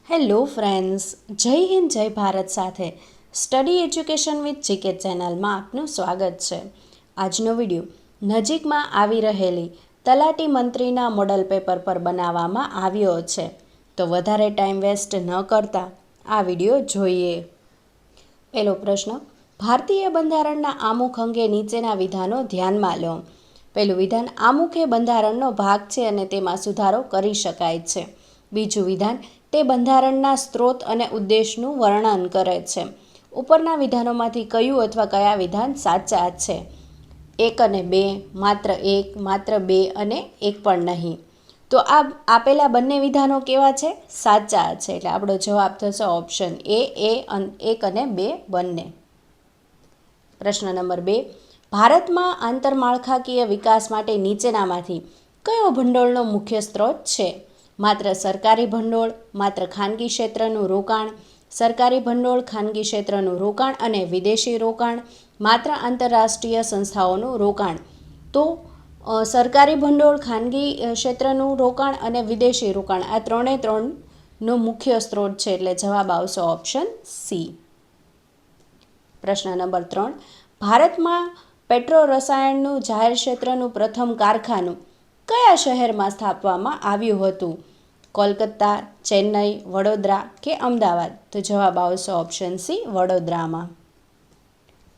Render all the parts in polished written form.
Hello friends, જય હિન્દ જય ભારત સાથે સ્ટડી એજ્યુકેશન વિથ જીકે ચેનલમાં આપનું સ્વાગત છે. આજનો વિડીયો નજીકમાં આવી રહેલી તલાટી મંત્રીના મોડલ પેપર પર બનાવવામાં આવ્યો છે. તો વધારે ટાઈમ વેસ્ટ ન કરતા આ વિડીયો જોઈએ. પહેલો પ્રશ્ન, ભારતીય બંધારણના આમુખ અંગે નીચેના વિધાનો ધ્યાનમાં લો. પહેલું વિધાન, આમુખ એ બંધારણનો ભાગ છે અને તેમાં સુધારો કરી શકાય છે. બીજું વિધાન, તે બંધારણના સ્ત્રોત અને ઉદ્દેશનું વર્ણન કરે છે. ઉપરના વિધાનોમાંથી કયું અથવા કયા વિધાન સાચા છે? 1 અને 2, માત્ર 1, માત્ર 2 અને 1 પણ નહીં. તો આ આપેલા બંને વિધાનો કેવા છે? સાચા છે. એટલે આપણો જવાબ થશે ઓપ્શન એ, 1 અને 2 બંને. પ્રશ્ન નંબર 2, ભારતમાં આંતરમાળખાકીય વિકાસ માટે નીચેનામાંથી કયો ભંડોળનો મુખ્ય સ્ત્રોત છે? માત્ર સરકારી ભંડોળ, માત્ર ખાનગી ક્ષેત્રનું રોકાણ, સરકારી ભંડોળ, ખાનગી ક્ષેત્રનું રોકાણ અને વિદેશી રોકાણ, માત્ર આંતરરાષ્ટ્રીય સંસ્થાઓનું રોકાણ. તો સરકારી ભંડોળ, ખાનગી ક્ષેત્રનું રોકાણ અને વિદેશી રોકાણ આ ત્રણનો મુખ્ય સ્ત્રોત છે. એટલે જવાબ આવશે ઓપ્શન સી. પ્રશ્ન નંબર 3, ભારતમાં પેટ્રો રસાયણનું જાહેર ક્ષેત્રનું પ્રથમ કારખાનું કયા શહેરમાં સ્થાપવામાં આવ્યું હતું? કોલકાતા, ચેન્નઈ, વડોદરા કે અમદાવાદ? તો જવાબ આવશે ઓપ્શન સી, વડોદરામાં.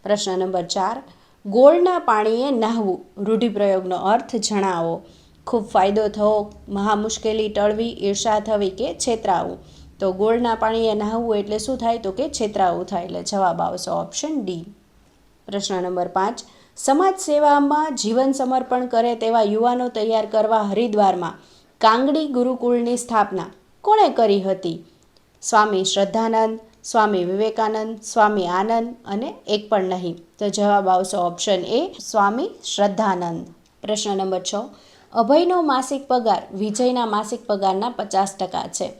પ્રશ્ન નંબર 4, ગોળના પાણીએ નહાવું રૂઢિપ્રયોગનો અર્થ જણાવો. ખૂબ ફાયદો થવો, મહા મુશ્કેલી ટળવી, ઈર્ષા થવી કે છેતરાવું? તો ગોળના પાણીએ નહાવું એટલે શું થાય? તો કે છેતરાવું થાય. એટલે જવાબ આવશે ઓપ્શન ડી. પ્રશ્ન નંબર 5, સમાજ સેવામાં જીવન સમર્પણ કરે તેવા યુવાનો તૈયાર કરવા હરિદ્વારમાં કાંગડી ગુરુકુળની સ્થાપના કોણે કરી હતી? સ્વામી શ્રદ્ધાનંદ, સ્વામી વિવેકાનંદ, સ્વામી આનંદ અને એક પણ નહીં. તો જવાબ આવશે ઓપ્શન એ, સ્વામી શ્રદ્ધાનંદ. પ્રશ્ન નંબર 6, અભયનો માસિક પગાર વિજયના માસિક પગારના 50% છે.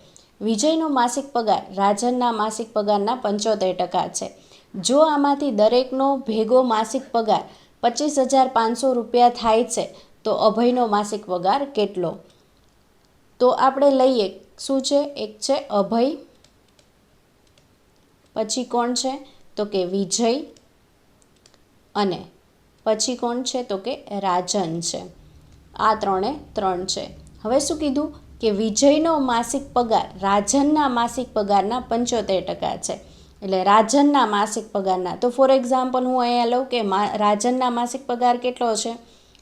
વિજયનો માસિક પગાર રાજનના માસિક પગારના 75% છે. જો આમાંથી દરેકનો ભેગો માસિક પગાર 25,500 રૂપિયા થાય છે તો અભયનો માસિક પગાર કેટલો? તો આપણે લઈએ શું છે? એક છે અભય, પછી કોણ છે? તો કે વિજય અને પછી કોણ છે? તો કે રાજન છે. આ ત્રણ છે. હવે શું કીધું? કે વિજયનો માસિક પગાર રાજનના માસિક પગારના 75% છે. એટલે રાજનના માસિક પગારના, તો ફોર એક્ઝામ્પલ હું અહીંયા લઉં કે રાજનના માસિક પગાર કેટલો છે?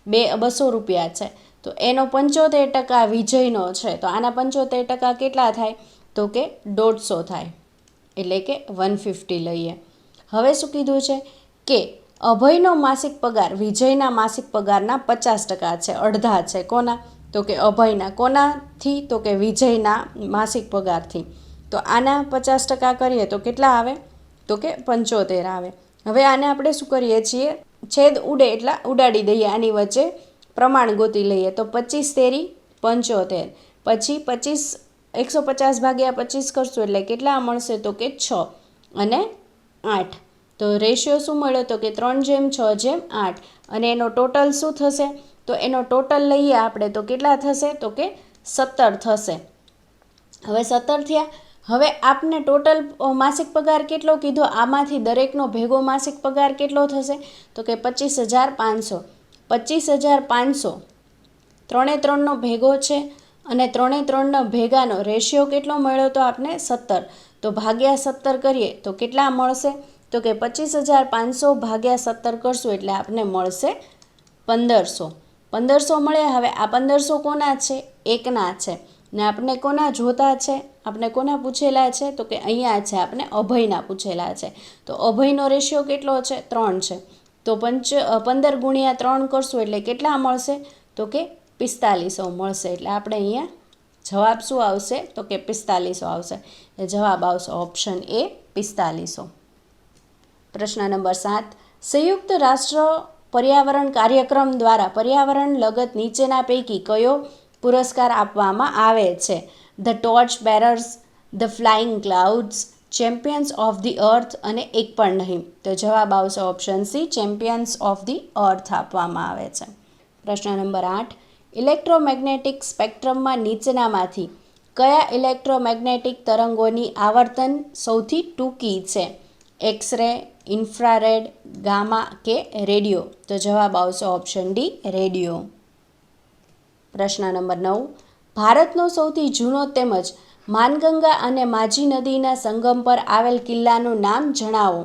200 રૂપિયા છે. તો એનો 75% વિજયનો છે. તો આના 75% કેટલા થાય? તો કે 150 થાય. એટલે કે 150 લઈએ. હવે શું કીધું છે? કે અભયનો માસિક પગાર વિજયના માસિક પગારના 50% છે, અડધા છે. કોના? તો કે અભયના. કોનાથી? તો કે વિજયના માસિક પગારથી. તો આના 50% કરીએ તો કેટલા આવે? તો કે 75 આવે. હવે આને આપણે શું કરીએ છીએ? છેદ ઉડે એટલા ઉડાડી દઈએ, આની વચ્ચે પ્રમાણ ગોતી લઈએ. તો 25 તેરી 75, પછી 150 ભાગ્યા 25 કરશું એટલે કેટલા મળશે? તો કે 6 અને 8. તો રેશિયો શું મળ્યો? તો કે 3:6:8. અને એનો ટોટલ શું થશે? તો એનો ટોટલ લઈએ આપણે તો કેટલા થશે? તો કે 17 થશે. હવે 17 થયા. હવે આપને ટોટલ માસિક પગાર કેટલો કીધો? આમાંથી દરેકનો ભેગો માસિક પગાર કેટલો થશે? તો કે 25,500. 25,500 3 નો ભેગો છે અને 3 ભેગાનો રેશિયો કેટલો મળ્યો? તો આપને 17. તો ભાગ્યા 17 કરીએ તો કેટલા મળશે? તો કે 25,500 ભાગ્યા 17 કરશું એટલે આપને મળશે 1500. 1500 મળ્યા. હવે આ 1500 કોના છે? એકના છે. ને આપણે કોના જોતા છે? આપણે કોના પૂછેલા છે? તો કે અહીંયા છે, આપણે અભયના પૂછેલા છે. તો અભયનો રેશિયો કેટલો છે? 3 છે. તો 15 ગુણ્યા 3 કરશું એટલે કેટલા મળશે? તો કે 4500 મળશે. એટલે આપણે અહીંયા જવાબ શું આવશે? તો કે 4500 આવશે. એ જવાબ આવશે ઓપ્શન એ, 4500. પ્રશ્ન નંબર 7, સંયુક્ત રાષ્ટ્ર પર્યાવરણ કાર્યક્રમ દ્વારા પર્યાવરણ લગત નીચેના પૈકી કયો પુરસ્કાર આપવામાં આવે છે? The torch bearers, the flying clouds, champions of the અર્થ અને એક પણ નહીં. તો જવાબ આવશે option C, champions of the અર્થ આપવામાં આવે છે. પ્રશ્ન નંબર 8, ઇલેક્ટ્રોમેગ્નેટિક સ્પેક્ટ્રમમાં નીચેનામાંથી કયા ઇલેક્ટ્રોમેગ્નેટિક તરંગોની આવર્તન સૌથી ટૂંકી છે? એક્સરે, ઇન્ફ્રારેડ, ગામા કે રેડિયો? તો જવાબ આવશે ઓપ્શન ડી, રેડિયો. પ્રશ્ન નંબર 9. ભારતનો સૌથી જૂનો તેમજ માનગંગા અને માજી નદીના સંગમ પર આવેલ કિલ્લાનું નામ જણાવો.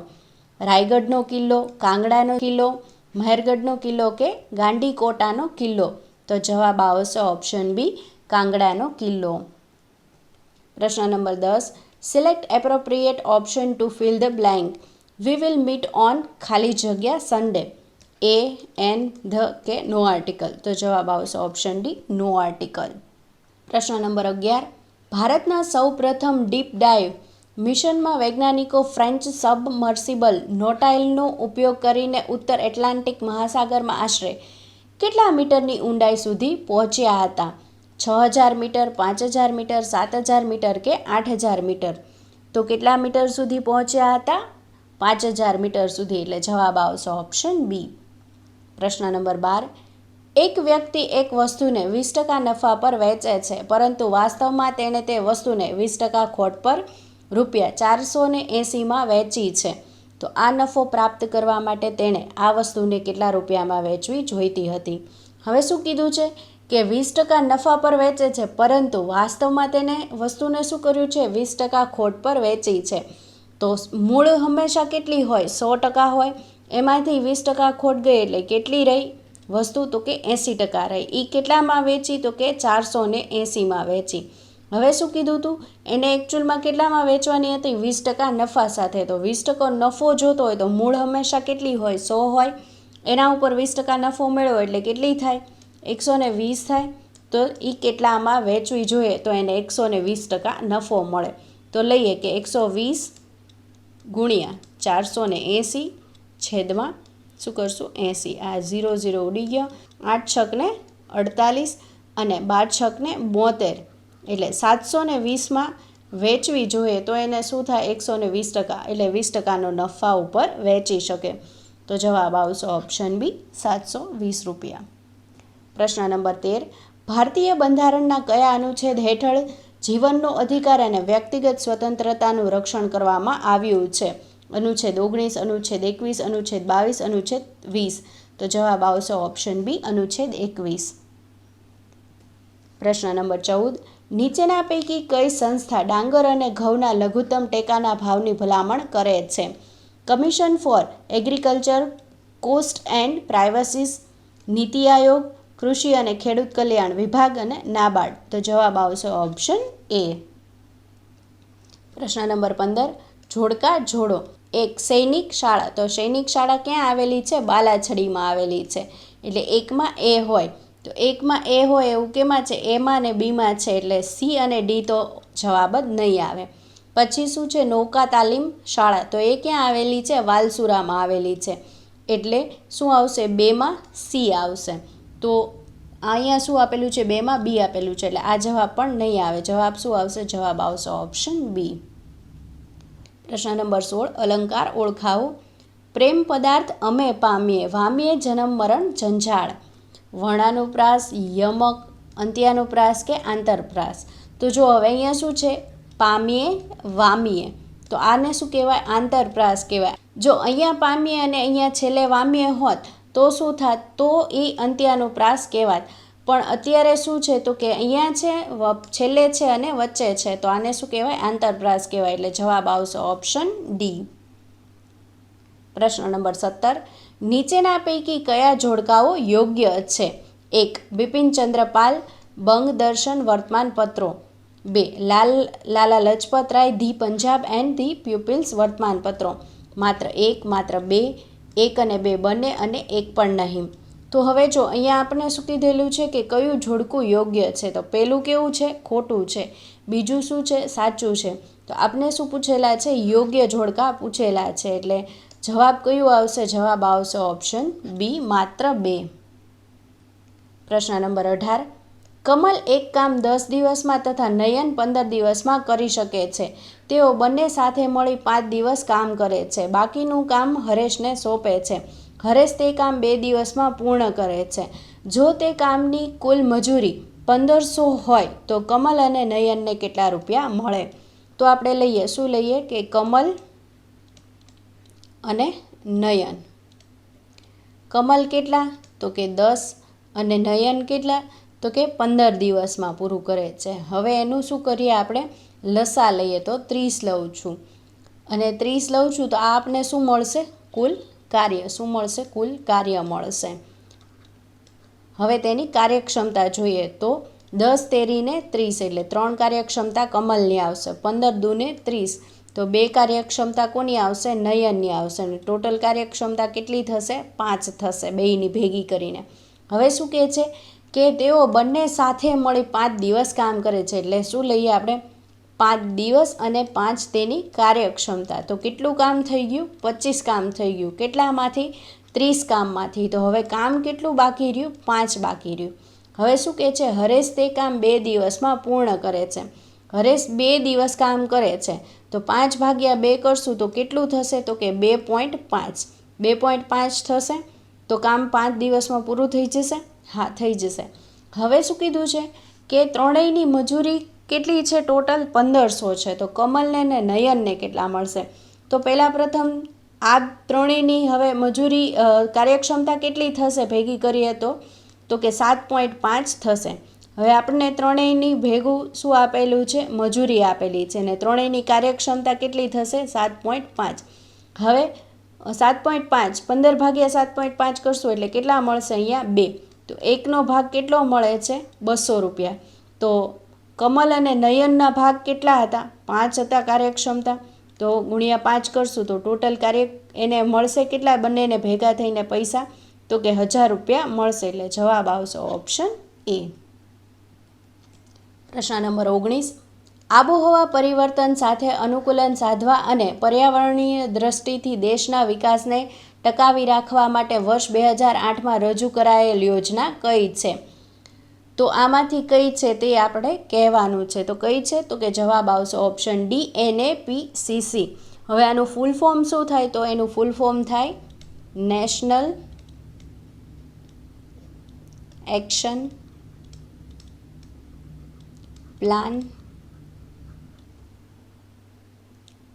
રાયગઢનો કિલ્લો, કાંગડાનો કિલ્લો, મહેરગઢનો કિલ્લો કે ગાંડીકોટાનો કિલ્લો? તો જવાબ આવશે ઓપ્શન બી, કાંગડાનો કિલ્લો. પ્રશ્ન number 10. Select appropriate option to fill the blank. We will meet on ખાલી જગ્યા સન્ડે. એ, એન, ધ કે નો આર્ટિકલ? તો જવાબ આવશે ઓપ્શન ડી, નો આર્ટિકલ. પ્રશ્ન નંબર 11. ભારતના સૌ પ્રથમ ડીપ ડાઇવ મિશનમાં વૈજ્ઞાનિકો ફ્રેન્ચ સબમર્સિબલ નોટાઇલનો ઉપયોગ કરીને ઉત્તર એટલાન્ટિક મહાસાગરમાં આશરે કેટલા મીટરની ઊંડાઈ સુધી પહોંચ્યા હતા? 6000 મીટર, 5000 મીટર, 7000 મીટર કે 8000 મીટર? તો કેટલા મીટર સુધી પહોંચ્યા હતા? 5000 મીટર સુધી, એટલે જવાબ આવશે ઓપ્શન બી. પ્રશ્ન નંબર 12. એક વ્યક્તિ એક વસ્તુને 20% નફા પર વેચે છે, પરંતુ વાસ્તવમાં તેણે તે વસ્તુને 20% ખોટ પર ₹480માં વેચી છે. તો આ નફો પ્રાપ્ત કરવા માટે તેણે આ વસ્તુને કેટલા રૂપિયામાં વેચવી જોઈતી હતી? હવે શું કીધું છે કે 20% નફા પર વેચે છે, પરંતુ વાસ્તવમાં તેને વસ્તુને શું કર્યું છે? 20% ખોટ પર વેચી છે. તો મૂળ હંમેશા કેટલી હોય? 100% હોય. એમાંથી 20% ખોટ ગઈ એટલે કેટલી રહી વસ્તુ? તો કે 80% રહી. એ કેટલામાં વેચી? તો કે 480માં વેચી. હવે શું કીધું હતું? એને એકચ્યુઅલમાં કેટલામાં વેચવાની હતી? 20% નફા સાથે. તો 20% નફો જોતો હોય તો મૂળ હંમેશા કેટલી હોય? 100 હોય. એના ઉપર 20% નફો મેળવો એટલે કેટલી થાય? 120 થાય. તો એ કેટલામાં વેચવી જોઈએ? તો એને 120% નફો મળે. તો લઈએ કે 120 ગુણ્યા 480 છેદમાં શું કરશું? 80. આ 0 0 ઉડી ગયો. 8 છકને 48 અને 12 છકને 72, એટલે 720માં વેચવી જોઈએ તો એને શું થાય? 120%, એટલે 20%નો નફા ઉપર વેચી શકે. તો જવાબ આવશે ઓપ્શન બી, 720 રૂપિયા. પ્રશ્ન નંબર 13. ભારતીય બંધારણના કયા અનુચ્છેદ હેઠળ જીવનનો અધિકાર અને વ્યક્તિગત સ્વતંત્રતાનું રક્ષણ કરવામાં આવ્યું છે? અનુચ્છેદ 19, અનુચ્છેદ 21, અનુચ્છેદ 22, અનુચ્છેદ 20? તો જવાબ આવશે ઓપ્શન બી, અનુચ્છેદ 21. પ્રશ્ન નંબર 14. નીચેના પૈકી કઈ સંસ્થા ડાંગર અને ઘઉંના લઘુત્તમ ટેકાના ભાવની ભલામણ કરે છે? Commission for agriculture cost and prices, NITI Aayog, કૃષિ અને ખેડૂત કલ્યાણ વિભાગ અને નાબાર્ડ? તો જવાબ આવશે ઓપ્શન એ. પ્રશ્ન નંબર 15. જોડકા જોડો. એક સૈનિક શાળા. તો સૈનિક શાળા ક્યાં આવેલી છે? બાલાછડીમાં આવેલી છે. એટલે એકમાં એ હોય. તો એકમાં એ હોય એવું કેમાં છે? એમાં ને બીમાં છે. એટલે સી અને ડી તો જવાબ જ નહીં આવે. પછી શું છે? નૌકા તાલીમ શાળા. તો એ ક્યાં આવેલી છે? વાલસુરામાં આવેલી છે. એટલે શું આવશે? બેમાં સી આવશે. તો અહીંયા શું આપેલું છે? બેમાં બી આપેલું છે. એટલે આ જવાબ પણ નહીં આવે. જવાબ શું આવશે? જવાબ આવશે ઓપ્શન બી. પ્રશ્ન નંબર 16. અલંકાર ઓળખાવો. પ્રેમ પદાર્થ અમે પામીએ, વામીએ જન્મ મરણ ઝંઝાળ. વર્ણાનુપ્રાસ, યમક, અંત્યાનુપ્રાસ કે આંતરપ્રાસ? તો જો હવે અહીંયા શું છે? પામીએ, વામીએ. તો આને શું કહેવાય? આંતરપ્રાસ કહેવાય. જો અહીંયા પામીએ અને અહીંયા છેલ્લે વામીએ હોત તો શું થાત? તો એ અંત્યાનુપ્રાસ કહેવાત. પણ અત્યારે શું છે? તો કે અહીંયા છે, છેલ્લે છે અને વચ્ચે છે. તો આને શું કહેવાય? આંતરપ્રાસ કહેવાય. એટલે જવાબ આવશે ઓપ્શન ડી. પ્રશ્ન નંબર 17. નીચેના પૈકી કયા જોડકાઓ યોગ્ય છે? 1. બિપિનચંદ્ર પાલ, બંગદર્શન વર્તમાનપત્રો. 2. Lala Lajpat Rai, the Punjab and the pupils વર્તમાનપત્રો. માત્ર 1, માત્ર 2, 1 અને 2 બંને અને 1 પણ નહીં. તો હવે જો અહીંયા આપણે શું કીધેલું છે કે કયું જોડકું યોગ્ય છે? તો પહેલું કેવું છે? ખોટું છે. બીજું શું છે? સાચું છે. તો આપણે શું પૂછેલા છે? યોગ્ય જોડકા પૂછેલા છે. એટલે જવાબ કયું આવશે? જવાબ આવશે ઓપ્શન બી, માત્ર 2. પ્રશ્ન નંબર 18. કમલ એક કામ 10 દિવસમાં તથા નયન 15 દિવસમાં કરી શકે છે. તેઓ બંને સાથે મળી 5 દિવસ કામ કરે છે. બાકીનું કામ હરેશને સોંપે છે. હરેશ તે કામ 2 દિવસમાં પૂર્ણ કરે છે. જો તે કામની કુલ મજૂરી 1500 હોય તો કમલ અને નયનને કેટલા રૂપિયા મળે? તો આપણે લઈએ, શું લઈએ કે કમલ અને નયન. કમલ કેટલા? તો કે 10 અને નયન કેટલા? તો કે 15 દિવસમાં પૂરું કરે છે. હવે એનું શું કરીએ આપણે? લસા લઈએ તો 30 લઉં છું અને 30 લઉં છું તો આ આપને શું મળશે? કુલ કાર્ય. શું મળશે? કુલ કાર્ય મળશે. હવે તેની કાર્યક્ષમતા જોઈએ તો 10 તેરીને 30 એટલે 3 કાર્યક્ષમતા કમલની આવશે, 15 દૂને 30 તો 2 કાર્યક્ષમતા કોની આવશે? નયનની આવશે. અને ટોટલ કાર્યક્ષમતા કેટલી થશે? 5 થશે બેયની ભેગી કરીને. હવે શું કહે છે કે તેઓ બંને સાથે મળી 5 દિવસ કામ કરે છે. એટલે શું લઈએ આપણે? 5 દિવસ અને 5 તેની કાર્યક્ષમતા. તો કેટલું કામ થઈ ગયું? 25 કામ થઈ ગયું. કેટલામાંથી? 30 કામમાંથી. તો હવે કામ કેટલું બાકી રહ્યું? 5 બાકી રહ્યું. હવે શું કહે છે? હરેશ તે કામ 2 દિવસમાં પૂર્ણ કરે છે. હરેશ 2 દિવસ કામ કરે છે તો 5 ભાગ્યા 2 કરશું તો કેટલું થશે? તો કે 2.5. 2.5 થશે તો કામ 5 દિવસમાં પૂરું થઈ જશે. હા, થઈ જશે. હવે શું કીધું છે કે ત્રણેયની મજૂરી કેટલી છે? ટોટલ 1500 છે. તો કમલને ને નયનને કેટલા મળશે? તો પહેલાં પ્રથમ આ ત્રણેયની હવે મજૂરી કાર્યક્ષમતા કેટલી થશે ભેગી કરીએ તો કે 7.5 થશે. હવે આપણને ત્રણેયની ભેગું શું આપેલું છે? મજૂરી આપેલી છે અને ત્રણેયની કાર્યક્ષમતા કેટલી થશે? 7.5. હવે 7.5 15 ભાગ્યા 7.5 કરશું એટલે કેટલા મળશે? અહીંયા 2. તો 1નો ભાગ કેટલો મળે છે? 200 રૂપિયા. તો કમલ અને નયનના ભાગ કેટલા હતા? 5 હતા કાર્યક્ષમતા. તો ગુણ્યા 5 કરશું તો ટોટલ કાર્ય એને મળશે કેટલા? બંનેને ભેગા થઈને પૈસા તો કે 1000 રૂપિયા મળશે. એટલે જવાબ આવશે ઓપ્શન એ. પ્રશ્ન નંબર 19. આબોહવા પરિવર્તન સાથે અનુકૂલન સાધવા અને પર્યાવરણીય દ્રષ્ટિથી દેશના વિકાસને ટકાવી રાખવા માટે વર્ષ 2008માં રજૂ કરાયેલ યોજના કઈ છે? તો આમાંથી કઈ છે તે આપણે કહેવાનું છે. તો કઈ છે? તો કે જવાબ આવશે ઓપ્શન ડી NAPCC. હવે આનું ફૂલ ફોર્મ શું થાય? તો એનું ફૂલ ફોર્મ થાય national action plan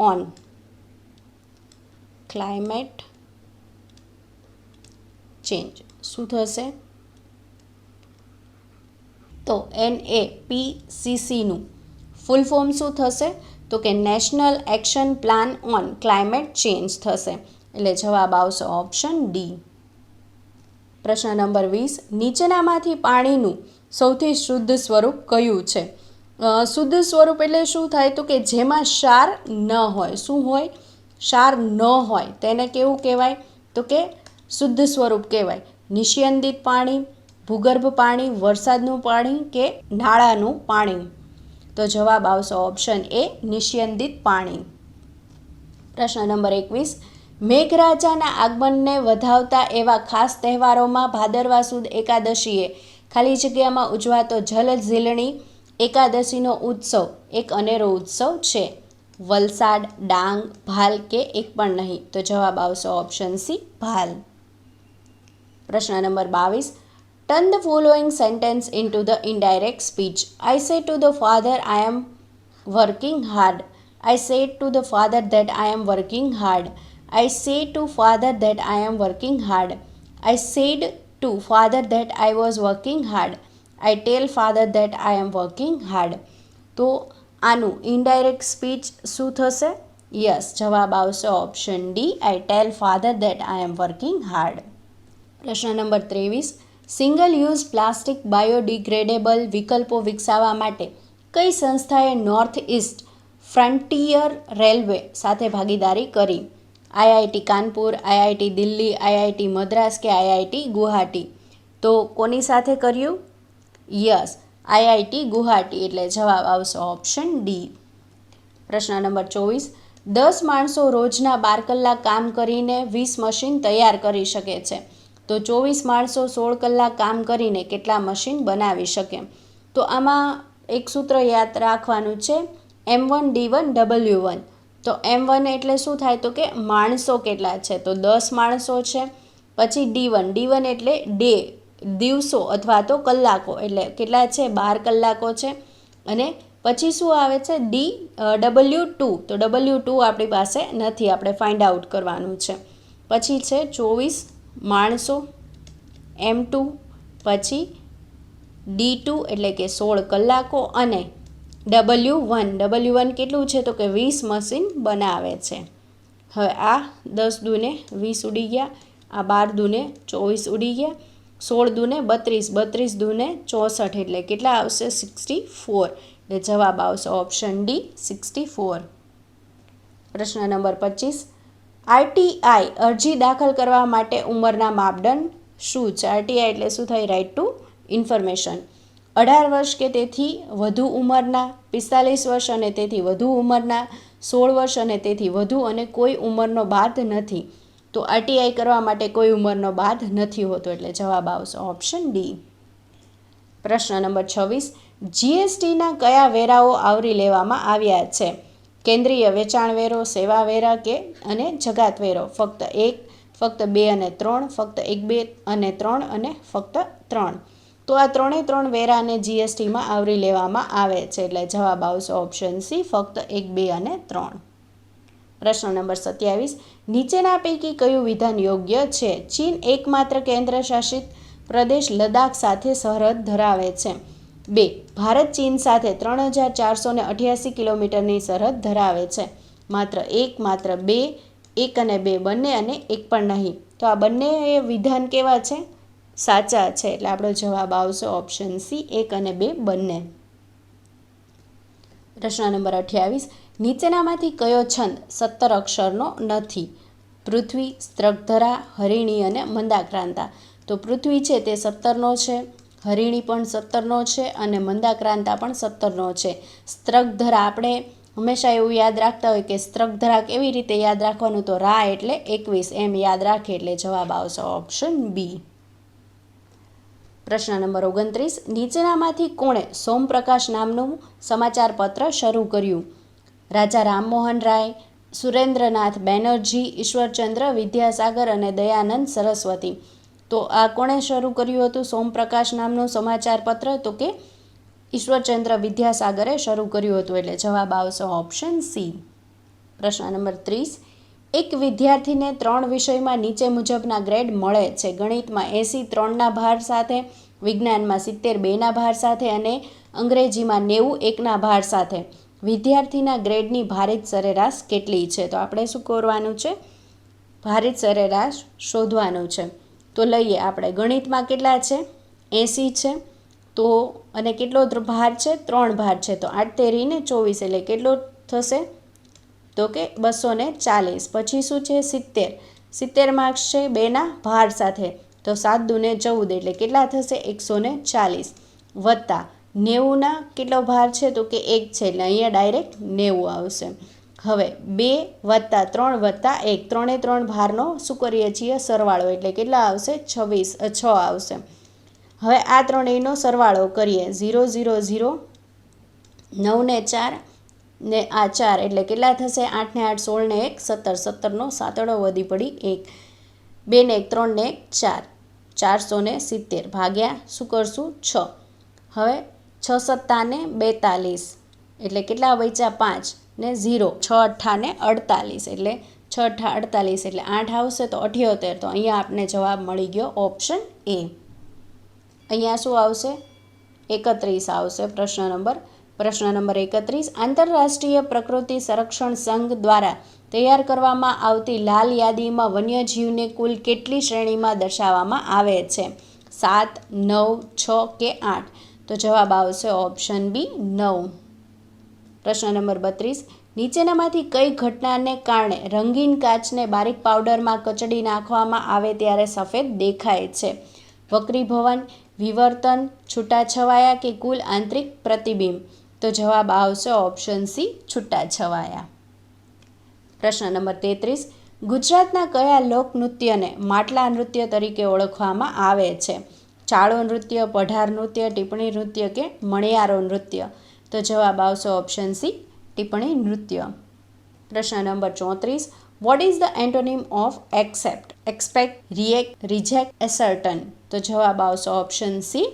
on climate change. શું થશે? તો NAPCCનું ફૂલ ફોર્મ શું થશે? તો કે national action plan on climate change થશે. એટલે જવાબ આવશે ઓપ્શન ડી. પ્રશ્ન નંબર 20. નીચેનામાંથી પાણીનું સૌથી શુદ્ધ સ્વરૂપ કયું છે? શુદ્ધ સ્વરૂપ એટલે શું થાય? તો કે જેમાં ક્ષાર ન હોય. શું હોય? ક્ષાર ન હોય તેને કેવું કહેવાય? તો કે શુદ્ધ સ્વરૂપ કહેવાય. નિસ્યંદિત પાણી, ભૂગર્ભ પાણી, વરસાદનું પાણી કે નાળાનું પાણી? તો જવાબ આવશે ઓપ્શન એ નિસ્યંદિત પાણી. પ્રશ્ન નંબર 21. મેઘરાજાના આગમનને વધાવતા એવા ખાસ તહેવારોમાં ભાદરવા સુદ એકાદશીએ ખાલી જગ્યામાં ઉજવાતો જલઝીલણી એકાદશીનો ઉત્સવ એક અનેરો ઉત્સવ છે. વલસાડ, ડાંગ, ભાલ કે એક પણ નહીં? તો જવાબ આવશે ઓપ્શન સી ભાલ. પ્રશ્ન number 22. Turn the following sentence into the indirect speech. I said to the father, I am working hard. I said to the father that I am working hard. I say to father that I am working hard. I said to father that I was working hard. I tell father that I am working hard. તો આનું indirect speech શું થશે? Yes, જવાબ આવશે option D. I tell father that I am working hard. પ્રશ્ન number 23. Single use plastic biodegradable વિકલ્પો વિકસાવવા માટે કઈ સંસ્થાએ નોર્થ ઇસ્ટ ફ્રન્ટિયર રેલવે સાથે ભાગીદારી કરી? IIT Kanpur, IIT Delhi, IIT Madras કે IIT ગુવાહાટી? તો કોની સાથે કર્યું? Yes, IIT Guwahati. એટલે જવાબ આવશે ઓપ્શન ડી. પ્રશ્ન નંબર 24. 10 માણસો રોજના 12 કલાક કામ કરીને 20 મશીન તૈયાર કરી શકે છે. તો 24 માણસો 16 કલાક કામ કરીને કેટલા મશીન બનાવી શકે? તો આમાં એક સૂત્ર યાદ રાખવાનું છે, M1D1W1. તો M1 એટલે શું થાય? તો કે માણસો કેટલા છે? તો 10 માણસો છે. પછી D1 એટલે ડે, દિવસો અથવા તો કલાકો, એટલે કેટલા છે 12 કલાકો છે. અને પછી શું આવે છે W2, તો W2 આપણી પાસે નથી, આપણે ફાઇન્ડ આઉટ કરવાનું છે. પછી છે 24 માણસો M2, પછી D2 એટલે કે 16 કલાકો, અને W1 કેટલું છે તો કે 20 મશીન બનાવે છે. હવે આ 10 દૂને 20 ઉડી ગયા, આ 12 દૂને 24 ઉડી ગયા, 16 દૂને 32, 32 દૂને 64, એટલે કેટલા આવશે 64. એટલે જવાબ આવશે ઓપ્શન ડી 64. પ્રશ્ન નંબર 25, આરટીઆઈ અરજી દાખલ કરવા માટે ઉંમરના માપદંડ શું છે? આરટીઆઈ એટલે શું થાય? Right two information. 18 વર્ષ કે તેથી વધુ ઉંમરના, 45 વર્ષ અને તેથી વધુ ઉંમરના, 16 વર્ષ અને તેથી વધુ, અને કોઈ ઉંમરનો બાદ નથી. તો આરટીઆઈ કરવા માટે કોઈ ઉંમરનો બાદ નથી હોતો, એટલે જવાબ આવશે ઓપ્શન ડી. પ્રશ્ન નંબર 26, જીએસટીના કયા વેરાઓ આવરી લેવામાં આવ્યા છે? કેન્દ્રીય વેચાણ વેરો, સેવા વેરા કે અને જગાત વેરો? ફક્ત 1, ફક્ત 2 અને 3, ફક્ત 1, 2 અને 3, અને ફક્ત 3. તો આ 3 વેરાને જીએસટીમાં આવરી લેવામાં આવે છે, એટલે જવાબ આવશે ઓપ્શન સી, ફક્ત 1, 2 અને 3. પ્રશ્ન નંબર 27, નીચેના પૈકી કયું વિધાન યોગ્ય છે? ચીન એકમાત્ર કેન્દ્ર શાસિત પ્રદેશ લદ્દાખ સાથે સરહદ ધરાવે છે. 2, ભારત ચીન સાથે 3488 કિલોમીટરની સરહદ ધરાવે છે. માત્ર 2, 1 અને 2 બંને, અને 1 પણ નહીં. તો આ બંને વિધાન કેવા છે? સાચા છે, એટલે આપણો જવાબ આવશે ઓપ્શન સી, 1 અને 2 બંને. પ્રશ્ન નંબર 28, નીચેનામાંથી કયો છંદ 17 અક્ષરનો નથી? પૃથ્વી, સ્ત્રગધરા, હરિણી અને મંદાક્રાંતા. તો પૃથ્વી છે તે 17નો છે, હરિણી પણ 17નો છે, અને મંદાક્રાંતા પણ 17નો છે. સ્ત્રગધરા આપણે હંમેશા એવું યાદ રાખતા હોય કે સ્ત્રગધરા કેવી રીતે યાદ રાખવાનું? તો રા એટલે 21 એમ યાદ રાખે, એટલે જવાબ આવશે ઓપ્શન બી. પ્રશ્ન નંબર 29, નીચેનામાંથી કોણે સોમપ્રકાશ નામનું સમાચાર પત્ર શરૂ કર્યું? રાજા રામમોહન રાય, સુરેન્દ્રનાથ બેનર્જી, ઈશ્વરચંદ્ર વિદ્યાસાગર અને દયાનંદ સરસ્વતી. તો આ કોણે શરૂ કર્યું હતું સોમપ્રકાશ નામનું સમાચાર પત્ર? તો કે ઈશ્વરચંદ્ર વિદ્યાસાગરે શરૂ કર્યું હતું, એટલે જવાબ આવશે ઓપ્શન સી. પ્રશ્ન નંબર 30, એક વિદ્યાર્થીને 3 વિષયમાં નીચે મુજબના ગ્રેડ મળે છે. ગણિતમાં 80 3ના ભાર સાથે, વિજ્ઞાનમાં 70 2ના ભાર સાથે, અને અંગ્રેજીમાં 90 1ના ભાર સાથે. વિદ્યાર્થીના ગ્રેડની ભારિત સરેરાશ કેટલી છે? તો આપણે શું કરવાનું છે? ભારિત સરેરાશ શોધવાનું છે. તો લઈએ આપણે, ગણિતમાં કેટલા છે? 80 છે. તો અને કેટલો ભાર છે? 3 ભાર છે. તો 8 તેરી ને 24, એટલે કેટલો થશે? તો કે 240. પછી શું છે? 70 માર્ક્સ છે 2ના ભાર સાથે. તો 7 દૂને 14, એટલે કેટલા થશે? 140. વત્તા 90ના કેટલો ભાર છે? તો કે 1 છે, એટલે અહીંયા ડાયરેક્ટ 90 આવશે. હવે 2 + 3 + 1, 3 ભારનો શું કરીએ છીએ? સરવાળો, એટલે કેટલા આવશે? 6 આવશે. હવે આ ત્રણેયનો સરવાળો કરીએ. 0 0 0, 9 ને 4 ને આ 4, એટલે કેટલા થશે? 8 ને 8 16 ને 1 17, 17નો સાતડો વધી પડી 1, 2 ને 1 3 ને 1 4, 470 ભાગ્યા શું કરશું? 6. હવે 6 7 ને 42, એટલે કેટલા બચ્યા? 5 ને 0, 6 8 ને 48, એટલે 6 8 48, એટલે 8 આવશે તો 78. તો અહીંયા આપને જવાબ મળી ગયો ઓપ્શન એ. અહીંયા શું આવશે? 31 આવશે પ્રશ્ન નંબર 31, આંતરરાષ્ટ્રીય પ્રકૃતિ સંરક્ષણ સંઘ દ્વારા તૈયાર કરવામાં આવતી લાલ યાદીમાં વન્યજીવને કુલ કેટલી શ્રેણીમાં દર્શાવવામાં આવે છે? 7, 9, 6 કે 8? તો જવાબ આવશે ઓપ્શન બી 9. પ્રશ્ન નંબર 32, નીચેનામાંથી કઈ ઘટનાને કારણે રંગીન કાચને બારીક પાવડરમાં કચડી નાખવામાં આવે ત્યારે સફેદ દેખાય છે? વક્રીભવન, વિવર્તન, છૂટાછવાયા કે કુલ આંતરિક પ્રતિબિંબ? તો જવાબ આવશે ઓપ્શન સી, છૂટાછવાયા. પ્રશ્ન નંબર 33, ગુજરાતના કયા લોકનૃત્યને માટલા નૃત્ય તરીકે ઓળખવામાં આવે છે? ચાળો નૃત્ય, પઢાર નૃત્ય, ટીપણી નૃત્ય કે મણિયારો નૃત્ય? તો જવાબ આવશે ઓપ્શન સી, ટીપણી નૃત્ય. પ્રશ્ન number 34, what is the antonym of accept? Expect, react, reject, ascertain? તો જવાબ આવશે ઓપ્શન સી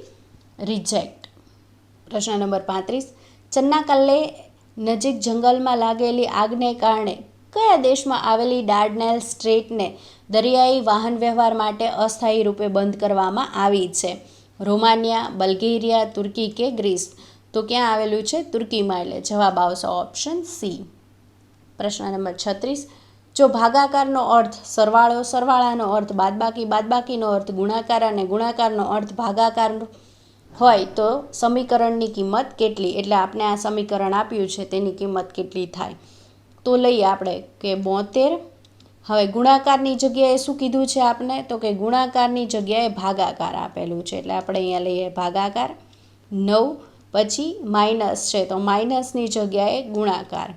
રિજેક્ટ. પ્રશ્ન નંબર 35, ચન્નાકલ્લે નજીક જંગલમાં લાગેલી આગને કારણે કયા દેશમાં આવેલી ડાર્ડનેલ સ્ટ્રેઇટને દરિયાઈ વાહન વ્યવહાર માટે અસ્થાયી રૂપે બંધ કરવામાં આવી છે? રોમાનિયા, બલ્ગેરિયા, તુર્કી કે ગ્રીસ? તો ક્યાં આવેલું છે? તુર્કીમાં. એટલે જવાબ આવશે ઓપ્શન સી. પ્રશ્ન નંબર 36, જો ભાગાકારનો અર્થ સરવાળો, સરવાળાનો અર્થ બાદબાકી, બાદબાકીનો અર્થ ગુણાકાર અને ગુણાકારનો અર્થ ભાગાકાર હોય તો સમીકરણની કિંમત કેટલી? એટલે આપણે આ સમીકરણ આપ્યું છે તેની કિંમત કેટલી થાય? તો લઈએ આપણે કે 72. હવે ગુણાકારની જગ્યાએ શું કીધું છે આપણે? તો કે ગુણાકારની જગ્યાએ ભાગાકાર આપેલું છે, એટલે આપણે અહીંયા લઈએ ભાગાકાર 9. પછી માઇનસ છે તો માઇનસની જગ્યાએ ગુણાકાર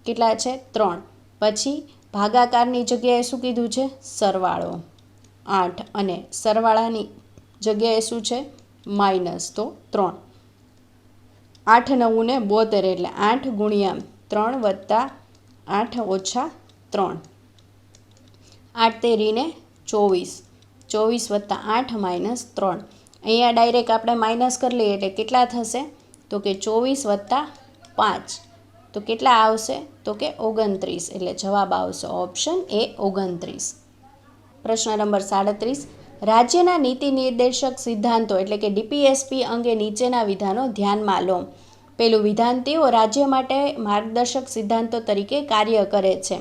કેટલા છે? 3. પછી ભાગાકારની જગ્યાએ શું કીધું છે? સરવાળો 8 અને સરવાળાની જગ્યાએ શું છે? માઇનસ તો 3. 8 9 ને 72 એટલે 8 ગુણ્યા 3 વત્તા 8 ઓછા 3, 8 તેરી ને 24, 24 વત્તા 8 માઇનસ 3. અહીંયા ડાયરેક્ટ આપણે માઇનસ કરી લઈએ એટલે કેટલા થશે? તો કે 24 વત્તા 5 તો કેટલા આવશે? તો કે 29. એટલે જવાબ આવશે ઓપ્શન એ 29. પ્રશ્ન નંબર 37, રાજ્યના નીતિ નિર્દેશક સિદ્ધાંતો એટલે કે DPSP અંગે નીચેના વિધાનો ધ્યાનમાં લો. પહેલું વિધાન, તેઓ રાજ્ય માટે માર્ગદર્શક સિદ્ધાંતો તરીકે કાર્ય કરે છે.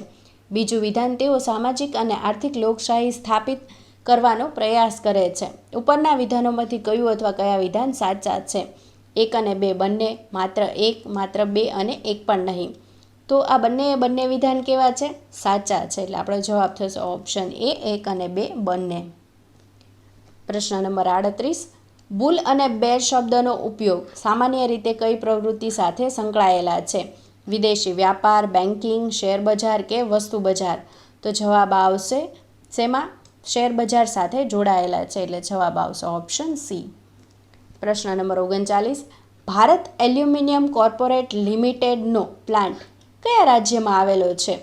બીજું વિધાન, તેઓ સામાજિક અને આર્થિક લોકશાહી સ્થાપિત કરવાનો પ્રયાસ કરે છે. ઉપરના વિધાનોમાંથી કયું અથવા કયા વિધાન સાચા છે? 1 અને 2 બંને, માત્ર 1, માત્ર 2 અને 1 પણ નહીં. તો આ બંને વિધાન કેવા છે? સાચા છે. એટલે આપણો જવાબ થશે ઓપ્શન એ 1 અને 2 બંને. પ્રશ્ન નંબર 38, બુલ અને બેર શબ્દનો ઉપયોગ સામાન્ય રીતે કઈ પ્રવૃત્તિ સાથે સંકળાયેલા છે? વિદેશી વ્યાપાર, બેન્કિંગ, શેરબજાર કે વસ્તુ બજાર? તો જવાબ આવશે શેમાં? શેરબજાર સાથે જોડાયેલા છે. એટલે જવાબ આવશે ઓપ્શન સી. પ્રશ્ન નંબર 39, ભારત એલ્યુમિનિયમ કોર્પોરેટ લિમિટેડનો પ્લાન્ટ કયા રાજ્યમાં આવેલો છે?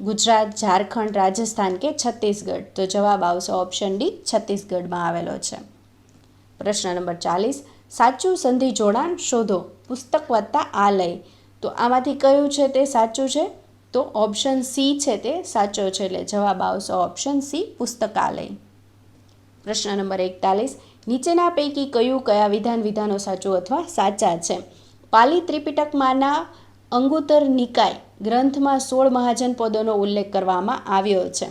ગુજરાત, ઝારખંડ, રાજસ્થાન કે છત્તીસગઢ? તો જવાબ આવશે ઓપ્શન ડી, છત્તીસગઢમાં આવેલો છે. પ્રશ્ન નંબર 40, સાચું સંધિ જોડાણ શોધો. પુસ્તક વત્તા આલય. તો આમાંથી કયું છે તે સાચું છે? તો ઓપ્શન સી છે તે સાચો છે. એટલે જવાબ આવશે ઓપ્શન સી, પુસ્તકાલય. પ્રશ્ન નંબર 41, નીચેના પૈકી કયા વિધાનો સાચું અથવા સાચા છે? પાલી ત્રિપિટકમાંના અંગુત્તર નિકાય ગ્રંથમાં 16 મહાજન પદોનો ઉલ્લેખ કરવામાં આવ્યો છે.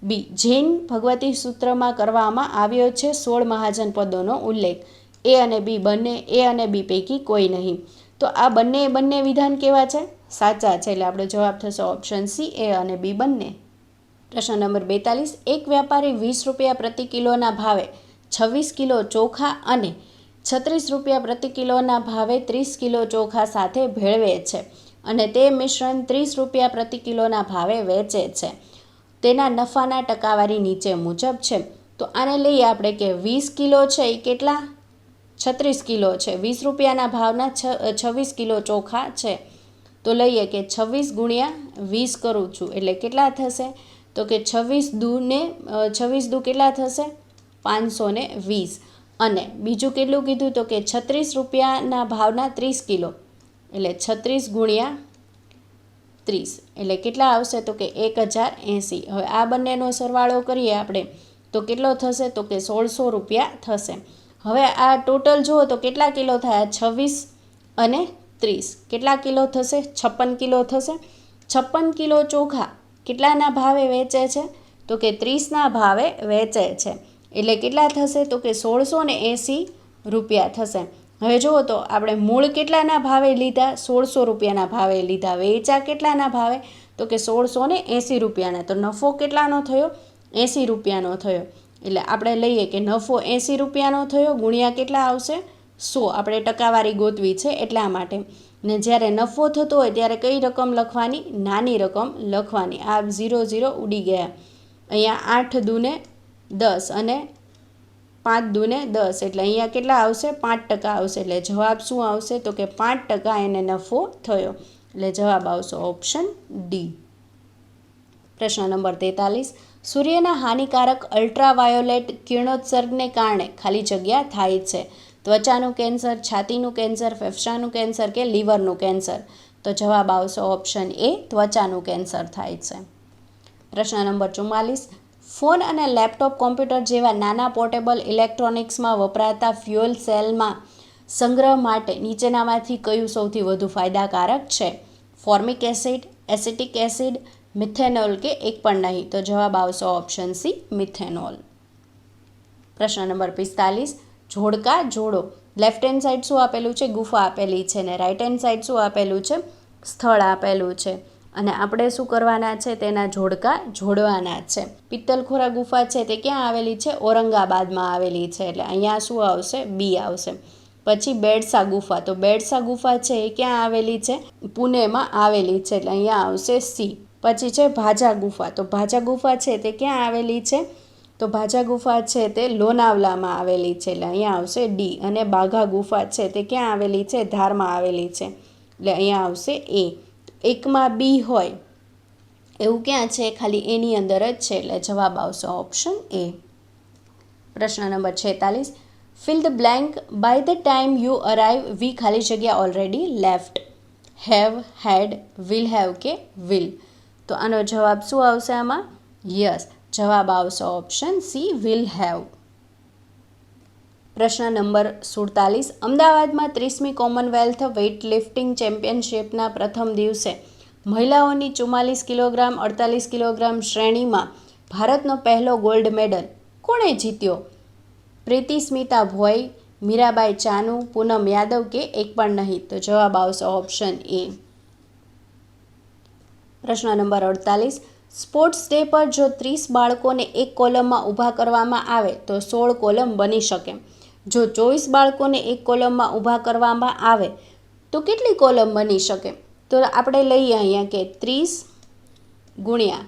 બી, જૈન ભગવતી સૂત્રમાં કરવામાં આવ્યો છે 16 મહાજન પદોનો ઉલ્લેખ. એ અને બી પૈકી કોઈ નહીં. તો આ બંને વિધાન કેવા છે? સાચા છે. એટલે આપણો જવાબ થશે ઓપ્શન સી, એ અને બી બંને. પ્રશ્ન નંબર 42, એક વ્યાપારી 20 રૂપિયા પ્રતિ કિલોના ભાવે 26 કિલો ચોખા અને 36 રૂપિયા પ્રતિ કિલોના ભાવે 30 કિલો ચોખા સાથે ભેળવે છે અને તે મિશ્રણ 30 રૂપિયા પ્રતિ કિલોના ભાવે વેચે છે. તેના નફાના ટકાવારી નીચે મુજબ છે. તો આને લઈએ આપણે કે 20 કિલો છે એ કેટલા? 36 કિલો છે. 20 રૂપિયાના ભાવના 26 કિલો ચોખા છે. તો લઈએ કે 26 ગુણ્યા 20 કરું છું એટલે કેટલા થશે? તો કે 26 દુ કેટલા થશે? 520. અને બીજું કેટલું કીધું? તો કે 36 રૂપિયાના ભાવના 30 કિલો એટલે 36 ગુણ્યા 30 એટલે કેટલા આવશે? તો કે 1080. હવે આ બંનેનો સરવાળો કરીએ આપણે તો કેટલો થશે? તો કે 1600 રૂપિયા થશે. હવે આ ટોટલ જુઓ તો કેટલા કિલો થયા? 26 અને 30 કેટલા કિલો થશે? 56 કિલો થશે. 56 કિલો ચોખા કેટલાના ભાવે વેચે છે? તો કે 30ના ભાવે વેચે છે. એટલે કેટલા થશે? તો કે 1680 રૂપિયા થશે. હવે જુઓ તો આપણે મૂળ કેટલાના ભાવે લીધા? 1600 રૂપિયાના ભાવે લીધા. વેચા કેટલાના ભાવે? તો કે 1680 રૂપિયાના. તો નફો કેટલાનો થયો? 80 રૂપિયાનો થયો. એટલે આપણે લઈએ કે નફો 80 રૂપિયાનો થયો ગુણ્યા કેટલા આવશે? 100. આપણે ટકાવારી ગોતવી છે એટલા માટે. ને જ્યારે નફો થતો હોય ત્યારે કઈ રકમ લખવાની? નાની રકમ લખવાની. આ 0 ઉડી ગયા. અહીંયા 8 દૂને 10 અને 5 દૂને 10 એટલે અહીંયા કેટલા આવશે? 5% આવશે. એટલે જવાબ શું આવશે? તો કે 5% એને નફો થયો. એટલે જવાબ આવશે ઓપ્શન ડી. પ્રશ્ન નંબર 43, સૂર્યના હાનિકારક અલ્ટ્રાવાયોલેટ કિરણોત્સર્ગને કારણે ખાલી જગ્યા થાય છે. ત્વચાનું કેન્સર, છાતીનું કેન્સર, ફેફસાનું કેન્સર કે લીવરનું કેન્સર? તો જવાબ આવશે ઓપ્શન એ, ત્વચાનું કેન્સર થાય છે. પ્રશ્ન નંબર 44. ફોન અને લેપટોપ કોમ્પ્યુટર જેવા નાના પોર્ટેબલ ઇલેક્ટ્રોનિક્સમાં વપરાતા ફ્યુઅલ સેલમાં સંગ્રહ માટે નીચેનામાંથી કયું સૌથી વધુ ફાયદાકારક છે? Formic acid, acetic acid, methanol કે એક પણ નહીં? તો જવાબ આવશે ઓપ્શન સી, મિથેનોલ. પ્રશ્ન નંબર 45. જોડકા જોડો. લેફ્ટ હેન્ડ સાઈડ શું આપેલું છે? ગુફા આપેલી છે. ને રાઈટ હેન્ડ સાઈડ શું આપેલું છે? સ્થળ આપેલું છે. અને આપણે શું કરવાના છે? તેના જોડકા જોડવાના છે. પિત્તલખોરા ગુફા છે તે ક્યાં આવેલી છે? ઔરંગાબાદમાં આવેલી છે. એટલે અહીંયા શું આવશે? બી આવશે. પછી બેડસા ગુફા. તો બેડસા ગુફા છે એ ક્યાં આવેલી છે? પુણેમાં આવેલી છે. એટલે અહીંયા આવશે સી. પછી છે ભાજા ગુફા. તો ભાજા ગુફા છે તે ક્યાં આવેલી છે? તો ભાજા ગુફા છે તે લોનાવલામાં આવેલી છે. એટલે અહીંયા આવશે ડી. અને બાઘા ગુફા છે તે ક્યાં આવેલી છે? ધારમાં આવેલી છે. એટલે અહીંયા આવશે એ. એકમાં બી હોય એવું ક્યાં છે? ખાલી એની અંદર જ છે. એટલે જવાબ આવશે ઓપ્શન એ. પ્રશ્ન number 46. Fill the blank. By the time you arrive we ખાલી જગ્યા already left. Have, had, will have કે વિલ? તો આનો જવાબ શું આવશે આમાં? યસ, જવાબ આવશે ઓપ્શન સી, વિલ હેવ. પ્રશ્ન નંબર 47. અમદાવાદમાં 30મી કોમનવેલ્થ વેઇટલિફ્ટિંગ ચેમ્પિયનશિપના પ્રથમ દિવસે મહિલાઓની 44 કિલોગ્રામ, 48 કિલોગ્રામ શ્રેણીમાં ભારતનો પહેલો ગોલ્ડ મેડલ કોણે જીત્યો? પ્રીતિ સ્મિતા ભોઈ, મીરાબાઈ ચાનુ, પૂનમ યાદવ કે એક પણ નહીં? તો જવાબ આવશે ઓપ્શન એ. પ્રશ્ન નંબર 48. સ્પોર્ટ્સ ડે પર જો 30 બાળકોને એક કોલમમાં ઊભા કરવામાં આવે તો 16 કોલમ બની શકે. જો 24 બાળકોને એક કોલમમાં ઊભા કરવામાં આવે તો કેટલી કોલમ બની શકે? તો આપણે લઈએ અહીંયા કે 30 ગુણ્યા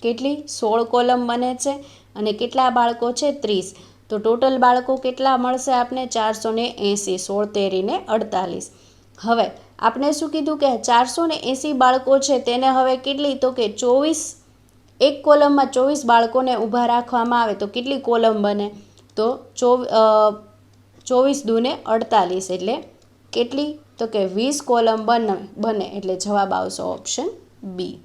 કેટલી? 16 કોલમ બને છે. અને કેટલા બાળકો છે? 30. તો ટોટલ બાળકો કેટલા મળશે આપને? 480. 16 તેરીને 48. હવે આપણે શું કીધું કે 480 બાળકો છે તેને હવે કેટલી? તો કે 24, એક કોલમમાં 24 બાળકોને ઊભા રાખવામાં આવે તો કેટલી કોલમ બને? તો 24 દૂને 48. એટલે કેટલી? તો કે 20 કોલમ બને. એટલે જવાબ આવશે ઓપ્શન બી.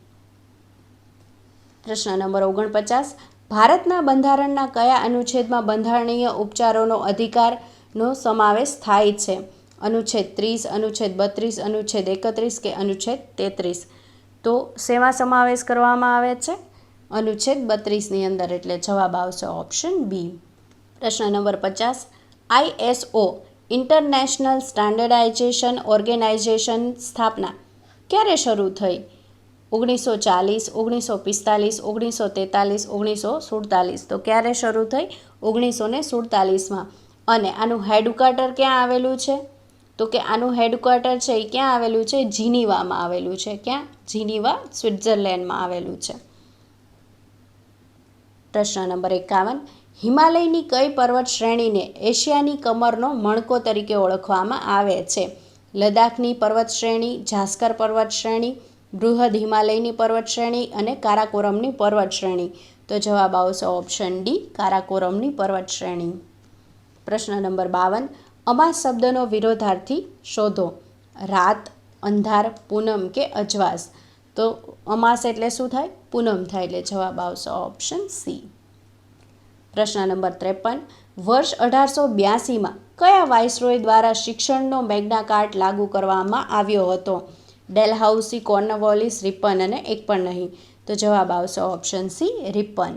પ્રશ્ન નંબર 49. ભારતના બંધારણના કયા અનુચ્છેદમાં બંધારણીય ઉપચારોનો અધિકારનો સમાવેશ થાય છે? અનુચ્છેદ 30, અનુચ્છેદ 32, અનુચ્છેદ 31 કે અનુચ્છેદ 33? તો શેમાં સમાવેશ કરવામાં આવે છે? અનુચ્છેદ 32ની અંદર. એટલે જવાબ આવશે ઓપ્શન બી. પ્રશ્ન number 50. ISO international standardization organization સ્થાપના ક્યારે શરૂ થઈ? 1940, 1945, 1943, 1947? તો ક્યારે શરૂ થઈ? 1947માં. અને આનું હેડક્વાર્ટર ક્યાં આવેલું છે? તો કે આનું હેડક્વાર્ટર છે એ ક્યાં આવેલું છે? જીનીવામાં આવેલું છે. ક્યાં? જીનીવા, સ્વિટ્ઝરલેન્ડમાં આવેલું છે. પ્રશ્ન નંબર 51. હિમાલયની કઈ પર્વત શ્રેણીને એશિયાની કમરનો મણકો તરીકે ઓળખવામાં આવે છે? લદ્દાખની પર્વત શ્રેણી, જાસ્કર પર્વત શ્રેણી, બૃહદ હિમાલયની પર્વત શ્રેણી અને કારાકોરમની પર્વત શ્રેણી? તો જવાબ આવશે ઓપ્શન ડી, કારાકોરમની પર્વત શ્રેણી. પ્રશ્ન નંબર 52. અમાસ શબ્દનો વિરોધાર્થી શોધો. રાત, અંધાર, પૂનમ કે અજવાસ? તો અમાસ એટલે શું થાય? પૂનમ થાય. એટલે જવાબ આવશે ઓપ્શન સી. પ્રશ્ન નંબર 53. વર્ષ 1882માં કયા વાઇસરોય દ્વારા શિક્ષણનો મેગ્ના કાર્ટ લાગુ કરવામાં આવ્યો હતો? ડેલહાઉસી, કોર્નવોલિસ, રિપન અને એક પણ નહીં? તો જવાબ આવશે ઓપ્શન સી, રિપન.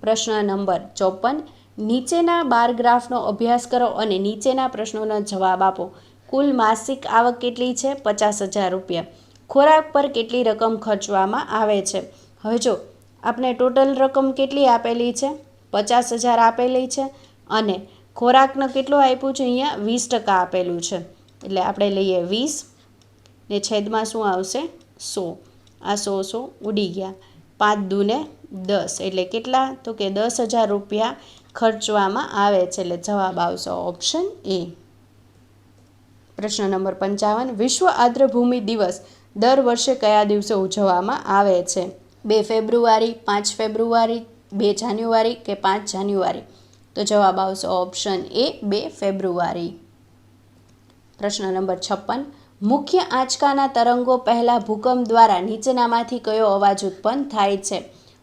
પ્રશ્ન નંબર 54. નીચેના બાર ગ્રાફનો અભ્યાસ કરો અને નીચેના પ્રશ્નોના જવાબ આપો. કુલ માસિક આવક કેટલી છે? 50,000 રૂપિયા. ખોરાક પર કેટલી રકમ ખર્ચવામાં આવે છે? હવે જો આપણે ટોટલ રકમ કેટલી આપેલી છે? 50,000 આપેલી છે. અને ખોરાકનો કેટલો આપ્યું છે? અહીંયા 20% આપેલું છે. એટલે આપણે લઈએ 20 ને છેદમાં શું આવશે? 100. આ 100 ઉડી ગયા. 5 દૂને 10. એટલે કેટલા? તો કે 10,000 રૂપિયા ખર્ચવામાં આવે છે. એટલે જવાબ આવશે ઓપ્શન એ. પ્રશ્ન નંબર 55. વિશ્વ આર્દ્રભૂમિ દિવસ દર વર્ષે કયા દિવસે ઉજવવામાં આવે છે? 2 ફેબ્રુઆરી, 5 ફેબ્રુઆરી, 2 જાન્યુઆરી કે 5 જાન્યુઆરી? તો જવાબ આવશે ઓપ્શન એ 2 ફેબ્રુઆરી. પ્રશ્ન નંબર 56. મુખ્ય આંચકાના તરંગો પહેલાં ભૂકંપ દ્વારા નીચેનામાંથી કયો અવાજ ઉત્પન્ન થાય છે?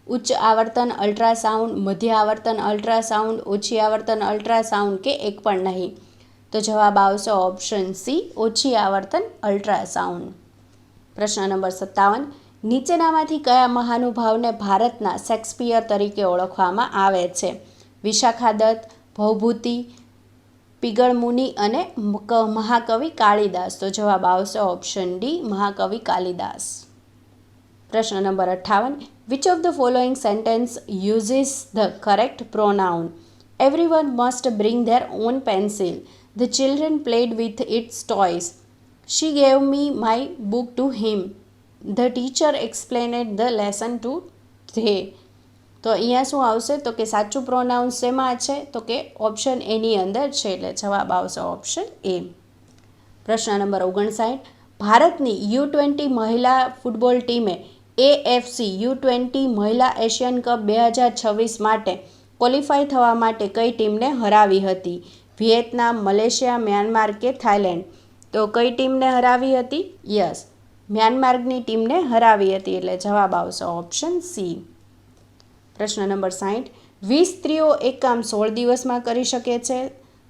ઉચ્ચ આવર્તન અલ્ટ્રાસાઉન્ડ, મધ્ય આવર્તન અલ્ટ્રાસાઉન્ડ, ઓછી આવર્તન અલ્ટ્રાસાઉન્ડ કે એક પણ નહીં? તો જવાબ આવશે ઓપ્શન સી, ઓછી આવર્તન અલ્ટ્રાસાઉન્ડ. પ્રશ્ન નંબર 57. નીચેનામાંથી કયા મહાનુભાવને ભારતના શેક્સપિયર તરીકે ઓળખવામાં આવે છે? વિશાખા દત્ત, ભવભૂતિ, પિંગળ મુનિ અને મહાકવિ કાલિદાસ? તો જવાબ આવશે ઓપ્શન ડી, મહાકવિ કાલિદાસ. પ્રશ્ન number 58. Which of the following sentence uses the correct pronoun? Everyone must bring their own pencil. The children played with its toys. She gave me my book to him. The teacher explained the lesson to they. તો અહીંયા શું આવશે? તો કે સાચું pronoun શેમાં છે? તો કે ઓપ્શન એની અંદર છે, એટલે જવાબ આવશે ઓપ્શન એ. પ્રશ્ન નંબર 59. ભારતની U20 મહિલા ફૂટબોલ ટીમે AFC U20 મહિલા એશિયન કપ 2026 માટે ક્વોલિફાય થવા માટે કઈ ટીમને હરાવી હતી? વિયેતનામ, મલેશિયા, મ્યાનમાર કે થાઇલેન્ડ? તો કઈ ટીમને હરાવી હતી? યસ, મ્યાનમારની ટીમને હરાવી હતી, એટલે જવાબ આવશે ઓપ્શન સી. પ્રશ્ન નંબર 60. 20 સ્ત્રીઓ એક કામ 16 દિવસમાં કરી શકે છે.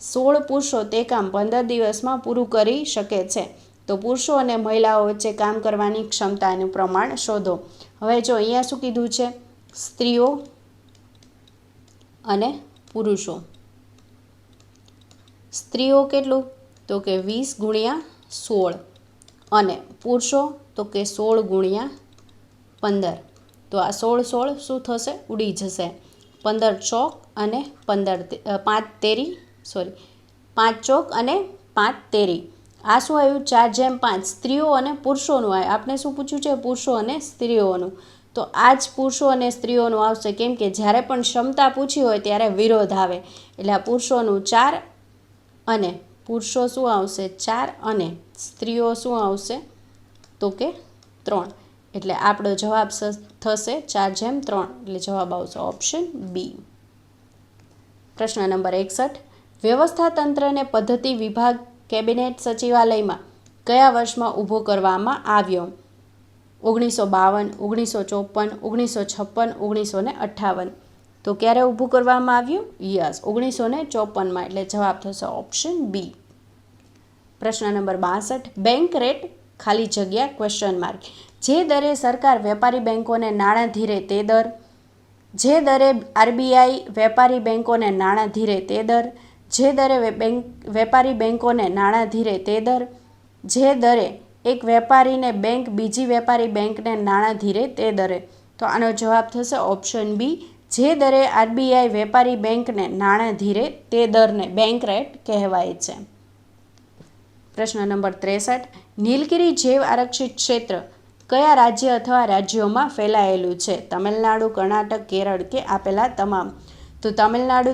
16 પુરુષો તે કામ 15 દિવસમાં પૂરું કરી શકે છે. તો પુરુષો અને મહિલાઓ વચ્ચે કામ કરવાની ક્ષમતાનું પ્રમાણ શોધો. હવે જો અહીંયા શું કીધું છે? સ્ત્રીઓ અને પુરુષો. સ્ત્રીઓ કેટલું? તો કે 20 ગુણ્યા 16 અને પુરુષો તો કે 16 ગુણ્યા 15. તો આ 16 16 શું થશે? ઉડી જશે. 15 ચોક અને 5 ચોક અને 5 તેરી. આ શું આવ્યું? 4:5 સ્ત્રીઓ અને પુરુષોનું આવ્યું. આપણે શું પૂછ્યું છે? પુરુષો અને સ્ત્રીઓનું. તો આ જ પુરુષો અને સ્ત્રીઓનું આવશે, કેમ કે જ્યારે પણ ક્ષમતા પૂછી હોય ત્યારે વિરોધ આવે. એટલે આ પુરુષોનું 4 અને પુરુષો શું આવશે? 4 અને સ્ત્રીઓ શું આવશે? તો કે 3. એટલે આપણો જવાબ થશે 4:3. એટલે જવાબ આવશે ઓપ્શન બી. પ્રશ્ન નંબર 61. વ્યવસ્થાતંત્રને પદ્ધતિ વિભાગ કેબિનેટ સચિવાલયમાં કયા વર્ષમાં ઊભો કરવામાં આવ્યો? 1952, 1954, 1956, 1958? તો ક્યારે ઊભું કરવામાં આવ્યું? યસ, 1954માં. એટલે જવાબ થશે ઓપ્શન બી. પ્રશ્ન નંબર 62. બેંક રેટ ખાલી જગ્યા ક્વેશ્ચન માર્ક. જે દરે સરકાર વેપારી બેંકોને નાણાં ધીરે તે દર. જે દરે RBI વેપારી બેંકોને નાણાં ધીરે તે દર. જે દરે વેપારી બેંકોને નાણાં ધીરે તે દર. જે દરે એક વેપારીને બેંક બીજી વેપારી બેંકને નાણાં ધીરે તે દરે. તો આનો જવાબ થશે ઓપ્શન બી. જે દરે RBI વેપારી બેંકને નાણાં ધીરે તે દરને બેંક રેટ કહેવાય છે. પ્રશ્ન નંબર 63. નીલગિરી જૈવ આરક્ષિત ક્ષેત્ર કયા રાજ્ય અથવા રાજ્યોમાં ફેલાયેલું છે? તમિલનાડુ, કર્ણાટક, કેરળ કે આપેલા તમામ? તો તમિલનાડુ,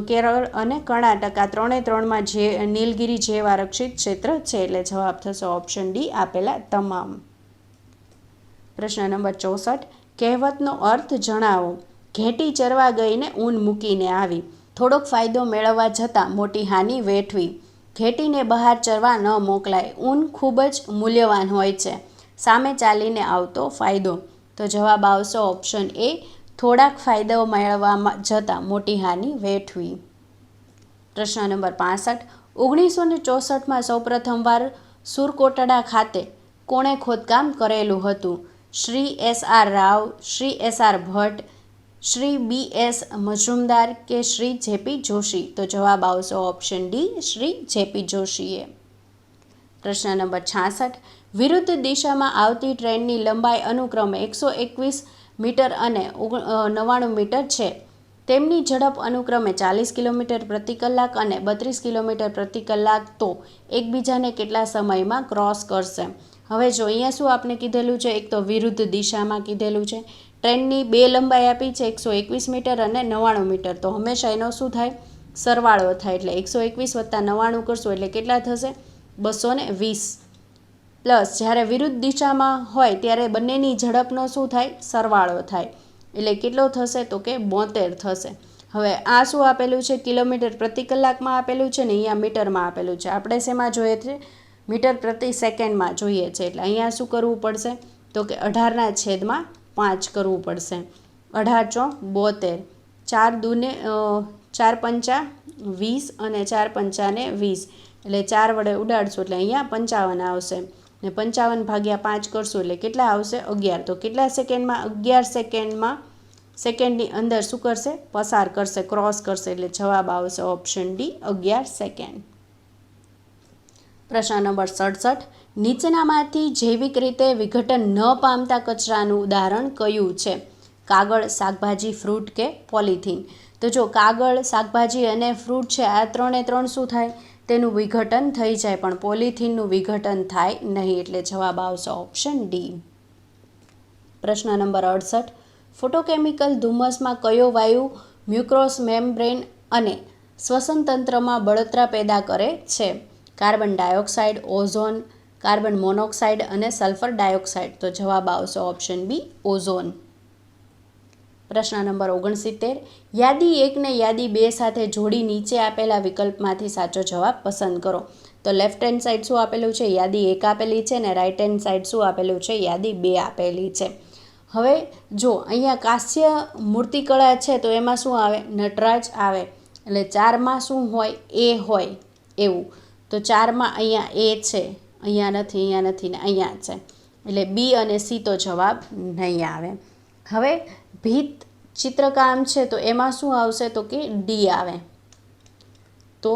કેરળ અને કર્ણાટક આ 3માં જે નીલગિરી જૈવ આરક્ષિત ક્ષેત્ર છે, એટલે જવાબ થશે ઓપ્શન ડી, આપેલા તમામ. પ્રશ્ન નંબર 64. કહેવતનો અર્થ જણાવો. ઘેટી ચરવા ગઈને ઊન મૂકીને આવી. થોડોક ફાયદો મેળવવા જતાં મોટી હાનિ વેઠવી. ઘેટીને બહાર ચરવા ન મોકલાય. ઊન ખૂબ જ મૂલ્યવાન હોય છે. સામે ચાલીને આવતો ફાયદો. તો જવાબ આવશે ઓપ્શન એ, થોડાક ફાયદો મેળવવા જતાં મોટી હાનિ વેઠવી. પ્રશ્ન નંબર 65. 1964માં સૌપ્રથમવાર સુરકોટડા ખાતે કોણે ખોદકામ કરેલું હતું? Shri S.R. Rao, Shri S.R. Bhatt, Shri B.S. Majumdar કે શ્રી J.P. જોશી? તો જવાબ આવશે ઓપ્શન ડી, શ્રી J.P. જોશીએ. પ્રશ્ન નંબર 66. વિરુદ્ધ દિશામાં આવતી ટ્રેનની લંબાઈ અનુક્રમે 121 મીટર અને 99 મીટર છે. તેમની ઝડપ અનુક્રમે 40 કિલોમીટર પ્રતિ કલાક અને 32 કિલોમીટર પ્રતિ કલાક તો એકબીજાને કેટલા સમયમાં ક્રોસ કરશે? હવે જો અહીંયા શું આપણે કીધેલું છે? એક તો વિરુદ્ધ દિશામાં કીધેલું છે. ટ્રેનની બે લંબાઈ આપી છે, 121 મીટર અને 99 મીટર. તો હંમેશા એનો શું થાય? સરવાળો થાય. એટલે 121 + 99 કરશું એટલે કેટલા થશે? 220. પ્લસ જ્યારે વિરુદ્ધ દિશામાં હોય ત્યારે બંનેની ઝડપનો શું થાય? સરવાળો થાય. એટલે કેટલો થશે? તો કે 72 થશે. હવે આ શું આપેલું છે? કિલોમીટર પ્રતિ કલાકમાં આપેલું છે ને અહીંયા મીટરમાં આપેલું છે. આપણે શેમાં જોઈએ છે? મીટર પ્રતિ સેકન્ડમાં જોઈએ છે. એટલે અહીંયા શું કરવું પડશે? તો કે 18/5 કરવું પડશે. 18 × 72, 4 દૂને 4 પંચા 20 અને 4 પંચાને 20, એટલે 4 વડે ઉડાડશું એટલે અહીંયા 55 આવશે. ને 55 ભાગ્યા 5 કરશું એટલે કેટલા આવશે? 11. તો કેટલા સેકન્ડમાં? 11 સેકન્ડની અંદર શું કરશે? પસાર કરશે, ક્રોસ કરશે. એટલે જવાબ આવશે ઓપ્શન ડી, 11 સેકન્ડ. પ્રશ્ન નંબર 67. નીચેનામાંથી જૈવિક રીતે વિઘટન ન પામતા કચરાનું ઉદાહરણ કયું છે? કાગળ, શાકભાજી, ફ્રૂટ કે પોલિથીન? તો જો કાગળ, શાકભાજી અને ફ્રૂટ છે, આ ત્રણે ત્રણ શું થાય? તેનું વિઘટન થઈ જાય, પણ પોલિથીનનું વિઘટન થાય નહીં. એટલે જવાબ આવશે ઓપ્શન ડી. પ્રશ્ન નંબર 68. ફોટોકેમિકલ ધુમ્મસમાં કયો વાયુ મ્યુકોસ મેમ્બ્રેન અને શ્વસન તંત્રમાં બળતરા પેદા કરે છે? Carbon dioxide, ozone, carbon monoxide અને સલ્ફર ડાયોક્સાઇડ? તો જવાબ આવશે ઓપ્શન બી, ઓઝોન. પ્રશ્ન નંબર 69. યાદી 1 ને યાદી 2 સાથે જોડી નીચે આપેલા વિકલ્પમાંથી સાચો જવાબ પસંદ કરો. તો લેફ્ટ હેન્ડ સાઈડ શું આપેલું છે? યાદી 1 આપેલી છે, ને રાઈટ હેન્ડ સાઈડ શું આપેલું છે? યાદી 2 આપેલી છે. હવે જો અહીંયા કાંસ્ય મૂર્તિકળા છે તો એમાં શું આવે? નટરાજ આવે. એટલે 4માં શું હોય? એ હોય એવું. તો 4માં અહીંયા એ છે, અહીંયા નથી ને અહીંયા છે. એટલે બી અને સી તો જવાબ નહીં આવે. હવે ભીત ચિત્રકામ છે તો એમાં શું આવશે? તો કે ડી આવે. તો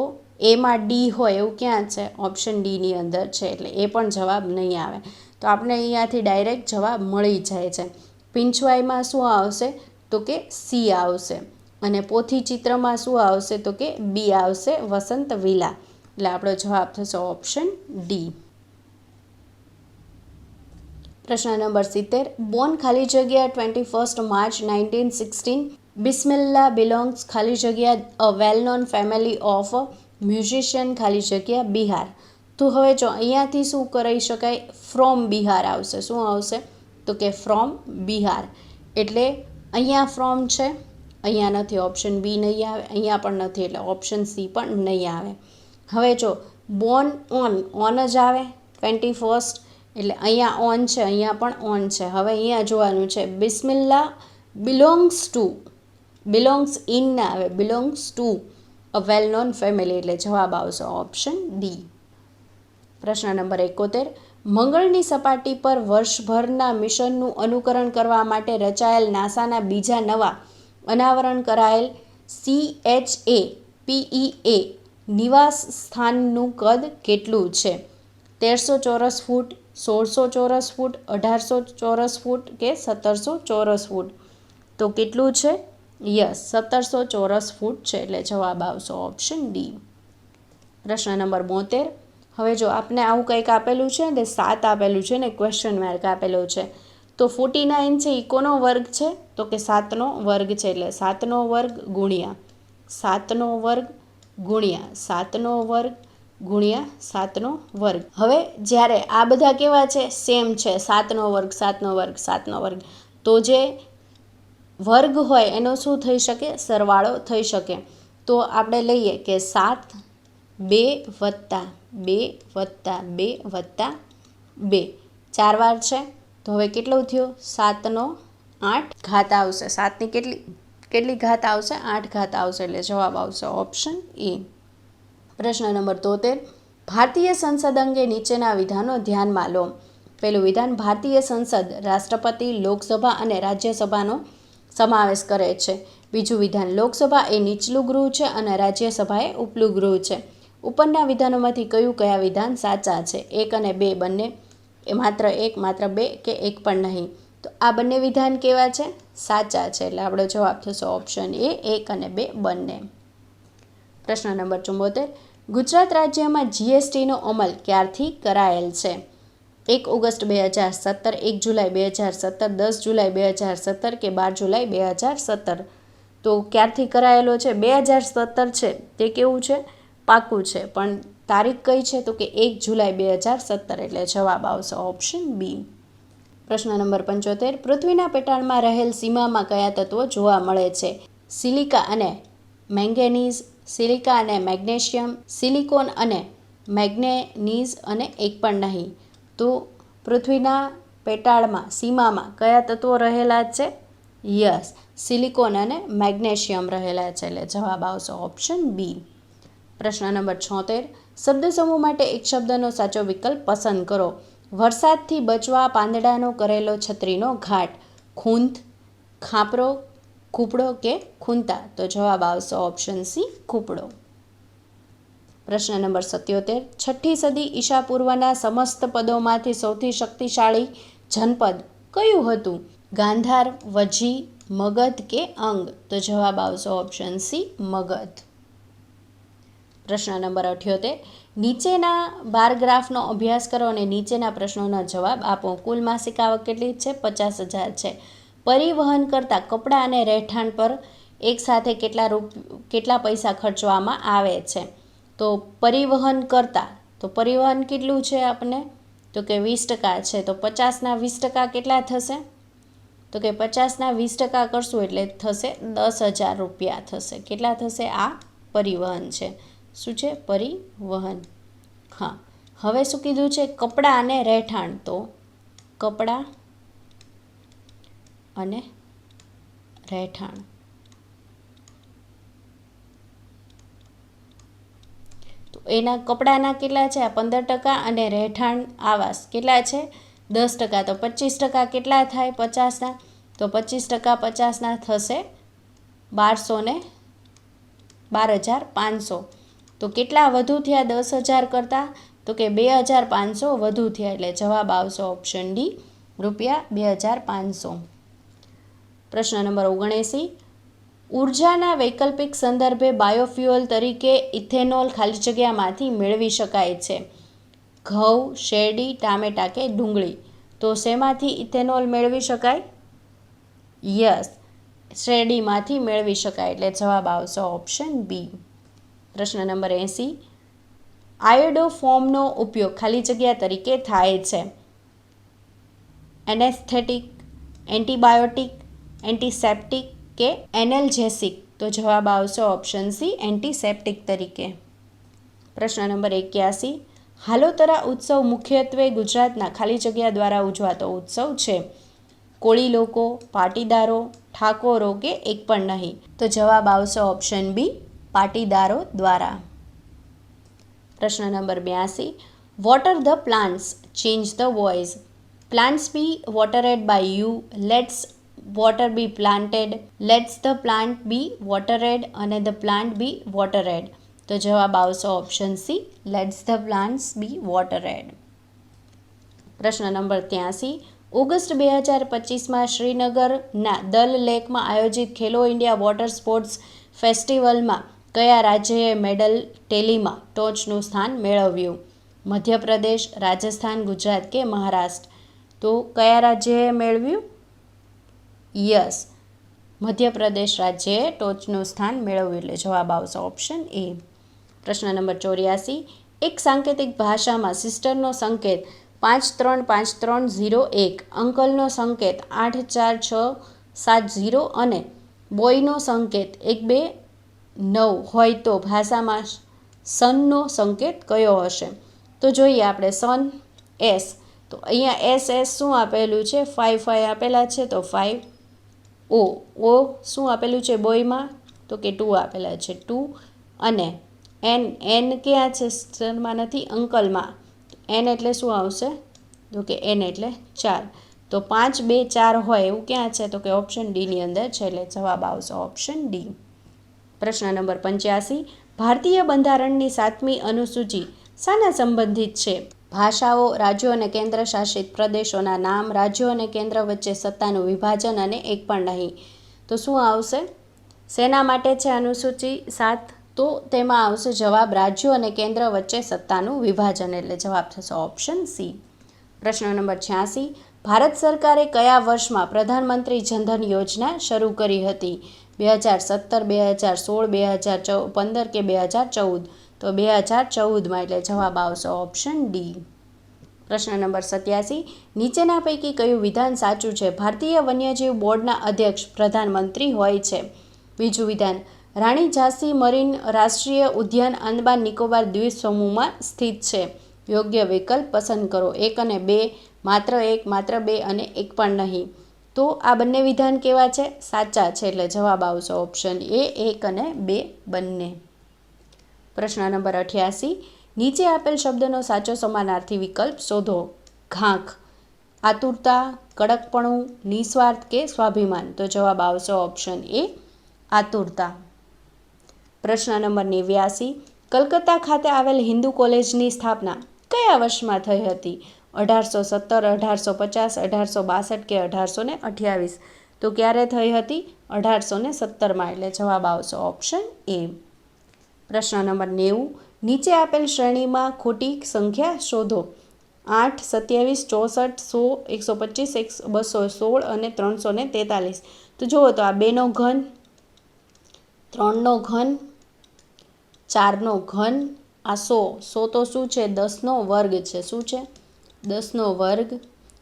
એમાં ડી હોય એવું ક્યાં છે? ઓપ્શન ડીની અંદર છે. એટલે એ પણ જવાબ નહીં આવે. તો આપણે અહીંયાથી ડાયરેક્ટ જવાબ મળી જાય છે. પીંછવાઈમાં શું આવશે? તો કે સી આવશે. અને પોથી ચિત્રમાં શું આવશે? તો કે બી આવશે, વસંત વિલા. એટલે આપણો જવાબ થશે ઓપ્શન ડી. પ્રશ્ન નંબર 70. બોર્ન ખાલી જગ્યા 21 માર્ચ 1916. બિસ્મિલ્લા બિલોંગ્સ ખાલી જગ્યા a well known family of musician ખાલી જગ્યા બિહાર. તો હવે જો અહીંયાથી શું કરી શકાય? ફ્રોમ બિહાર આવશે. શું આવશે? તો કે ફ્રોમ બિહાર. એટલે અહીંયા ફ્રોમ છે, અહીંયા નથી. ઓપ્શન બી નહીં આવે, અહીંયા પણ નથી. એટલે ઓપ્શન સી પણ નહીં આવે. હવે જો બોર્ન ઓન જ આવે 21, એટલે અહીંયા ઓન છે, અહીંયા પણ ઓન છે. હવે અહીંયા જોવાનું છે બિસ્મિલ્લા બિલોંગ્સ ઇન ના આવે, belongs to a well known family. એટલે જવાબ આવશે ઓપ્શન ડી. પ્રશ્ન નંબર 71. મંગળની સપાટી પર વર્ષભરના મિશનનું અનુકરણ કરવા માટે રચાયેલ નાસાના બીજા નવા અનાવરણ કરાયેલ CHAPEA નિવાસ સ્થાનનું કદ કેટલું છે? 1300 ચોરસ ફૂટ, 1600 ચોરસ ફૂટ, 1800 ચોરસ ફૂટ કે 1700 ચોરસ ફૂટ? તો કેટલું છે? યસ, 1700 ચોરસ ફૂટ છે. એટલે જવાબ આવશે ઓપ્શન ડી. પ્રશ્ન નંબર 72. હવે જો આપને આવું કંઈક આપેલું છે ને 7 આપેલું છે ને ક્વેશ્ચન માર્ક આપેલો છે, તો 49 છે એ કોનો વર્ગ છે? તો કે 7નો વર્ગ છે. એટલે 7નો વર્ગ ગુણ્યા 7નો વર્ગ ગુણ્યા 7નો વર્ગ ગુણ્યા 7નો વર્ગ. હવે જ્યારે આ બધા કેવા છે? સેમ છે. 7નો વર્ગ 7નો વર્ગ 7નો વર્ગ. તો જે વર્ગ હોય એનો શું થઈ શકે? સરવાળો થઈ શકે. તો આપણે લઈએ કે 7 2 વત્તા 2 વત્તા 2 વત્તા 2 4 વાર છે. તો હવે કેટલું થયું? 7નો 8 ઘાત આવશે. 7ની કેટલી ઘાત આવશે? 8 ઘાત આવશે. એટલે જવાબ આવશે ઓપ્શન એ. પ્રશ્ન નંબર 73. ભારતીય સંસદ અંગે નીચેના વિધાનો ધ્યાનમાં લો. પહેલું વિધાન, ભારતીય સંસદ રાષ્ટ્રપતિ, લોકસભા અને રાજ્યસભાનો સમાવેશ કરે છે. બીજું વિધાન, લોકસભા એ નીચલું ગૃહ છે અને રાજ્યસભા એ ઉપલું ગૃહ છે. ઉપરના વિધાનોમાંથી કયા વિધાન સાચા છે? 1 અને 2 બંને, એ માત્ર 1, માત્ર 2 કે 1 પણ નહીં? તો આ બંને વિધાન કેવા છે? સાચા છે. એટલે આપણો જવાબ થશે ઓપ્શન એ, 1 અને 2 બંને. પ્રશ્ન નંબર 74. ગુજરાત રાજ્યમાં જીએસટીનો અમલ ક્યારથી કરાયેલ છે? 1 ઓગસ્ટ 2017, 1 જુલાઈ 2017, 10 જુલાઈ 2017 કે 12 જુલાઈ 2017? તો ક્યારથી કરાયેલો છે? 2017 છે તે કેવું છે? પાકું છે. પણ તારીખ કઈ છે તો કે 1 જુલાઈ 2017, એટલે જવાબ આવશે ઓપ્શન બી. પ્રશ્ન નંબર 75, પૃથ્વીના પેટાળમાં રહેલ સીમામાં કયા તત્વો જોવા મળે છે? સિલિકા અને મેંગેનીઝ, સિલિકા અને મેગ્નેશિયમ, સિલિકોન અને મેગ્નેનીઝ, અને એક પણ નહીં. તો પૃથ્વીના પેટાળમાં સીમામાં કયા તત્વો રહેલા છે? યસ, સિલિકોન અને મેગ્નેશિયમ રહેલા છે, એટલે જવાબ આવશે ઓપ્શન બી. પ્રશ્ન નંબર 76, શબ્દ સમૂહ માટે એક શબ્દનો સાચો વિકલ્પ પસંદ કરો. વરસાદથી બચવા પાંદડાનો કરેલો છત્રીનો ઘાટ. ખૂંદ, ખાપરો, ખૂપડો કે ખૂંતા? તો જવાબ આવશે ઓપ્શન સી, ખૂપડો. પ્રશ્ન નંબર 77, છઠ્ઠી સદી ઈસા પૂર્વના સમસ્ત પદોમાંથી સૌથી શક્તિશાળી જનપદ કયું હતું? ગાંધાર, વજી, મગધ કે અંગ? તો જવાબ આવશે ઓપ્શન સી, મગધ. પ્રશ્ન નંબર 78, નીચેના બાર ગ્રાફનો અભ્યાસ કરો અને નીચેના પ્રશ્નોના જવાબ આપો. કુલ માસિક આવક કેટલી છે? 50,000 છે. પરિવહન કરતા કપડાં અને રહેઠાણ પર એક સાથે કેટલા પૈસા ખર્ચવામાં આવે છે? તો પરિવહન કરતા, તો પરિવહન કેટલું છે આપણને? તો કે 20% છે. તો 50ના 20% કેટલા થશે? તો કે 50ના 20% કરશું એટલે થશે 10,000 રૂપિયા થશે. કેટલા થશે? આ પરિવહન છે. શું છે? પરિવહન. હા, હવે શું કીધું છે? કપડાં અને રહેઠાણ. તો કપડાં અને રહેઠાણ. તો એના કપડાના કેટલા છે? 15%, અને રહેઠાણ આવાસ કેટલા છે? 10%. તો 25% કેટલા થાય 50ના? તો 25% 50ના થશે 12,500. તો કેટલા વધુ થયા 10,000 કરતાં? તો કે 2,500 વધુ થયા, એટલે જવાબ આવશે ઓપ્શન ડી, ₹2,500. પ્રશ્ન નંબર 79, ઉર્જાના વૈકલ્પિક સંદર્ભે બાયોફ્યુઅલ તરીકે ઇથેનોલ ખાલી જગ્યામાંથી મેળવી શકાય છે? ઘઉં, શેરડી, ટામેટાં કે ડુંગળી? તો શેમાંથી ઇથેનોલ મેળવી શકાય? યસ, શેરડીમાંથી મેળવી શકાય, એટલે જવાબ આવશે ઓપ્શન બી. પ્રશ્ન નંબર 80, આયોડોફોર્મનો ઉપયોગ ખાલી જગ્યા તરીકે થાય છે? એનેસ્થેટિક, એન્ટીબાયોટિક, એન્ટીસેપ્ટિક કે એનેલ્જેસિક? તો જવાબ આવશે ઓપ્શન સી, એન્ટીસેપ્ટિક તરીકે. પ્રશ્ન નંબર 81, હાલોતરા ઉત્સવ મુખ્યત્વે ગુજરાતના ખાલી જગ્યા દ્વારા ઉજવાતો ઉત્સવ છે? કોળી લોકો, પાટીદારો, ઠાકોરો કે એક પણ નહીં? તો જવાબ આવશે ઓપ્શન બી, પાટીદારો દ્વારા. પ્રશ્ન number 82, water the plants, change the voice. Plants be watered by you, let's water be planted, let's the plant be watered, અને ધ પ્લાન્ટ બી વોટરેડ? તો જવાબ આવશે option C, let's the plants be watered. પ્રશ્ન number 83, August 2025માં શ્રીનગરના દલ લેકમાં આયોજિત ખેલો India water sports ફેસ્ટિવલમાં કયા રાજ્યએ medal ટેલીમાં ટોચનું સ્થાન મેળવ્યું? મધ્યપ્રદેશ, રાજસ્થાન, ગુજરાત કે મહારાષ્ટ્ર? તો કયા રાજ્યએ મેળવ્યું? યસ, મધ્યપ્રદેશ રાજ્યએ ટોચનું સ્થાન મેળવ્યું, એટલે જવાબ આવશે ઓપ્શન એ. પ્રશ્ન નંબર 84, એક સાંકેતિક ભાષામાં સિસ્ટરનો સંકેત 535301, અંકલનો સંકેત 84670 અને બોયનો સંકેત 129 હોય તો ભાષામાં સનનો સંકેત કયો હશે? તો જોઈએ આપણે સન એસ. તો અહીંયા એસ શું આપેલું છે? 5 આપેલા છે, તો 5. ઓ શું આપેલું છે બોયમાં? તો કે 2 આપેલા છે, 2. અને એન ક્યાં છે? સનમાં નથી, અંકલમાં. એન એટલે શું આવશે? તો કે એન એટલે 4. તો 5, 2, 4 હોય એવું ક્યાં છે? તો કે ઓપ્શન ડીની અંદર છે, એટલે જવાબ આવશે ઓપ્શન ડી. પ્રશ્ન નંબર 85, ભારતીય બંધારણની 7મી અનુસૂચિ શાના સંબંધિત છે? ભાષાઓ, રાજ્યો અને કેન્દ્ર શાસિત પ્રદેશોના નામ, રાજ્યો અને કેન્દ્ર વચ્ચે સત્તાનું વિભાજન અને એક પણ નહીં? તો શું આવશે? શેના માટે છે અનુસૂચિ 7? તો તેમાં આવશે જવાબ રાજ્યો અને કેન્દ્ર વચ્ચે સત્તાનું વિભાજન, એટલે જવાબ થશે ઓપ્શન સી. પ્રશ્ન નંબર 86, ભારત સરકારે કયા વર્ષમાં પ્રધાનમંત્રી જનધન યોજના શરૂ કરી હતી? 2017, 2016, 2015 કે 2014? તો 2014માં, એટલે જવાબ આવશે ઓપ્શન ડી. પ્રશ્ન નંબર 87, નીચેના પૈકી કયું વિધાન સાચું છે? ભારતીય વન્યજીવ બોર્ડના અધ્યક્ષ પ્રધાનમંત્રી હોય છે. બીજું વિધાન, રાણી ઝાંસી મરીન રાષ્ટ્રીય ઉદ્યાન આંદામાન નિકોબાર દ્વીપ સમૂહમાં સ્થિત છે. યોગ્ય વિકલ્પ પસંદ કરો. 1 અને 2, માત્ર 1, માત્ર 2 અને 1 પણ નહીં. તો આ બંને વિધાન કેવા છે? સાચા છે, એટલે જવાબ આવશે ઓપ્શન એ, 1 અને 2 બંને. પ્રશ્ન નંબર 88, નીચે આપેલ શબ્દનો સાચો સમાનાર્થી વિકલ્પ શોધો. ઘાંખ, આતુરતા, કડકપણું, નિસ્વાર્થ કે સ્વાભિમાન. તો જવાબ આવશે ઓપ્શન એ, આતુરતા. પ્રશ્ન નંબર 89, કલકત્તા ખાતે આવેલ હિન્દુ કોલેજની સ્થાપના કયા વર્ષમાં થઈ હતી? 1817, 1850, 1862 કે 1828. તો ક્યારે થઈ હતી? 1817માં, એટલે જવાબ આવશે ઓપ્શન એ. પ્રશ્ન નંબર 90, નીચે આપેલ શ્રેણીમાં ખોટી સંખ્યા શોધો. 8, 27, 64, 100, 125, 216 અને 343. તો જુઓ તો આ 2નો ઘન, 3નો ઘન, 4નો ઘન, આ 100 તો શું છે? 10નો વર્ગ છે. શું છે? 10નો વર્ગ.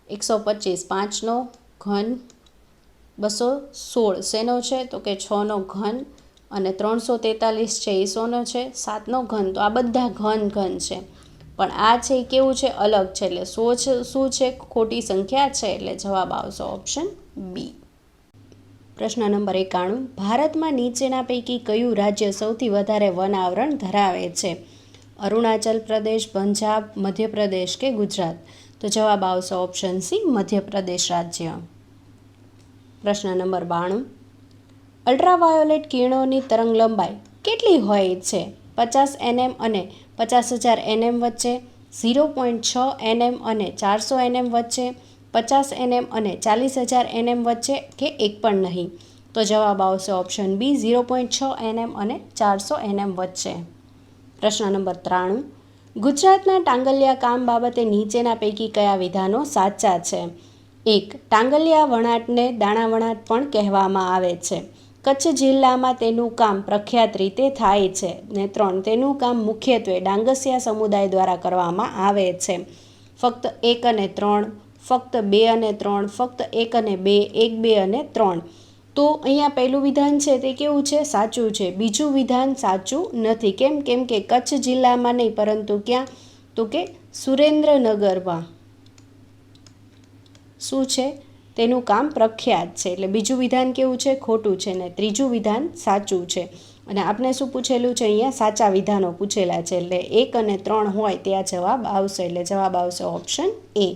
125 5નો ઘન, 216 શેનો છે? તો કે 6નો ઘન, અને 343 છે એ શોનો છે? 7નો ઘન. તો આ બધા ઘન છે, પણ આ છે એ કેવું છે? અલગ છે, એટલે 100 શું છે? ખોટી સંખ્યા છે, એટલે જવાબ આવશે ઓપ્શન બી. પ્રશ્ન નંબર 91, ભારતમાં નીચેના પૈકી કયું રાજ્ય સૌથી વધારે વન આવરણ ધરાવે છે? અરુણાચલ પ્રદેશ, પંજાબ, મધ્યપ્રદેશ કે ગુજરાત. તો જવાબ આવશે ઓપ્શન સી, મધ્યપ્રદેશ રાજ્ય. પ્રશ્ન નંબર 92, અલ્ટ્રાવાયોલેટ કિરણોની તરંગ લંબાઈ કેટલી હોય છે? 50 nm અને 50,000 nm વચ્ચે, 0.6 nm અને 400 nm વચ્ચે, 50 nm અને 40,000 nm વચ્ચે કે એક પણ નહીં. તો જવાબ આવશે ઓપ્શન બી, 0.6 nm અને 400 nm વચ્ચે. પ્રશ્ન નંબર 93, ગુજરાતના ટાંગલિયા કામ બાબતે નીચેના પૈકી કયા વિધાનો સાચા છે? 1, ટાંગલિયા વણાટને દાણા વણાટ પણ કહેવામાં આવે છે. કચ્છ જિલ્લામાં તેનું કામ પ્રખ્યાત રીતે થાય છે. ને 3, તેનું કામ મુખ્યત્વે ડાંગસિયા સમુદાય દ્વારા કરવામાં આવે છે. ફક્ત 1 અને 3, ફક્ત 2 અને 3, ફક્ત 1 અને 2, 1, 2 અને 3. તો અહીંયા પહેલું વિધાન છે તે કેવું છે? સાચું છે. બીજું વિધાન સાચું નથી. કેમ કે કચ્છ જિલ્લામાં નહીં, પરંતુ ક્યાં? તો કે સુરેન્દ્રનગરમાં શું છે? તેનું કામ પ્રખ્યાત છે. એટલે બીજું વિધાન કેવું છે? ખોટું છે. ને ત્રીજું વિધાન સાચું છે. અને આપણે શું પૂછેલું છે? અહીંયા સાચા વિધાનો પૂછેલા છે, એટલે 1 અને 3 હોય ત્યાં જવાબ આવશે, એટલે જવાબ આવશે ઓપ્શન એ.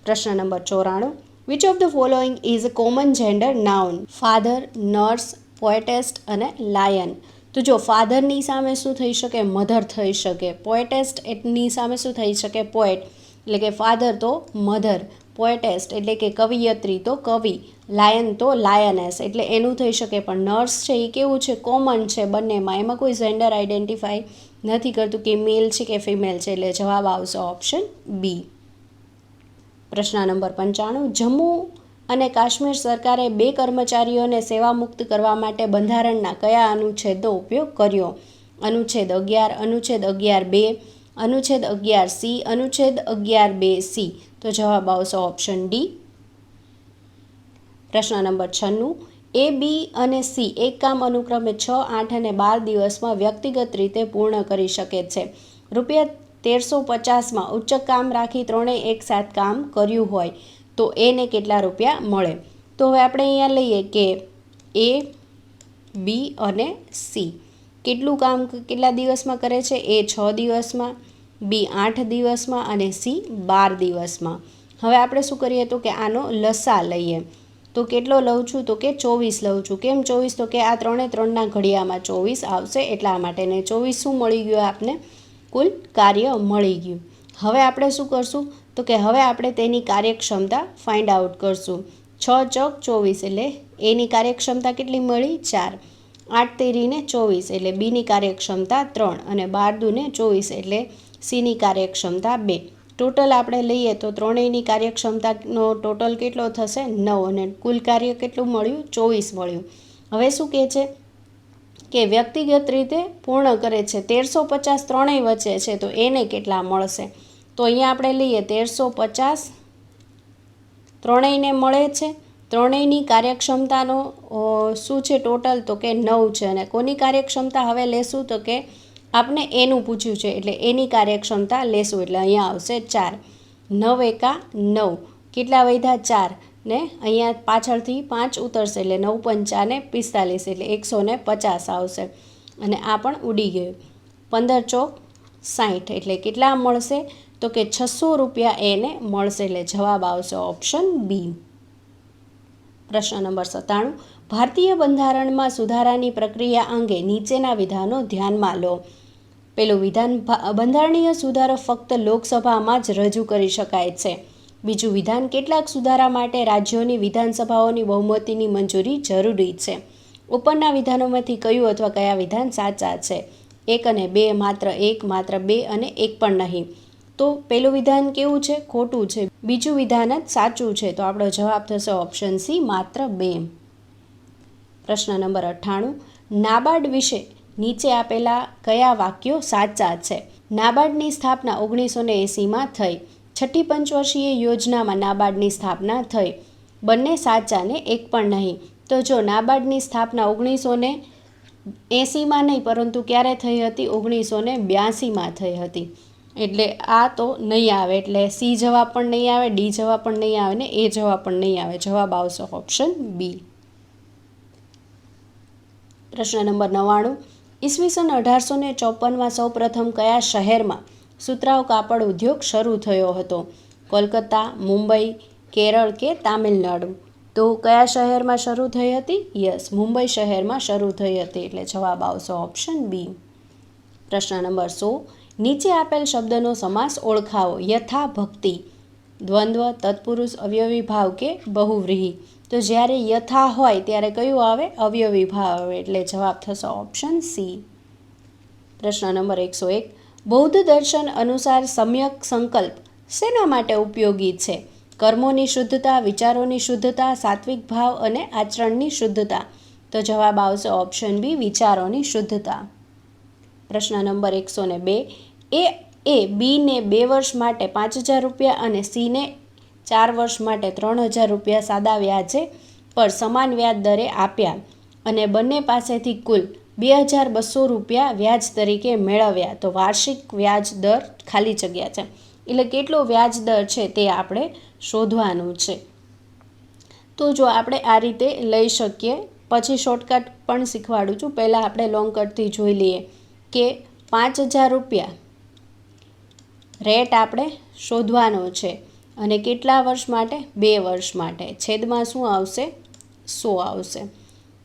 પ્રશ્ન number 94, which of the following is a common gender noun? Father, nurse, poetess અને લાયન. તો જો ફાધરની સામે શું થઈ શકે? મધર થઈ શકે. પોએટેસ્ટ એની સામે શું થઈ શકે? પોએટ, એટલે કે ફાધર તો મધર. પોએટેસ્ટ એટલે કે કવિયત્રી તો કવિ. લાયન તો લાયનેસ, એટલે એનું થઈ શકે. પણ નર્સ છે એ કેવું છે? કોમન છે બંનેમાં, એમાં કોઈ જેન્ડર આઈડેન્ટિફાઈ નથી કરતું કે મેલ છે કે ફિમેલ છે, એટલે જવાબ આવશે ઓપ્શન બી. પ્રશ્ન નંબર 95, જમ્મુ અને કાશ્મીર સરકારે 2 કર્મચારીઓને સેવા મુક્ત કરવા માટે બંધારણના કયા અનુચ્છેદનો ઉપયોગ કર્યો? અનુચ્છેદ 11, અનુચ્છેદ 11(2), અનુચ્છેદ 11(c), અનુચ્છેદ 11(2)(c). તો જવાબ આવશે ઓપ્શન ડી. પ્રશ્ન નંબર 96, એ, બી અને સી એક કામ અનુક્રમે 6, 8 અને 12 દિવસમાં વ્યક્તિગત રીતે પૂર્ણ કરી શકે છે. રૂપિયા 1350માં ઉચ્ચ કામ રાખી ત્રણેય એકસાથ કામ કર્યું હોય તો એને કેટલા રૂપિયા મળે? તો હવે આપણે અહીંયા લઈએ કે એ, બી અને સી કેટલું કામ કેટલા દિવસમાં કરે છે? એ 6 દિવસમાં, બી 8 દિવસમાં અને સી 12 દિવસમાં. હવે આપણે શું કરીએ તો કે આનો લસા લઈએ. તો કેટલો લઉં છું? તો કે 24 લઉં છું. કેમ 24? તો કે આ 3 ઘડિયામાં 24 આવશે એટલા માટે. ને 24 શું મળી ગયું આપને? કુલ કાર્ય મળી ગયું. હવે આપણે શું કરશું? તો કે હવે આપણે તેની કાર્યક્ષમતા ફાઇન્ડ આઉટ કરશું. 6 ચોક 24 એટલે એની કાર્યક્ષમતા કેટલી મળી? 4. 8 તેરીને 24 એટલે બીની કાર્યક્ષમતા 3 અને 12 દૂને 24 એટલે સીની કાર્યક્ષમતા 2. ટોટલ આપણે લઈએ તો ત્રણેયની કાર્યક્ષમતાનો ટોટલ કેટલો થશે? 9 અને કુલ કાર્ય કેટલું મળ્યું? 24 મળ્યું. હવે શું કહે છે? કે વ્યક્તિગત રીતે પૂર્ણ કરે છે. 1350 ત્રણેય વચ્ચે છે તો એને કેટલા મળશે? તો અહીંયા આપણે લઈએ 1350 ત્રણેયને મળે છે. ત્રણેયની કાર્યક્ષમતાનો શું છે ટોટલ? તો કે 9 છે. અને કોની કાર્યક્ષમતા હવે લેશું? તો કે આપણે એનું પૂછ્યું છે એટલે એની કાર્યક્ષમતા લેશું. એટલે અહીંયા આવશે 4. 9 એકા 9, કેટલા વધ્યા? 4. ને અહીંયા પાછળથી 5 ઉતરશે એટલે 9 પંચા ને 45 એટલે 150 આવશે. અને આ પણ ઉડી ગયું. 15 ચોક 60 એટલે કેટલા મળશે? તો કે 600 રૂપિયા એને મળશે. એટલે જવાબ આવશે ઓપ્શન બી. પ્રશ્ન નંબર 97. ભારતીય બંધારણમાં સુધારાની પ્રક્રિયા અંગે નીચેના વિધાનો ધ્યાનમાં લો. પેલું વિધાન, બંધારણીય સુધારો ફક્ત લોકસભામાં જ રજૂ કરી શકાય છે. બીજું વિધાન, કેટલાક સુધારા માટે રાજ્યોની વિધાનસભાઓની બહુમતીની મંજૂરી જરૂરી છે. ઉપરના વિધાનોમાંથી કયું અથવા કયા વિધાન સાચા છે? 1 અને 2, માત્ર 1, માત્ર 2 અને 1 પણ નહીં. તો પેલું વિધાન કેવું છે? ખોટું છે. બીજું વિધાન જ સાચું છે. તો આપણો જવાબ થશે ઓપ્શન સી, માત્ર 2. પ્રશ્ન નંબર 98. નાબાર્ડ વિશે નીચે આપેલા કયા વાક્યો સાચા છે? નાબાર્ડની સ્થાપના 1980માં થઈ. છઠ્ઠી પંચવર્ષીય યોજનામાં નાબાર્ડની સ્થાપના થઈ. બંને સાચા ને એક પણ નહીં. તો જો નાબાર્ડની સ્થાપના 1980માં નહીં પરંતુ ક્યારે થઈ હતી? 1982માં થઈ હતી. એટલે આ તો નહીં આવે. એટલે સી જવાબ પણ નહીં આવે, ડી જવાબ પણ નહીં આવે ને એ જવાબ પણ નહીં આવે. જવાબ આવશે ઓપ્શન બી. પ્રશ્ન નંબર 99. ઈસવીસન 1854માં સૌપ્રથમ કયા શહેરમાં સુતરાઉ કાપડ ઉદ્યોગ શરૂ થયો હતો? કોલકાતા, મુંબઈ, કેરળ કે તામિલનાડુ? તો કયા શહેરમાં શરૂ થઈ હતી? યસ, મુંબઈ શહેરમાં શરૂ થઈ હતી. એટલે જવાબ આવશે ઓપ્શન બી. પ્રશ્ન નંબર 100. નીચે આપેલ શબ્દનો સમાસ ઓળખાવો. યથા ભક્તિ, દ્વંદ્વ, તત્પુરુષ, અવયવી ભાવ કે બહુવ્રીહી? તો જ્યારે યથા હોય ત્યારે કયું આવે? અવયવી ભાવ આવે. એટલે જવાબ થશે ઓપ્શન સી. પ્રશ્ન નંબર 101. બૌદ્ધ દર્શન અનુસાર સમ્યક સંકલ્પ શેના માટે ઉપયોગી છે? કર્મોની શુદ્ધતા, વિચારોની શુદ્ધતા, સાત્વિક ભાવ અને આચરણની શુદ્ધતા? તો જવાબ આવશે ઓપ્શન બી, વિચારોની શુદ્ધતા. પ્રશ્ન નંબર 102. એ બીને 2 વર્ષ માટે 5000 રૂપિયા અને સીને 4 વર્ષ માટે 3000 રૂપિયા સાદા વ્યાજે પર સમાન વ્યાજ દરે આપ્યા અને બંને પાસેથી કુલ 2200 રૂપિયા વ્યાજ તરીકે મેળવ્યા. તો વાર્ષિક વ્યાજ દર ખાલી જગ્યા છે એટલે કેટલો વ્યાજ દર છે તે આપણે શોધવાનું છે. તો જો આપણે આ રીતે લઈ શકીએ, પછી શોર્ટકટ પણ શીખવાડું છું. પહેલાં આપણે લોંગ કટથી જોઈ લઈએ કે 5000 રૂપિયા રેટ આપણે શોધવાનો છે અને કેટલા વર્ષ માટે? 2 વર્ષ માટે. છેદમાં શું આવશે? 100 આવશે.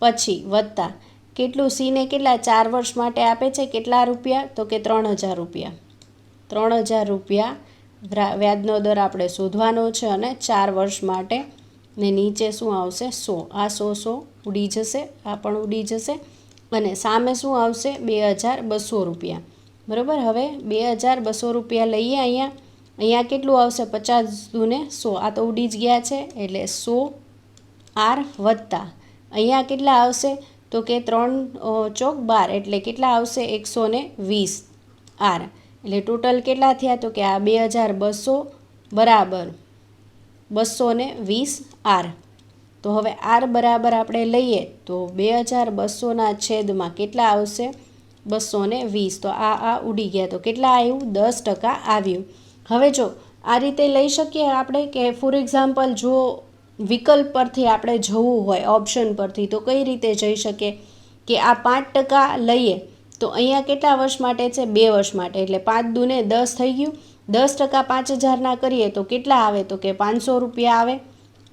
પછી વત્તા કેટલું? સીને કેટલા 4 વર્ષ માટે આપે છે? કેટલા રૂપિયા? તો કે 3000 રૂપિયા. 3000 રૂપિયા વ્યાજનો દર આપણે શોધવાનો છે અને 4 વર્ષ માટે. ને નીચે શું આવશે? 100. આ 100 ઉડી જશે, આ પણ ઉડી જશે અને સામે શું આવશે? 2200 રૂપિયા. બરાબર. હવે 2200 રૂપિયા લઈએ. અહીંયા કેટલું આવશે? 50 દૂને 100. આ તો ઉડી જ ગયા છે એટલે 100 આર વત્તા અહીંયા કેટલા આવશે? તો કે 3 ચોક 12 એટલે કેટલા આવશે? 120 આર. એટલે ટોટલ કેટલા થયા? તો કે આ 2200 બરાબર 220 આર. તો હવે આર બરાબર આપણે લઈએ તો 2200ના છેદમાં કેટલા આવશે? 220. તો આ ઉડી ગયા. તો કેટલા આવ્યું? 10% આવ્યું. હવે જો આ રીતે લઈ શકીએ આપણે કે ફોર એક્ઝામ્પલ જો વિકલ્પ પરથી આપણે જવું હોય, ઓપ્શન પરથી, તો કઈ રીતે જઈ શકીએ કે આ 5% લઈએ તો અહીંયા કેટલા વર્ષ માટે છે? 2 વર્ષ માટે. એટલે 5 દૂને 10 થઈ ગયું. 10% 5000 કરીએ તો કેટલા આવે? તો કે 500 રૂપિયા આવે.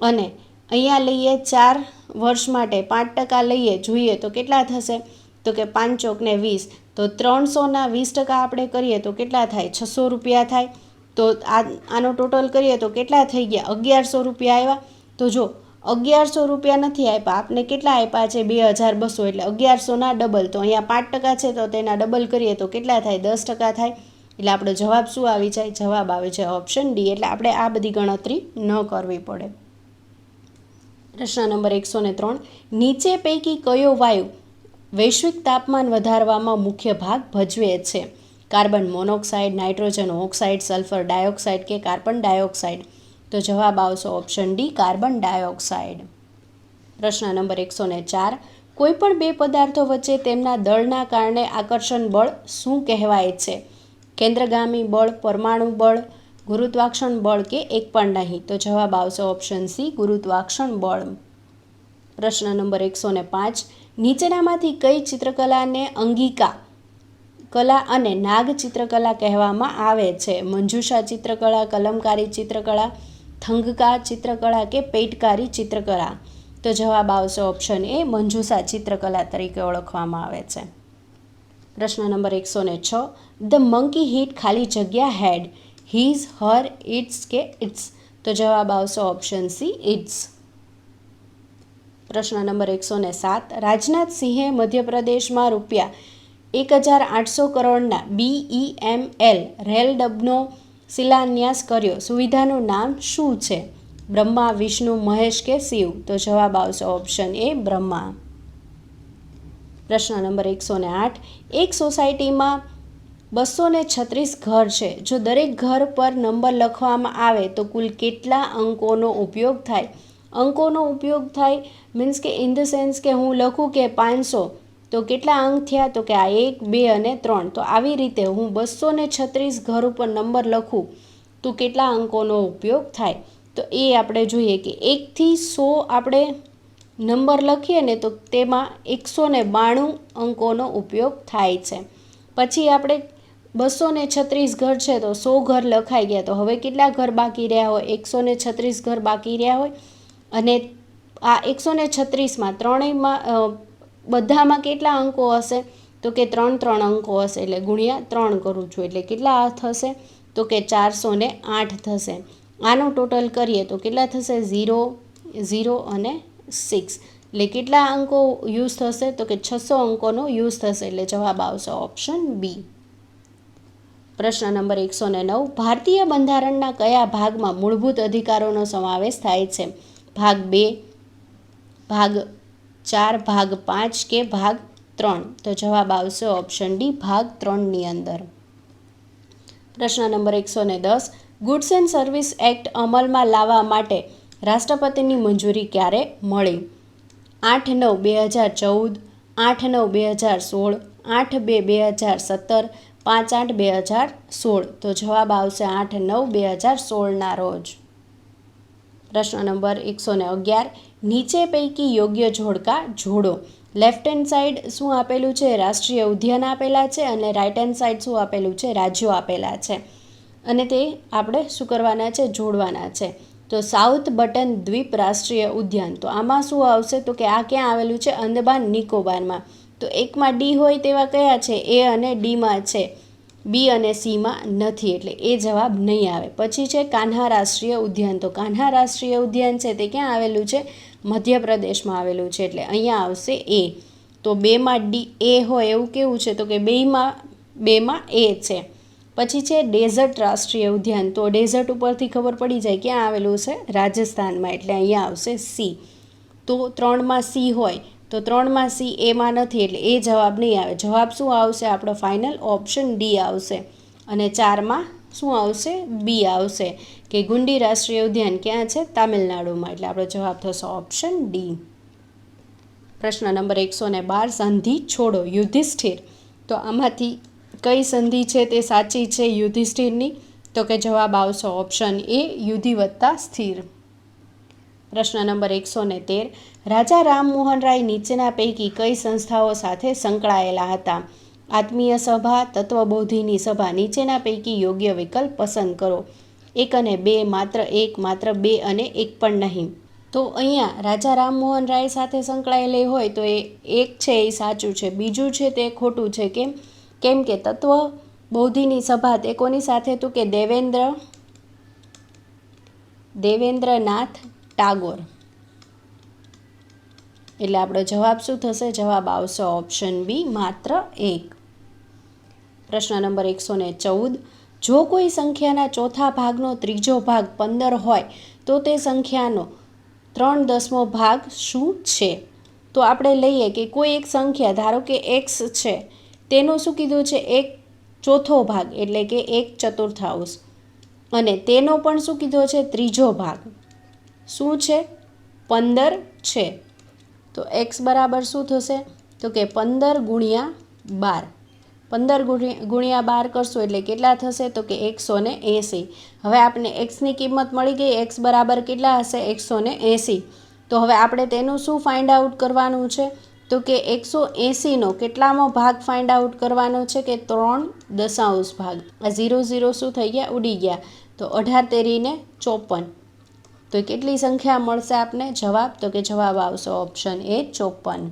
અને અહીંયા લઈએ 4 વર્ષ માટે 5% લઈએ જોઈએ તો કેટલા થશે? તો કે 5 ચોક ને 20. તો 300ના 20% આપણે કરીએ તો કેટલા થાય? 600 રૂપિયા થાય. તો આનો ટોટલ કરીએ તો કેટલા થઈ ગયા? 1100 રૂપિયા આવ્યા. તો જો 1100 રૂપિયા નથી આપ્યા, આપને કેટલા આપ્યા છે? 2200. એટલે 1100ના ડબલ. તો અહીંયા 5% છે તો તેના ડબલ કરીએ તો કેટલા થાય? 10% થાય. એટલે આપણો જવાબ શું આવી જાય? જવાબ આવે છે ઓપ્શન ડી. એટલે આપણે આ બધી ગણતરી ન કરવી પડે. પ્રશ્ન નંબર 103. નીચે પૈકી કયો વાયુ વૈશ્વિક તાપમાન વધારવામાં મુખ્ય ભાગ ભજવે છે? Carbon monoxide, nitrogen oxide, sulphur dioxide કે કાર્બન ડાયોક્સાઇડ? તો જવાબ આવશે ઓપ્શન ડી, કાર્બન ડાયોક્સાઇડ. પ્રશ્ન નંબર 104. કોઈપણ બે પદાર્થો વચ્ચે તેમના દળના કારણે આકર્ષણ બળ શું કહેવાય છે? કેન્દ્રગામી બળ, પરમાણુ બળ, ગુરુત્વાકર્ષણ બળ કે એક પણ નહીં? તો જવાબ આવશે ઓપ્શન સી, ગુરુત્વાકર્ષણ બળ. પ્રશ્ન નંબર 105. નીચેનામાંથી કઈ ચિત્રકલાને અંગિકા કલા અને નાગ ચિત્રકલા કહેવામાં આવે છે? મંજૂષા ચિત્રકળા, કલમકારી ચિત્રકળા, થંગકા ચિત્રકળા કે પેટકારી ચિત્રકળા? તો જવાબ આવશે ઓપ્શન એ, મંજૂષા ચિત્રકલા તરીકે ઓળખવામાં આવે છે. પ્રશ્ન નંબર 106. ધ મંકી હિટ ખાલી જગ્યા હેડ હિઝ, હર, ઇટ્સ કે ઇટ્સ? તો જવાબ આવશે ઓપ્શન સી, ઇટ્સ. પ્રશ્ન નંબર 107. રાજનાથ સિંહે મધ્યપ્રદેશમાં ₹1,800 કરોડના BEML રેલ ડબનો શિલાન્યાસ કર્યો. સુવિધાનું નામ શું છે? બ્રહ્મા, વિષ્ણુ, મહેશ કે શિવ? તો જવાબ આવશે ઓપ્શન એ, બ્રહ્મા. પ્રશ્ન નંબર 108. એક સોસાયટીમાં 236 ઘર છે. જો દરેક ઘર પર નંબર લખવામાં આવે તો કુલ કેટલા અંકોનો ઉપયોગ થાય? અંકોનો ઉપયોગ થાય મીન્સ કે ઇન ધ સેન્સ કે હું લખું કે 500 તો કેટલા અંક થયા? તો કે આ 1, 2 અને 3. તો આવી રીતે હું 236 ઘર ઉપર નંબર લખું તો કેટલા અંકોનો ઉપયોગ થાય? તો એ આપણે જોઈએ કે 1 થી 100 આપણે નંબર લખીએ ને તો તેમાં 192 અંકોનો ઉપયોગ થાય છે. પછી આપણે 236 ઘર છે તો 100 ઘર લખાઈ ગયા, તો હવે કેટલા ઘર બાકી રહ્યા હોય? 136 ઘર બાકી રહ્યા હોય. અને આ 136માં ત્રણેયમાં બધામાં કેટલા અંકો હશે? તો કે 3 અંકો હશે, એટલે ગુણ્યા 3 કરું છું, એટલે કેટલા થશે? તો કે 408 થશે. આનું ટોટલ કરીએ તો કેટલા થશે? 0, 0 અને 6, એટલે કેટલા અંકો યુઝ થશે? તો કે 600 અંકોનો યુઝ થશે, એટલે જવાબ આવશે ઓપ્શન બી. પ્રશ્ન નંબર 109. ભારતીય બંધારણના કયા ભાગમાં મૂળભૂત અધિકારોનો સમાવેશ થાય છે? ભાગ 2, ભાગ 4, ભાગ 5 કે ભાગ 3? તો જવાબ આવશે ઓપ્શન ડી, ભાગ 3ની અંદર. પ્રશ્ન number 110. Goods and service act અમલમાં લાવવા માટે રાષ્ટ્રપતિની મંજૂરી ક્યારે મળી? 8/9/2014, 8/9/2016, 8/2/2017, 5/8/2016? તો જવાબ આવશે 8/9/2016ના રોજ. પ્રશ્ન નંબર 111. નીચે પૈકી યોગ્ય જોડકા જોડો. લેફ્ટ હેન્ડ સાઈડ શું આપેલું છે? રાષ્ટ્રીય ઉદ્યાન આપેલા છે, અને રાઇટ હેન્ડ સાઈડ શું આપેલું છે? રાજ્યો આપેલા છે, અને તે આપણે શું કરવાના છે? જોડવાના છે. તો સાઉથ બટન દ્વીપ રાષ્ટ્રીય ઉદ્યાન, તો આમાં શું આવશે? તો કે આ ક્યાં આવેલું છે? અંદમાન નિકોબારમાં. તો એકમાં ડી હોય તેવા કયા છે? એ અને ડીમાં છે, બી અને સીમાં નથી, એટલે એ જવાબ નહીં આવે. પછી છે કાન્હા રાષ્ટ્રીય ઉદ્યાન. તો કાન્હા રાષ્ટ્રીય ઉદ્યાન છે તે ક્યાં આવેલું છે? મધ્યપ્રદેશમાં આવેલું છે, એટલે અહીંયા આવશે એ. તો બેમાં ડી એ હોય એવું કેવું છે? તો કે બેમાં એ છે. પછી છે ડેઝર્ટ રાષ્ટ્રીય ઉદ્યાન. તો ડેઝર્ટ ઉપરથી ખબર પડી જાય ક્યાં આવેલું છે? રાજસ્થાનમાં, એટલે અહીંયા આવશે સી. તો 3માં સી હોય તો 3માં સી એમાં નથી, એટલે એ જવાબ નહીં આવે. જવાબ શું આવશે? આપણો ફાઇનલ ઓપ્શન ડી આવશે. અને 4માં શું આવશે? બી આવશે, કે ગુંડી રાષ્ટ્રીય ઉદ્યાન ક્યાં છે? તામિલનાડુમાં, એટલે આપણો જવાબ થશે ઓપ્શન ડી. પ્રશ્ન નંબર 112. સંધિ છોડો. યુધિષ્ઠિર. તો આમાંથી કઈ સંધિ છે તે સાચી છે યુધિષ્ઠિરની? તો કે જવાબ આવશે ઓપ્શન એ, યુધિ વત્તા સ્થિર. પ્રશ્ન નંબર 113. રાજા રામમોહન રાય નીચેના પૈકી કઈ સંસ્થાઓ સાથે સંકળાયેલા હતા? આત્મીય સભા, તત્વબોધિની સભા. નીચેના પૈકી યોગ્ય વિકલ્પ પસંદ કરો. 1 અને 2, માત્ર 1, માત્ર 2 અને 1 પણ નહીં. તો અહીંયા રાજા રામમોહન રાય સાથે સંકળાયેલી હોય તો એ 1 છે એ સાચું છે, બીજું છે તે ખોટું છે. કેમ કે તત્વબોધિની સભા તે કોની સાથે હતું? કે દેવેન્દ્રનાથ ટાગોર. એટલે આપણો જવાબ શું થશે? જવાબ આવશે ઓપ્શન બી, માત્ર 1. પ્રશ્ન નંબર 114. જો કોઈ સંખ્યાના ચોથા ભાગનો ત્રીજો ભાગ 15 હોય તો તે સંખ્યાનો 3/10 ભાગ શું છે? તો તો આપણે લઈએ કે કોઈ એક સંખ્યા, ધારો કે x છે, તેનો શું કીધું છે, 1/4 ભાગ એટલે કે 1/4, અને તેનો પણ શું કીધો છે, ત્રીજો ભાગ શું છે, 15 છે. તો x બરાબર શું થશે, તો કે 15 ગુણ્યા 12. 15 ગુણ્યા 12 કરશું એટલે કેટલા થશે, તો કે 180. હવે આપણે xની કિંમત મળી ગઈ, x બરાબર કેટલા હશે, 180. તો હવે આપણે તેનું શું ફાઇન્ડ આઉટ કરવાનું છે, તો કે 180નો કેટલામો ભાગ ફાઇન્ડ આઉટ કરવાનો છે, કે 3/10 ભાગ. આ 0 0 શું થઈ ગયા, ઉડી ગયા. તો 18 તેરીને 54. તો કેટલી સંખ્યા મળશે આપને જવાબ, તો કે જવાબ આવશે ઓપ્શન એ 54.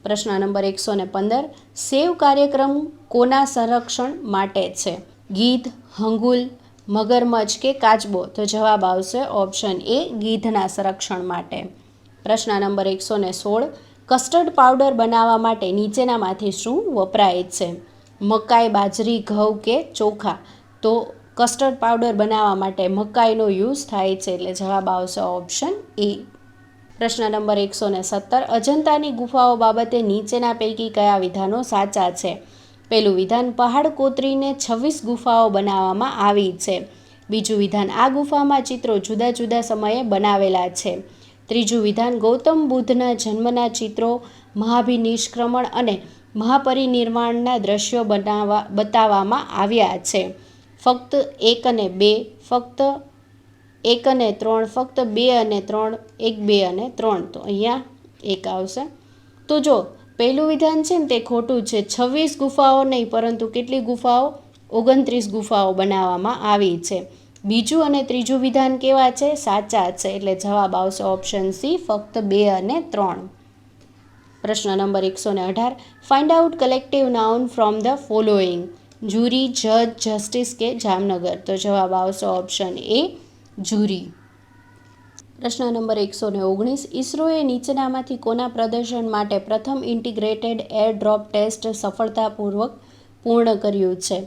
પ્રશ્ન નંબર 115, સેવ કાર્યક્રમ કોના સંરક્ષણ માટે છે, ગીધ, હંગુલ, મગરમચ્છ કે કાચબો? તો જવાબ આવશે ઓપ્શન એ ગીધના સંરક્ષણ માટે. પ્રશ્ન નંબર 116, કસ્ટર્ડ પાવડર બનાવવા માટે નીચેનામાંથી શું વપરાય છે, મકાઈ, બાજરી, ઘઉં કે ચોખા? તો કસ્ટર્ડ પાવડર બનાવવા માટે મકાઈનો યુઝ થાય છે, એટલે જવાબ આવશે ઓપ્શન એ. પ્રશ્ન નંબર 117, અજંતાની ગુફાઓ બાબતે નીચેના પૈકી કયા વિધાનો સાચા છે? પહેલું વિધાન, પહાડ કોતરીને 26 ગુફાઓ બનાવવામાં આવી છે. બીજું વિધાન, આ ગુફામાં ચિત્રો જુદા જુદા સમયે બનાવેલા છે. ત્રીજું વિધાન, ગૌતમ બુદ્ધના જન્મના ચિત્રો, મહાભિનિષ્ક્રમણ અને મહાપરિનિર્વાણના દ્રશ્યો બતાવવામાં આવ્યા છે. ફક્ત 1 અને 2, ફક્ત 1 અને 3, ફક્ત 2 અને 3, 1, 2 અને 3. તો અહીંયા 1 આવશે. તો જો પહેલું વિધાન છે ને તે ખોટું છે, 26 ગુફાઓ નહીં પરંતુ કેટલી ગુફાઓ, 29 ગુફાઓ બનાવવામાં આવી છે. બીજું અને ત્રીજું વિધાન કેવા છે, સાચા છે, એટલે જવાબ આવશે ઓપ્શન સી, ફક્ત 2 અને 3. પ્રશ્ન number 118, find out collective noun from the following, jury, જજ, જસ્ટિસ કે જામનગર? તો જવાબ આવશે ઓપ્શન એ જુરી. પ્રશ્ન નંબર 119, ઇસરોએ નીચેનામાંથી કોના પ્રદર્શન માટે પ્રથમ ઇન્ટિગ્રેટેડ એરડ્રોપ ટેસ્ટ સફળતાપૂર્વક પૂર્ણ કર્યું છે,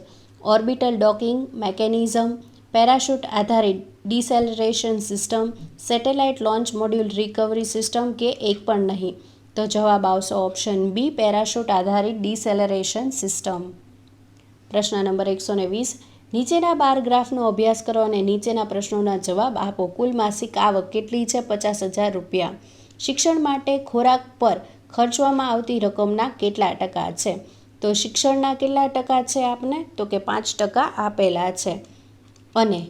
ઓર્બિટલ ડોકિંગ મેકેનિઝમ, પેરાશૂટ આધારિત deceleration system, satellite launch module recovery system કે એક પણ નહીં? તો જવાબ આવશે ઓપ્શન બી, પેરાશૂટ આધારિત ડિસેલરેશન સિસ્ટમ. પ્રશ્ન નંબર 120, નીચેના બાર ગ્રાફનો અભ્યાસ કરો અને નીચેના પ્રશ્નોના જવાબ આપો. કુલ માસિક આવક કેટલી છે, 50,000 રૂપિયા. શિક્ષણ માટે ખોરાક પર ખર્ચવામાં આવતી રકમના કેટલા ટકા છે? તો શિક્ષણના કેટલા ટકા છે આપને, તો કે 5% આપેલા છે. અને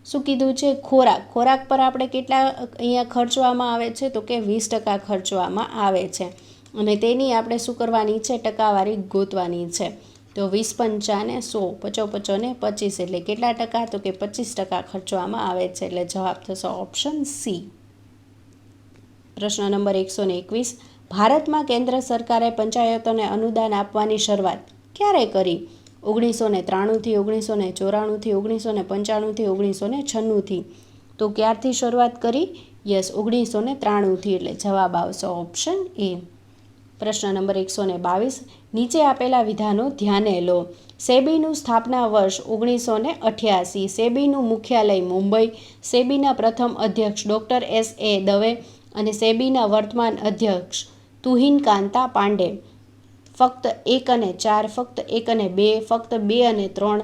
શું કીધું છે, ખોરાક પર આપણે કેટલા અહીંયા ખર્ચવામાં આવે છે, તો કે 20% ખર્ચવામાં આવે છે. અને તેની આપણે શું કરવાની છે, ટકાવારી ગોતવાની છે. તો 20 × 5 = 100, 50 × 5 = 25, એટલે કેટલા ટકા, તો કે 25% ખર્ચવામાં આવે છે, એટલે જવાબ થશે ઓપ્શન સી. પ્રશ્ન નંબર 121, ભારતમાં કેન્દ્ર સરકારે પંચાયતોને અનુદાન આપવાની શરૂઆત ક્યારે કરી? 1993થી, 1994થી, 1995થી, 1996થી? તો ક્યારથી શરૂઆત કરી? યસ, 1993થી, એટલે જવાબ આવશે ઓપ્શન એ. પ્રશ્ન નંબર 122, નીચે આપેલા વિધાનો ધ્યાને લો. સેબીનું સ્થાપના વર્ષ 1988, સેબીનું મુખ્યાલય મુંબઈ, સેબીના પ્રથમ અધ્યક્ષ ડૉક્ટર S.A. દવે અને સેબીના વર્તમાન અધ્યક્ષ તુહિન કાંતા પાંડે. ફક્ત 1 અને 4, ફક્ત 1 અને 2, ફક્ત 2 અને 3,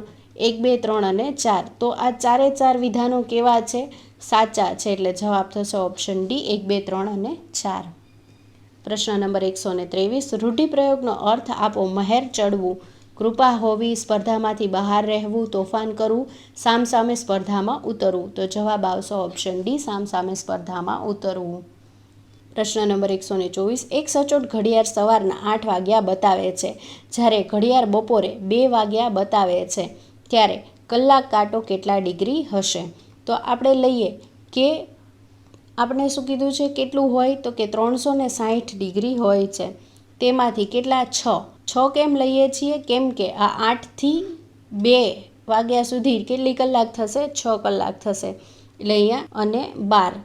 1, 2, 3 અને 4. તો આ 4 વિધાનો કેવા છે, સાચા છે, એટલે જવાબ થશે ઓપ્શન ડી, 1, 2, 3 અને 4. પ્રશ્ન નંબર 123, રૂઢિપ્રયોગનો અર્થ આપો. મહેર ચડવું, કૃપા હોવી, સ્પર્ધામાંથી બહાર રહેવું, તોફાન કરવું, સામસામે સ્પર્ધામાં ઉતરવું? તો જવાબ આવશે ઓપ્શન ડી, સામસામે સ્પર્ધામાં ઉતરવું. પ્રશ્ન નંબર 124, એક સચોટ ઘડિયાળ સવારના 8 વાગ્યા બતાવે છે, જ્યારે ઘડિયાળ બપોરે 2 વાગ્યા બતાવે છે, ત્યારે કલાક કાંટો કેટલા ડિગ્રી હશે? તો આપણે લઈએ કે આપણે શું કીધું છે, કેટલું હોય, તો કે 360 ડિગ્રી હોય છે. તેમાંથી કેટલા 6 કેમ લઈએ છીએ, કેમ કે આ 8થી 2 વાગ્યા સુધી કેટલી કલાક થશે, 6 કલાક થશે, એટલે અહીંયા અને 12.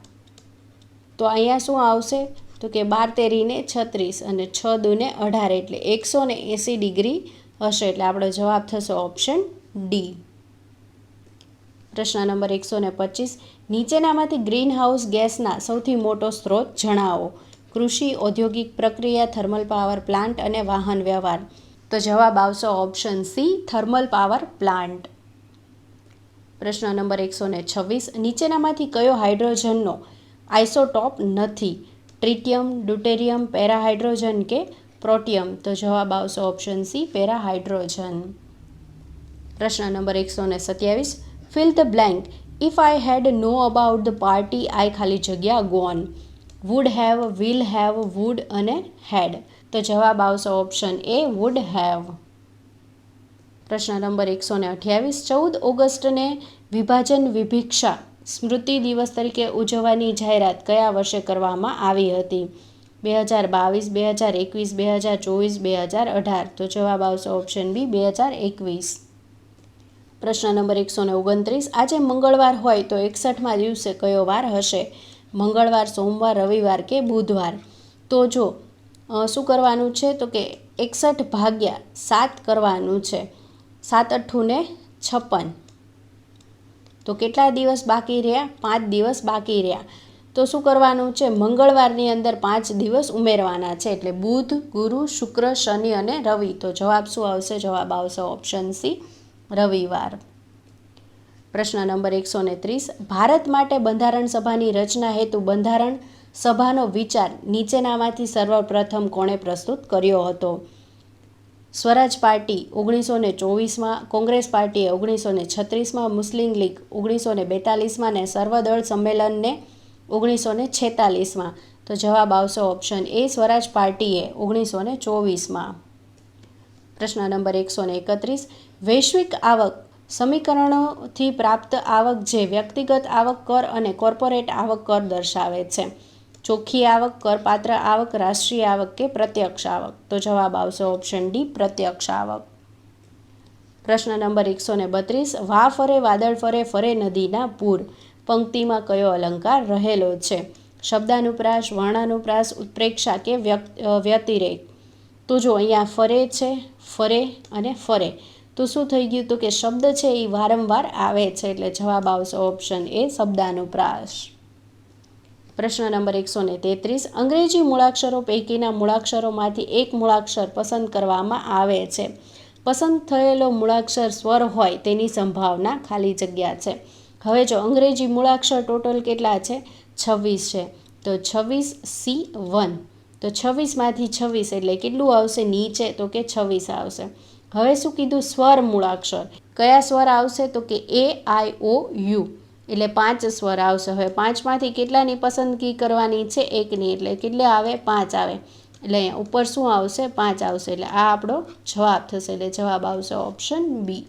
તો અહીંયા શું આવશે, તો કે 12 તેરીને 36 અને 6 દૂને 18, એટલે 180 ડિગ્રી હશે, એટલે આપણો જવાબ થશે ઓપ્શન ડી. પ્રશ્ન નંબર 125, નીચેનામાંથી ગ્રીનહાઉસ ગેસના સૌથી મોટો સ્ત્રોત જણાવો. કૃષિ, ઔદ્યોગિક પ્રક્રિયા, થર્મલ પાવર પ્લાન્ટ અને વાહન વ્યવહાર. તો જવાબ આવશે option C, thermal power plant. પ્રશ્ન નંબર 126. નીચેનામાંથી કયો હાઇડ્રોજનનો આઇસોટોપ નથી? ટ્રિટિયમ, ડ્યુટેરિયમ, પેરાહાઇડ્રોજન કે પ્રોટિયમ? તો જવાબ આવશે ઓપ્શન સી, પેરાહાઇડ્રોજન. પ્રશ્ન number 127. Fill the blank. If I had know about the party I ખાલી જગ્યા gone. Would have, will have, would અને હેડ. તો જવાબ આવશે ઓપ્શન એ, વુડ હેવ. પ્રશ્ન નંબર 128. 14 ઓગસ્ટને વિભાજન વિભિક્ષા સ્મૃતિ દિવસ તરીકે ઉજવવાની જાહેરાત કયા વર્ષે કરવામાં આવી હતી? 2022, 2021, 2024, 2018. તો જવાબ આવશે ઓપ્શન બી, 2021. પ્રશ્ન નંબર 129. આજે મંગળવાર હોય તો 61મા દિવસે કયો વાર હશે? મંગળવાર, સોમવાર, રવિવાર કે બુધવાર? તો જો શું કરવાનું છે તો કે 61 ભાગ્યા 7 કરવાનું છે. 7 અઠ્ઠું ને 56. તો કેટલા દિવસ બાકી રહ્યા? 5 દિવસ બાકી રહ્યા. તો શું કરવાનું છે? મંગળવારની અંદર 5 દિવસ ઉમેરવાના છે, એટલે બુધ, ગુરુ, શુક્ર, શનિ અને રવિ. તો જવાબ શું આવશે? જવાબ આવશે ઓપ્શન સી, રવિવાર. પ્રશ્ન નંબર 130. ભારત માટે બંધારણ સભાની રચના હેતુ બંધારણ સભાનો વિચાર નીચેનામાંથી સર્વપ્રથમ કોણે પ્રસ્તુત કર્યો હતો? સ્વરાજ પાર્ટી 1924માં, કોંગ્રેસ પાર્ટીએ 1936માં, મુસ્લિમ લીગ 1942માં અને સર્વદળ સંમેલનને 1946માં. તો જવાબ આવશે ઓપ્શન એ, સ્વરાજ પાર્ટીએ 1924માં. પ્રશ્ન નંબર 131. વૈશ્વિક આવક સમીકરણોથી પ્રાપ્ત આવક જે વ્યક્તિગત આવક કર અને કોર્પોરેટ આવક કર દર્શાવે છે. ચોખ્ખી આવક, કરપાત્ર આવક, રાષ્ટ્રીય આવક કે પ્રત્યક્ષ આવક? તો જવાબ આવશે ઓપ્શન ડી, પ્રત્યક્ષ આવક. પ્રશ્ન નંબર 132. વા ફરે વાદળ ફરે, ફરે નદીના પૂર. પંક્તિમાં કયો અલંકાર રહેલો છે? શબ્દાનુપ્રાસ, વર્ણાનુપ્રાસ, ઉત્પ્રેક્ષા કે વ્યતિરેક? તો જો અહીંયા ફરે છે, ફરે અને ફરે. તો શું થઈ ગયું? તો કે શબ્દ છે એ વારંવાર આવે છે, એટલે જવાબ આવશે ઓપ્શન એ, શબ્દાનુપ્રાસ. પ્રશ્ન નંબર 133. અંગ્રેજી મૂળાક્ષરો પૈકીના મૂળાક્ષરોમાંથી એક મૂળાક્ષર પસંદ કરવામાં આવે છે. પસંદ થયેલો મૂળાક્ષર સ્વર હોય તેની સંભાવના ખાલી જગ્યા છે. હવે જો અંગ્રેજી મૂળાક્ષર ટોટલ કેટલા છે? 26 છે. તો 26C1. તો 26માંથી 26 એટલે કેટલું આવશે નીચે? તો કે 26 આવશે. હવે શું કીધું? સ્વર મૂળાક્ષર. કયા સ્વર આવશે? તો કે A, I, O, U. એટલે 5 સ્વર આવશે. હવે 5માંથી કેટલાની પસંદગી કરવાની છે? 1ની. એટલે કેટલા આવે? 5 આવે. એટલે અહીંયા ઉપર શું આવશે? 5 આવશે. એટલે આ આપણો જવાબ થશે. એટલે જવાબ આવશે ઓપ્શન બી.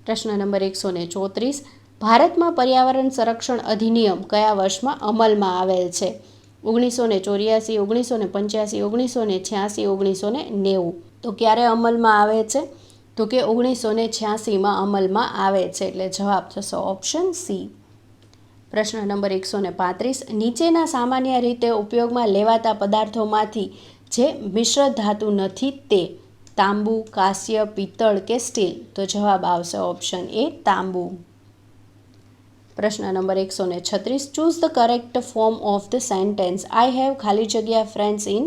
પ્રશ્ન નંબર 134. ભારતમાં પર્યાવરણ સંરક્ષણ અધિનિયમ કયા વર્ષમાં અમલમાં આવેલ છે? 1984, 1985, 1986, 1990. તો ક્યારે અમલમાં આવે છે? તો કે 1986માં અમલમાં આવે છે. એટલે જવાબ થશે ઓપ્શન સી. પ્રશ્ન નંબર 135. નીચેના સામાન્ય રીતે ઉપયોગમાં લેવાતા પદાર્થોમાંથી જે મિશ્ર ધાતુ નથી તે? તાંબુ, કાંસ્ય, પિત્તળ કે સ્ટીલ? તો જવાબ આવશે ઓપ્શન એ, તાંબુ. પ્રશ્ન number 136. Choose the correct form of the sentence. I have ખાલી જગ્યા friends in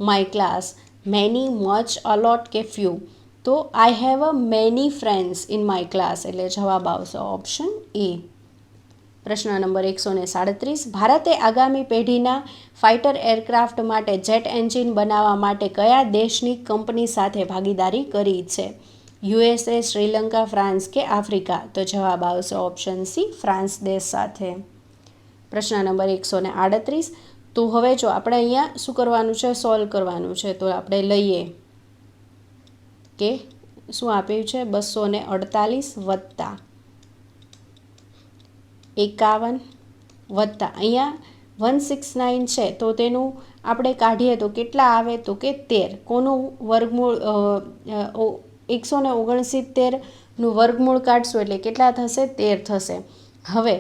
my class. Many, much, a lot કે ફ્યુ? તો I have a many friends in my class. એટલે જવાબ આવશે ઓપ્શન એ. પ્રશ્ન નંબર 137. ભારતે આગામી પેઢીના ફાઇટર એરક્રાફ્ટ માટે જેટ એન્જિન બનાવવા માટે કયા દેશની કંપની સાથે ભાગીદારી કરી છે? USA, શ્રીલંકા, ફ્રાન્સ કે આફ્રિકા? તો જવાબ આવશે ઓપ્શન સી, ફ્રાન્સ દેશ સાથે. પ્રશ્ન નંબર 138. તો હવે જો આપણે અહીંયા શું કરવાનું છે? સોલ્વ કરવાનું છે. તો આપણે લઈએ કે શું આપ્યું છે? 248 વત્તા 51 વત્તા અહીંયા 169 છે. તો તેનું આપણે કાઢીએ તો કેટલા આવે? તો કે 13. કોનું વર્ગમૂળ? 169નું વર્ગમૂળ કાઢશું એટલે કેટલા થશે? 13 થશે. હવે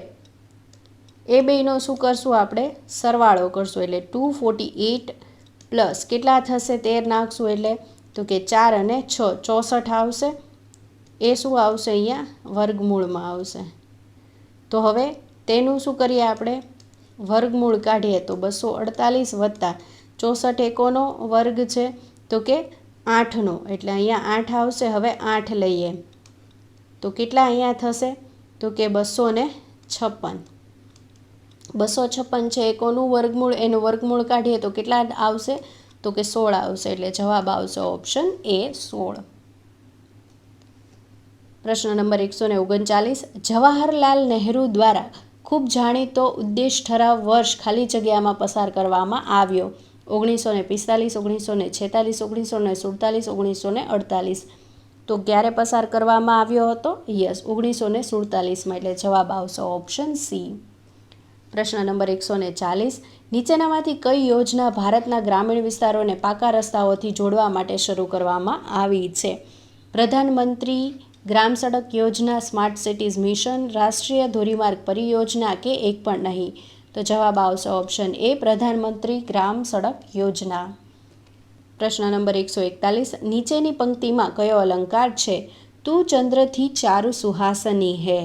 એ બેયનો શું કરશું? આપણે સરવાળો કરશું એટલે 248 પ્લસ કેટલા થશે? 13 નાખશું એટલે તો કે 4 અને 6 64 આવશે. એ શું આવશે? અહીંયા વર્ગમૂળમાં આવશે. તો હવે તેનું શું કરીએ આપણે? વર્ગમૂળ કાઢીએ તો 248 વત્તા 64 એકોનો વર્ગ છે તો કે 8નો, એટલે અહીંયા 8 આવશે. હવે 8 લઈએ તો કેટલા અહીંયા થશે તો કે 256. 256 છે એકોનું વર્ગમૂળ, એનું વર્ગમૂળ કાઢીએ તો કેટલા આવશે તો કે 16 આવશે. એટલે જવાબ આવશે ઓપ્શન એ 16. પ્રશ્ન નંબર 139. જવાહરલાલ નહેરુ દ્વારા ખૂબ જાણીતો ઉદ્દેશ ઠરાવ વર્ષ ખાલી જગ્યામાં પસાર કરવામાં આવ્યો. 1945, 1946, 1947, 1948. તો ક્યારે પસાર કરવામાં આવ્યો હતો? યસ, 1947માં. એટલે જવાબ આવશે ઓપ્શન સી. પ્રશ્ન નંબર 140. નીચેનામાંથી કઈ યોજના ભારતના ગ્રામીણ વિસ્તારોને પાકા રસ્તાઓથી જોડવા માટે શરૂ કરવામાં આવી છે? પ્રધાનમંત્રી ગ્રામ સડક યોજના, સ્માર્ટ સિટીઝ મિશન, રાષ્ટ્રીય ધોરીમાર્ગ પરિયોજના કે એક પણ નહીં? તો જવાબ આવશે ઓપ્શન એ, પ્રધાનમંત્રી ગ્રામ સડક યોજના. પ્રશ્ન નંબર 141. નીચેની પંક્તિમાં કયો અલંકાર છે? તું ચંદ્રથી ચારુ સુહાસની હે.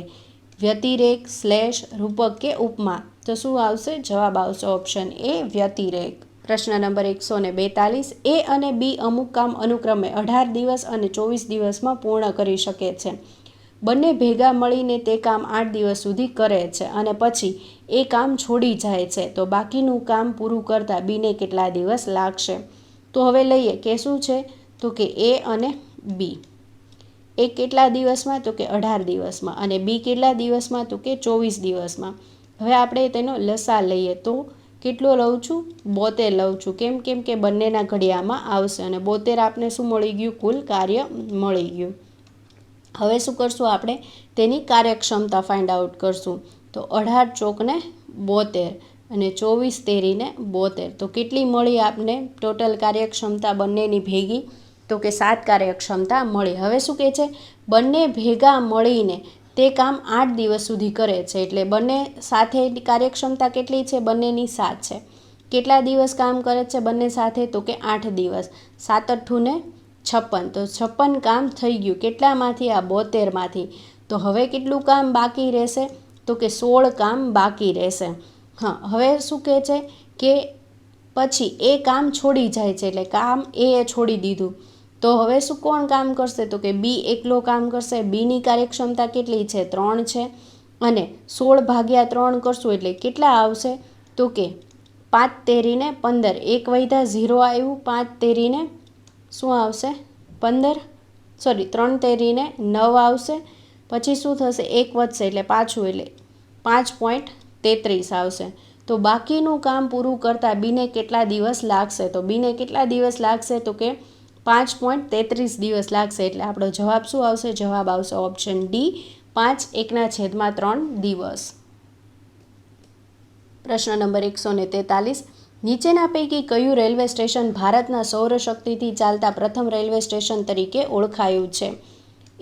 વ્યતિરેક, શ્લેષ, રૂપક કે ઉપમા? તો શું આવશે? જવાબ આવશે ઓપ્શન એ, વ્યતિરેક. પ્રશ્ન નંબર 142. એ અને બી અમુક કામ અનુક્રમે 18 દિવસ અને 24 દિવસમાં પૂર્ણ કરી શકે છે. બંને ભેગા મળીને તે કામ 8 દિવસ સુધી કરે છે અને પછી એ કામ છોડી જાય છે, તો બાકીનું કામ પૂરું કરતાં બીને કેટલા દિવસ લાગશે? તો હવે લઈએ કે શું છે તો કે એ અને બી. એ કેટલા દિવસમાં? તો કે 18 દિવસમાં. અને બી કેટલા દિવસમાં? તો કે 24 દિવસમાં. હવે આપણે તેનો લસા લઈએ તો કેટલો લઉં છું? 72 લઉં છું. કેમ કે બંનેના ઘડિયામાં આવશે અને 72 આપને શું મળી ગયું? કુલ કાર્ય મળી ગયું. હવે શું કરશું? આપણે તેની કાર્યક્ષમતા ફાઇન્ડ આઉટ કરશું. તો 18 ચોકને 72 અને 24 તેરીને 72. તો કેટલી મળી આપને ટોટલ કાર્યક્ષમતા બંનેની ભેગી? તો કે 7 કાર્યક્ષમતા મળી. હવે શું કહે છે? બંને ભેગા મળીને તે કામ 8 દિવસ સુધી કરે છે. એટલે બંને સાથે કાર્યક્ષમતા કેટલી છે? બંનેની 7 છે. કેટલા દિવસ કામ કરે છે બંને સાથે? તો કે 8 દિવસ. 7 8 ને 56. તો 56 કામ થઈ ગયું. કેટલામાંથી? આ 72માંથી. તો હવે કેટલું કામ બાકી રહેશે? તો કે 16 કામ બાકી રહેશે. હા, હવે શું કહે છે કે પછી એ કામ છોડી જાય છે, એટલે કામ એ છોડી દીધું. તો હવે શું કોણ કામ કરશે? તો કે બી એકલો કામ કરશે. બીની કાર્યક્ષમતા કેટલી છે? 3 છે. અને 16 ભાગ્યા 3 કરશું એટલે કેટલા આવશે? તો કે 5 તેરીને 15. 1 વૈધા 0 આવ્યું. 5 તેરીને શું આવશે? 15. 3 તેરીને 9 આવશે. પછી શું થશે? 1 વધશે એટલે પાછું, એટલે 5.33 આવશે. તો બાકીનું કામ પૂરું કરતાં બીને કેટલા દિવસ લાગશે? તો બીને કેટલા દિવસ લાગશે? તો કે 5.33 દિવસ લાગશે. એટલે આપણો જવાબ શું આવશે? જવાબ આવશે ઓપ્શન ડી, 5/1/3 દિવસ. પ્રશ્ન નંબર 143. નીચેના પૈકી કયું રેલવે સ્ટેશન ભારતના સૌરશક્તિથી ચાલતા પ્રથમ રેલવે સ્ટેશન તરીકે ઓળખાયું છે?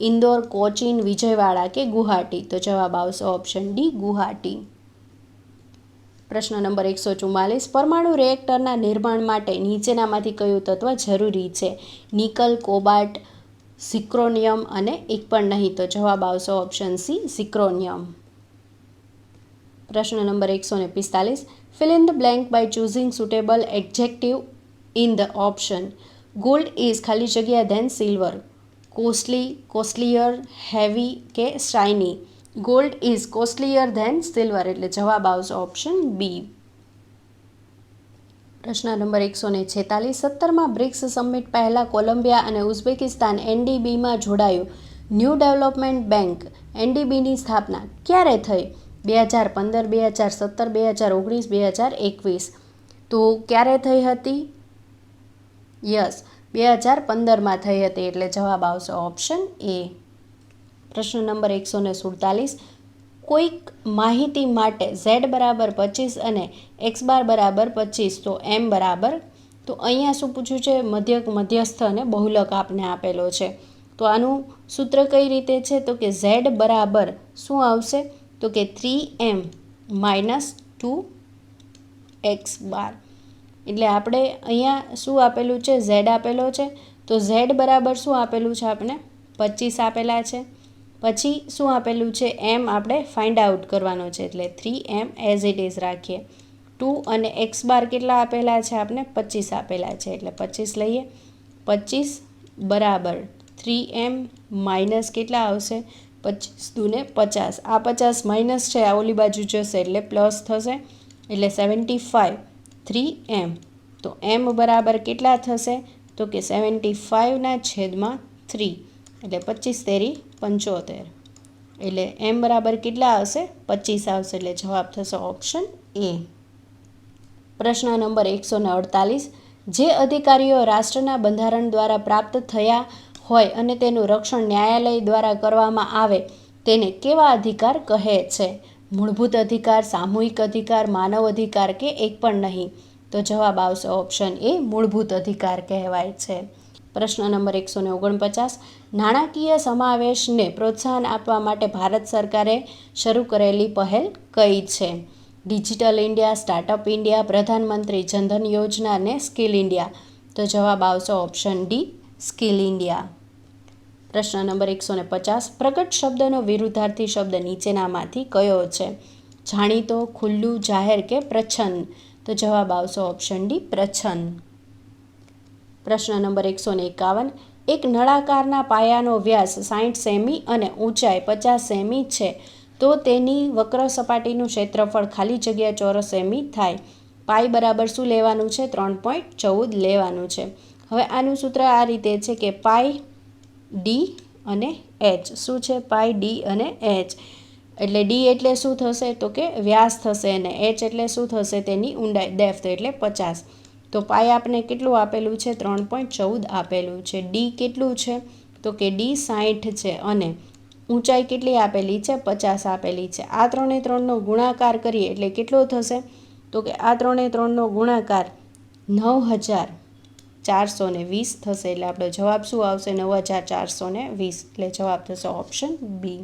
ઇન્દોર, કોચીન, વિજયવાડા કે ગુવાહાટી? તો જવાબ આવશે ઓપ્શન ડી, ગુવાહાટી. પ્રશ્ન નંબર 144. પરમાણુ રિએક્ટરના નિર્માણ માટે નીચેનામાંથી કયું તત્વ જરૂરી છે? નિકલ, કોબાલ્ટ, ઝિર્કોનિયમ અને એક પણ નહીં? તો જવાબ આવશે ઓપ્શન સી, ઝિર્કોનિયમ. પ્રશ્ન number 145. Fill in the blank by choosing suitable adjective in the option. Gold is ખાલી જગ્યા then silver. Costly, costlier, heavy કે shiny? Gold is costlier than silver. એટલે જવાબ આવશે ઓપ્શન બી. પ્રશ્ન નંબર 146. 17મા બ્રિક્સ સમિટ પહેલાં Columbia અને Uzbekistan એનડીબીમાં જોડાયું. New development bank એનડીબીની સ્થાપના ક્યારે થઈ? 2015, 2017, 2019, 2021? તો ક્યારે થઈ હતી? યસ, 2015માં થઈ હતી. એટલે જવાબ આવશે ઓપ્શન એ. પ્રશ્ન નંબર 147. કોઈક માહિતી માટે z બરાબર 25 અને x બાર બરાબર 25, તો m બરાબર, તો અહીંયા શું પૂછ્યું છે? મધ્યસ્થ અને બહુલક આપને આપેલો છે. તો આનું સૂત્ર કઈ રીતે છે? તો કે z બરાબર શું આવશે? તો કે 3m - 2x બાર. એટલે આપણે અહીંયા શું આપેલું છે? z આપેલો છે. તો z બરાબર શું આપેલું છે? આપણે 25 આપેલા છે. પછી શું આપેલું છે એમ આપણે ફાઇન્ડ આઉટ કરવાનો છે એટલે 3m એઝ ઇટ ઇઝ રાખીએ. 2 અને x બાર કેટલા આપેલા છે આપણે 25 આપેલા છે એટલે 25 લઈએ. 25 બરાબર 3m માઇનસ કેટલા આવશે 25 દૂને 50. આ 50 માઇનસ છે આ ઓલી બાજુ જશે એટલે પ્લસ થશે એટલે 75 3m. તો m બરાબર કેટલા થશે તો કે 75/3 એટલે 25 તેરી 75 એટલે m બરાબર કેટલા આવશે 25 આવશે એટલે જવાબ થશે ઓપ્શન એ. પ્રશ્ન નંબર 148. જે અધિકારીઓ રાષ્ટ્રના બંધારણ દ્વારા પ્રાપ્ત થયા હોય અને તેનું રક્ષણ ન્યાયાલય દ્વારા કરવામાં આવે તેને કેવા અધિકાર કહે છે? મૂળભૂત અધિકાર, સામૂહિક અધિકાર, માનવ અધિકાર કે એક પણ નહીં? તો જવાબ આવશે ઓપ્શન એ મૂળભૂત અધિકાર કહેવાય છે. પ્રશ્ન નંબર 149. નાણાકીય સમાવેશને પ્રોત્સાહન આપવા માટે ભારત સરકારે શરૂ કરેલી પહેલ કઈ છે? ડિજિટલ ઇન્ડિયા, સ્ટાર્ટઅપ ઇન્ડિયા, પ્રધાનમંત્રી જનધન યોજના અને સ્કિલ ઇન્ડિયા? તો જવાબ આવશે ઓપ્શન ડી સ્કિલ ઇન્ડિયા. પ્રશ્ન નંબર 150. પ્રગટ શબ્દનો વિરુદ્ધાર્થી શબ્દ નીચેનામાંથી કયો છે? જાણીતો, ખુલ્લું, જાહેર કે પ્રચ્છન્ન? તો જવાબ આવશે ઓપ્શન ડી પ્રચ્છન્ન. પ્રશ્ન નંબર 151. એક નળાકારના પાયાનો વ્યાસ 60 સેમી અને ઊંચાઈ 50 સેમી છે તો તેની વક્ર સપાટીનું ક્ષેત્રફળ ખાલી જગ્યા ચોરસ સેમી થાય. પાઈ બરાબર શું લેવાનું છે 3.14 લેવાનું છે. હવે આનું સૂત્ર આ રીતે છે કે પાઈ ડી અને એચ. શું છે પાઈ ડી અને એચ એટલે ડી એટલે શું થશે તો કે વ્યાસ થશે અને એચ એટલે શું થશે તેની ઊંડાઈ ડેપ્થ એટલે 50. તો પાઈ આપણે કેટલું આપેલું છે 3.14 આપેલું છે. ડી કેટલું છે તો કે ડી 60 છે અને ઊંચાઈ કેટલી આપેલી છે 50 આપેલી છે. આ 3 એ 3નો ગુણાકાર કરીએ એટલે કેટલો થશે તો કે આ 3 એ 3નો ગુણાકાર 9420 થશે એટલે આપણો જવાબ શું આવશે 9420 એટલે જવાબ થશે ઓપ્શન બી.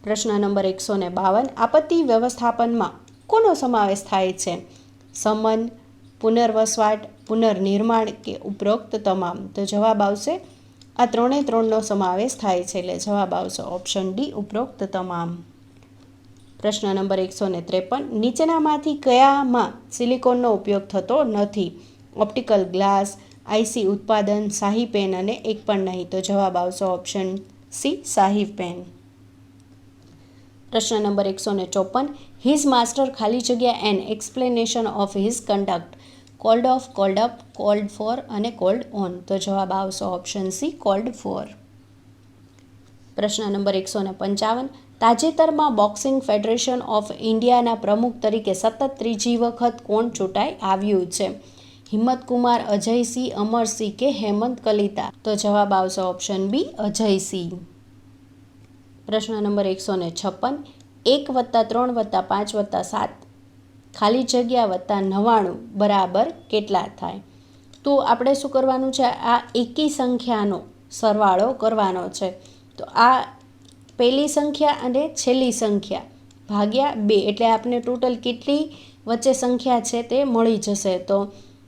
પ્રશ્ન નંબર 152. આપત્તિ વ્યવસ્થાપનમાં કોનો સમાવેશ થાય છે? શમન, પુનર્વસવાટ, પુનર્નિર્માણ કે ઉપરોક્ત તમામ? તો જવાબ આવશે આ 3 એ 3નો સમાવેશ થાય છે એટલે જવાબ આવશે ઓપ્શન ડી ઉપરોક્ત તમામ. પ્રશ્ન નંબર 153. નીચેનામાંથી કયામાં સિલિકોનનો ઉપયોગ થતો નથી? ઓપ્ટિકલ ગ્લાસ, આઈસી ઉત્પાદન, શાહી પેન અને એક પણ નહીં? તો જવાબ આવશે ઓપ્શન સી શાહી પેન. પ્રશ્ન નંબર 154. હિઝ માસ્ટર ખાલી જગ્યા an explanation of his conduct called off, called up, called for અને કોલ્ડ ઓન? તો જવાબ આવશે ઓપ્શન સી કોલ્ડ ફોર. પ્રશ્ન નંબર 155. તાજેતરમાં બોક્સિંગ ફેડરેશન ઓફ ઇન્ડિયાના પ્રમુખ તરીકે સતત ત્રીજી વખત કોણ ચૂંટાઈ આવ્યું છે? હિંમતકુમાર, અજયસિંહ, અમરસિંહ કે હેમંત કલિતા? તો જવાબ આવશે ઓપ્શન બી અજયસિંહ. પ્રશ્ન નંબર 156. 1+3+5+7 ખાલી જગ્યા +99 બરાબર કેટલા થાય? તો આપણે શું કરવાનું છે આ એકી સંખ્યાનો સરવાળો કરવાનો છે. તો આ પહેલી સંખ્યા અને છેલ્લી સંખ્યા ભાગ્યા 2 એટલે આપણે ટોટલ કેટલી વચ્ચે સંખ્યા છે તે મળી જશે. તો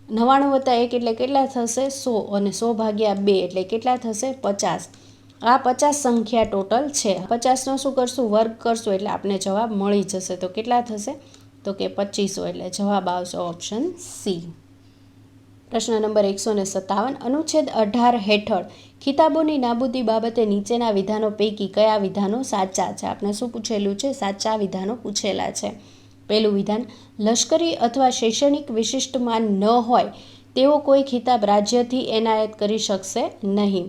99+1 એટલે કેટલા થશે 100 અને 100 ભાગ્યા 2 એટલે કેટલા થશે 50. આ 50 સંખ્યા ટોટલ છે. 50નો શું કરશું વર્ગ કરશું એટલે આપણે જવાબ મળી જશે. તો કેટલા થશે તો કે 2500 એટલે જવાબ આવશે ઓપ્શન સી. પ્રશ્ન નંબર 157. અનુચ્છેદ 18 હેઠળ ખિતાબોની નાબૂદી બાબતે નીચેના વિધાનો પૈકી કયા વિધાનો સાચા છે? આપણે શું પૂછેલું છે સાચા વિધાનો પૂછેલા છે. પહેલું વિધાન, લશ્કરી અથવા શૈક્ષણિક વિશિષ્ટ માન ન હોય તેવો કોઈ ખિતાબ રાજ્યથી એનાયત કરી શકશે નહીં.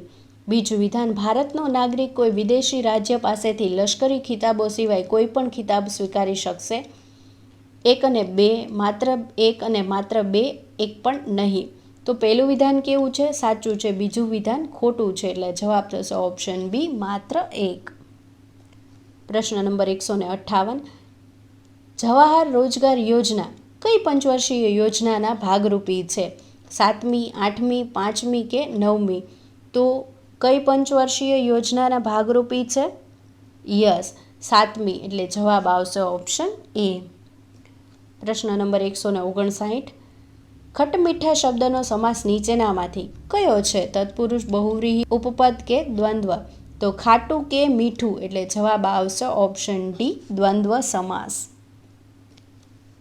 બીજું વિધાન, ભારતનો નાગરિક કોઈ વિદેશી રાજ્ય પાસેથી લશ્કરી ખિતાબો સિવાય કોઈ પણ ખિતાબ સ્વીકારી શકશે 1 અને 2, માત્ર 1 અને માત્ર 2, એક પણ નહીં. તો પહેલું વિધાન કેવું છે સાચું છે, બીજું વિધાન ખોટું છે એટલે જવાબ થશે ઓપ્શન બી માત્ર 1. પ્રશ્ન નંબર 158. જવાહર રોજગાર યોજના કઈ પંચવર્ષીય યોજનાના ભાગરૂપી છે? 7મી, 8મી, 5મી કે 9મી? તો કઈ પંચવર્ષીય યોજનાના ભાગરૂપી છે? યસ 7મી એટલે જવાબ આવશે ઓપ્શન એ. પ્રશ્ન નંબર 159. ખટમીઠા શબ્દનો સમાસ નીચેનામાંથી કયો છે? તત્પુરુષ, બહુવ્રીહી, ઉપપદ કે દ્વંદ્વ? તો ખાટું કે મીઠું, એટલે જવાબ આવશે ઓપ્શન ડી દ્વંદ્વ સમાસ.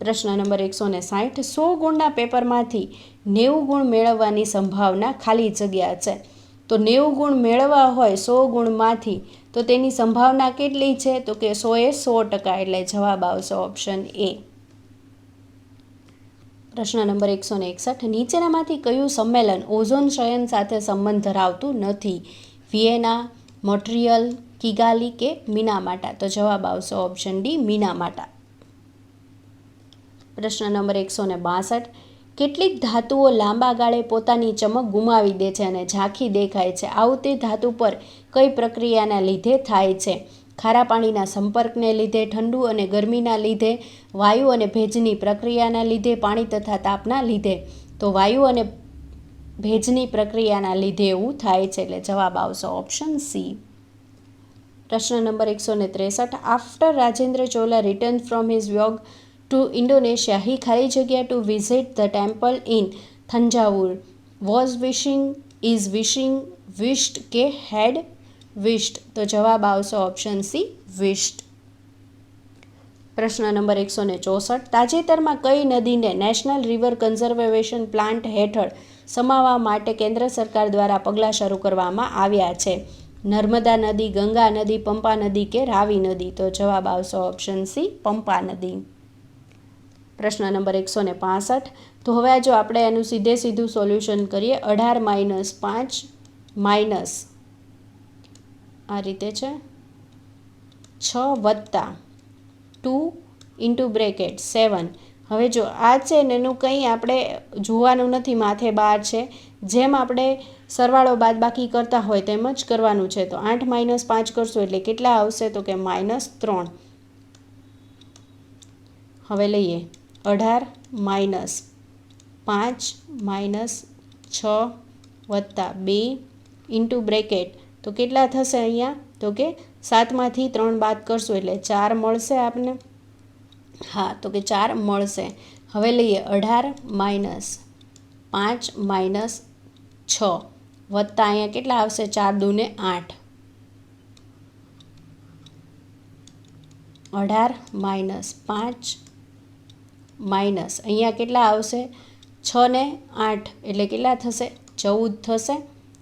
પ્રશ્ન નંબર 160, 100 ગુણના પેપરમાંથી 90 ગુણ મેળવવાની સંભાવના ખાલી જગ્યા છે. તો 90 ગુણ મેળવવા હોય 100 ગુણમાંથી, તો તેની સંભાવના કેટલી છે? તો કે 100%, એટલે જવાબ આવશે ઓપ્શન એ. પ્રશ્ન નંબર 161, નીચેનામાંથી કયું સંમેલન ઓઝોન શયન સાથે સંબંધ ધરાવતું નથી? વિયેના, મોન્ટ્રીયલ, કિગાલી કે મિનામાટા? તો જવાબ આવશે ઓપ્શન ડી મિનામાટા. પ્રશ્ન નંબર 162, કેટલીક ધાતુઓ લાંબા ગાળે પોતાની ચમક ગુમાવી દે છે અને ઝાંખી દેખાય છે. આવું તે ધાતુ પર કઈ પ્રક્રિયાના લીધે થાય છે? ખારા પાણીના સંપર્કને લીધે, ઠંડુ અને ગરમીના લીધે, વાયુ અને ભેજની પ્રક્રિયાના લીધે, પાણી તથા તાપના લીધે? તો વાયુ અને ભેજની પ્રક્રિયાના લીધે એવું થાય છે, એટલે જવાબ આવશે ઓપ્શન સી. પ્રશ્ન number 163, after Rajendra Chola return from his walk to Indonesia, he ખાલી જગ્યા to visit the temple in Thanjavur, was wishing, is wishing, wished કે હેડ વિશ્ડ? તો જવાબ આવશે ઓપ્શન સી વિશ્ડ. પ્રશ્ન નંબર 164, તાજેતરમાં કઈ નદીને નેશનલ રિવર કન્ઝર્વેશન પ્લાન્ટ હેઠળ સમાવવા માટે કેન્દ્ર સરકાર દ્વારા પગલાં શરૂ કરવામાં આવ્યા છે? નર્મદા નદી, ગંગા નદી, પંપા નદી કે રાવી નદી? તો જવાબ આવશે ઓપ્શન સી પંપા નદી. પ્રશ્ન નંબર 165, તો હવે જો આપણે એનું સીધું સોલ્યુશન કરીએ, 18 - 5 માઇનસ આ રીતે છે 6 વત્તા 2 ઇન્ટુ બ્રેકેટ 7. હવે જો આ છે ને એનું કંઈ આપણે જોવાનું નથી, માથે 12 છે, જેમ આપણે સરવાળો બાદબાકી કરતા હોય તેમ જ કરવાનું છે. તો 8 - 5 કરશું એટલે કેટલા આવશે? તો કે -3. હવે લઈએ 18 - 5 - 6 વત્તા 2 ઇન્ટુ બ્રેકેટ, તો કેટલા થશે અહીંયા? તો કે 7માંથી 3 બાદ કરશું એટલે 4 મળશે આપને. હા, તો કે 4 મળશે. હવે લઈએ 18 - 5 - 6 વત્તા અહીંયા કેટલા આવશે? 4 × 2 = 8. 18 - 5 માઇનસ અહીંયા કેટલા આવશે? 6 ને 8 એટલે કેટલા થશે? 14 થશે.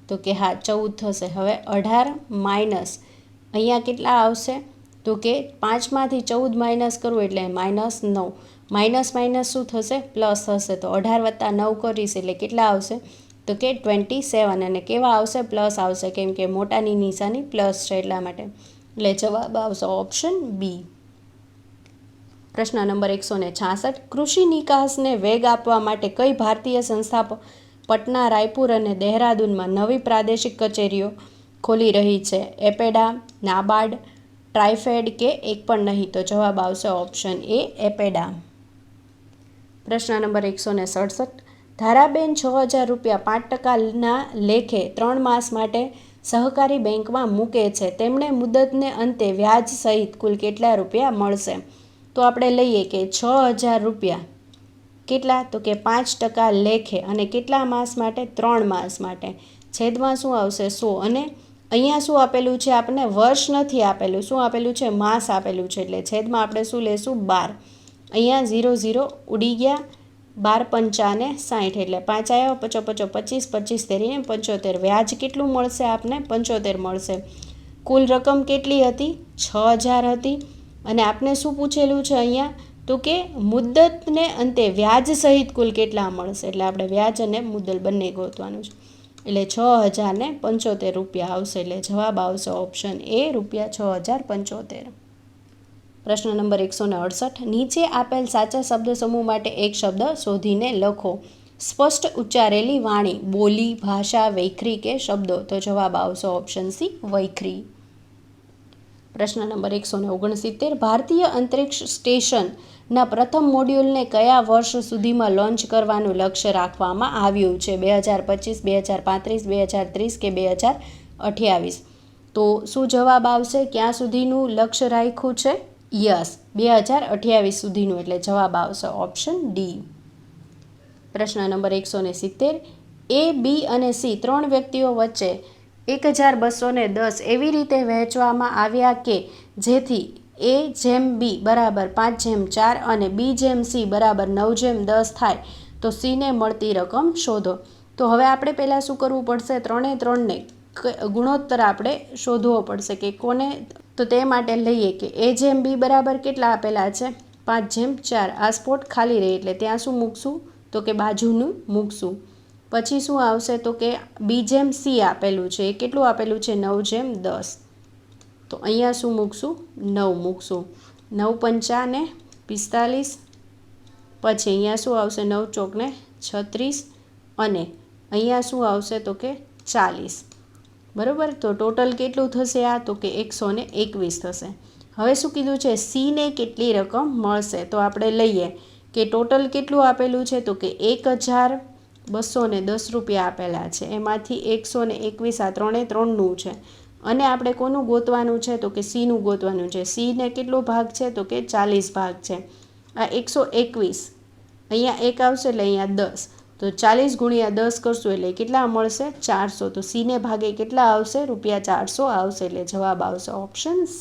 તો કે હા 14 થશે. હવે 18 માઇનસ અહીંયા કેટલા આવશે? તો કે 5માંથી 14 માઇનસ કરવું એટલે -9. માઇનસ શું થશે? પ્લસ થશે. તો 18 + 9 કરીશ એટલે કેટલા આવશે? તો કે 27. અને કેવા આવશે? પ્લસ આવશે, કેમ કે મોટાની નિશાની પ્લસ છે એટલા માટે. એટલે જવાબ આવશે ઓપ્શન બી. પ્રશ્ન નંબર 166, કૃષિ નિકાસને વેગ આપવા માટે કઈ ભારતીય સંસ્થા પટના, રાયપુર અને દહેરાદૂનમાં નવી પ્રાદેશિક કચેરીઓ ખોલી રહી છે? એપેડા, નાબાર્ડ, ટ્રાઇફેડ કે એક પણ નહીં? તો જવાબ આવશે ઓપ્શન એ એપેડા. પ્રશ્ન નંબર 167, ધારાબેન 6000 રૂપિયા 5%ના લેખે 3 માસ માટે સહકારી બેંકમાં મૂકે છે. તેમણે મુદતને અંતે વ્યાજ સહિત કુલ કેટલા રૂપિયા મળશે? તો આપણે લઈએ કે 6000 રૂપિયા કેટલા? તો કે 5% લેખે, અને કેટલા માસ માટે? 3 માસ માટે. છેદમાં શું આવશે? 100. અને અહીંયા શું આપેલું છે? આપણને વર્ષ નથી આપેલું, શું આપેલું છે? માસ આપેલું છે. એટલે છેદમાં આપણે શું લેશું? 12. અહીંયા 0 0 ઉડી ગયા, 12 × 5 = 60, એટલે 5 આવ્યા, 5 × 5 = 25, 25 તેરી 75. વ્યાજ કેટલું મળશે આપને? 75 મળશે. કુલ રકમ કેટલી હતી? 6000 હતી. અને આપને શું પૂછેલું છે અહીંયા? તો કે મુદ્દતને અંતે વ્યાજ સહિત કુલ કેટલા મળશે? એટલે આપણે વ્યાજ અને મુદ્દલ બંને ગોતવાનું છે. એટલે 6075 રૂપિયા આવશે. એટલે જવાબ આવશે ઓપ્શન એ ₹6075. પ્રશ્ન નંબર 168, નીચે આપેલ સાચા શબ્દ સમૂહ માટે એક શબ્દ શોધીને લખો. સ્પષ્ટ ઉચ્ચારેલી વાણી, બોલી, ભાષા, વૈખરી કે શબ્દો? તો જવાબ આવશે ઓપ્શન સી વૈખરી. પ્રશ્ન નંબર 169, ભારતીય અંતરિક્ષ સ્ટેશનના પ્રથમ મોડ્યુલને કયા વર્ષ સુધીમાં લોન્ચ કરવાનું લક્ષ્ય રાખવામાં આવ્યું છે? 2025, 2035, 2030 કે 2028? તો શું જવાબ આવશે? ક્યાં સુધીનું લક્ષ્ય રાખ્યું છે? યસ, 2028 સુધીનું. એટલે જવાબ આવશે ઓપ્શન ડી. પ્રશ્ન નંબર 170, એ, બી અને સી 3 વ્યક્તિઓ વચ્ચે 1210 એવી રીતે વહેંચવામાં આવ્યા કે જેથી A/B બરાબર 5/4 અને B/C બરાબર 9/10 થાય તો Cને મળતી રકમ શોધો. તો હવે આપણે પહેલાં શું કરવું પડશે? 3/3ને ગુણોત્તર આપણે શોધવો પડશે કે કોને. તો તે માટે લઈએ કે A/B બરાબર કેટલા આપેલા છે? 5/4. આ સ્પોટ ખાલી રહે એટલે ત્યાં શું મૂકશું? તો કે બાજુનું મૂકશું. પછી શું આવશે? તો કે B/C આપેલું છે. એ કેટલું આપેલું છે? 9/10. તો અહીંયા શું મૂકશું? 9 મૂકશું. 9 × 5 = 45. પછી અહીંયા શું આવશે? 9 × 4 = 36 અને અહીંયા શું આવશે? તો કે 40. બરાબર. તો ટોટલ કેટલું થશે આ? તો કે 121 થશે. હવે શું કીધું છે? Cને કેટલી રકમ મળશે? તો આપણે લઈએ કે ટોટલ કેટલું આપેલું છે? તો કે 1210 રૂપિયા આપેલા છે. એમાંથી 121 આ 3/3નું છે અને આપણે કોનું ગોતવાનું છે? તો કે Cનું ગોતવાનું છે. Cને કેટલો ભાગ છે? તો કે 40 ભાગ છે. આ 121 અહીંયા 1 આવશે એટલે અહીંયા 10. તો 40 × 10 કરશું એટલે કેટલા મળશે? 400. તો Cને ભાગે કેટલા આવશે? ₹400 આવશે. એટલે જવાબ આવશે ઓપ્શન C.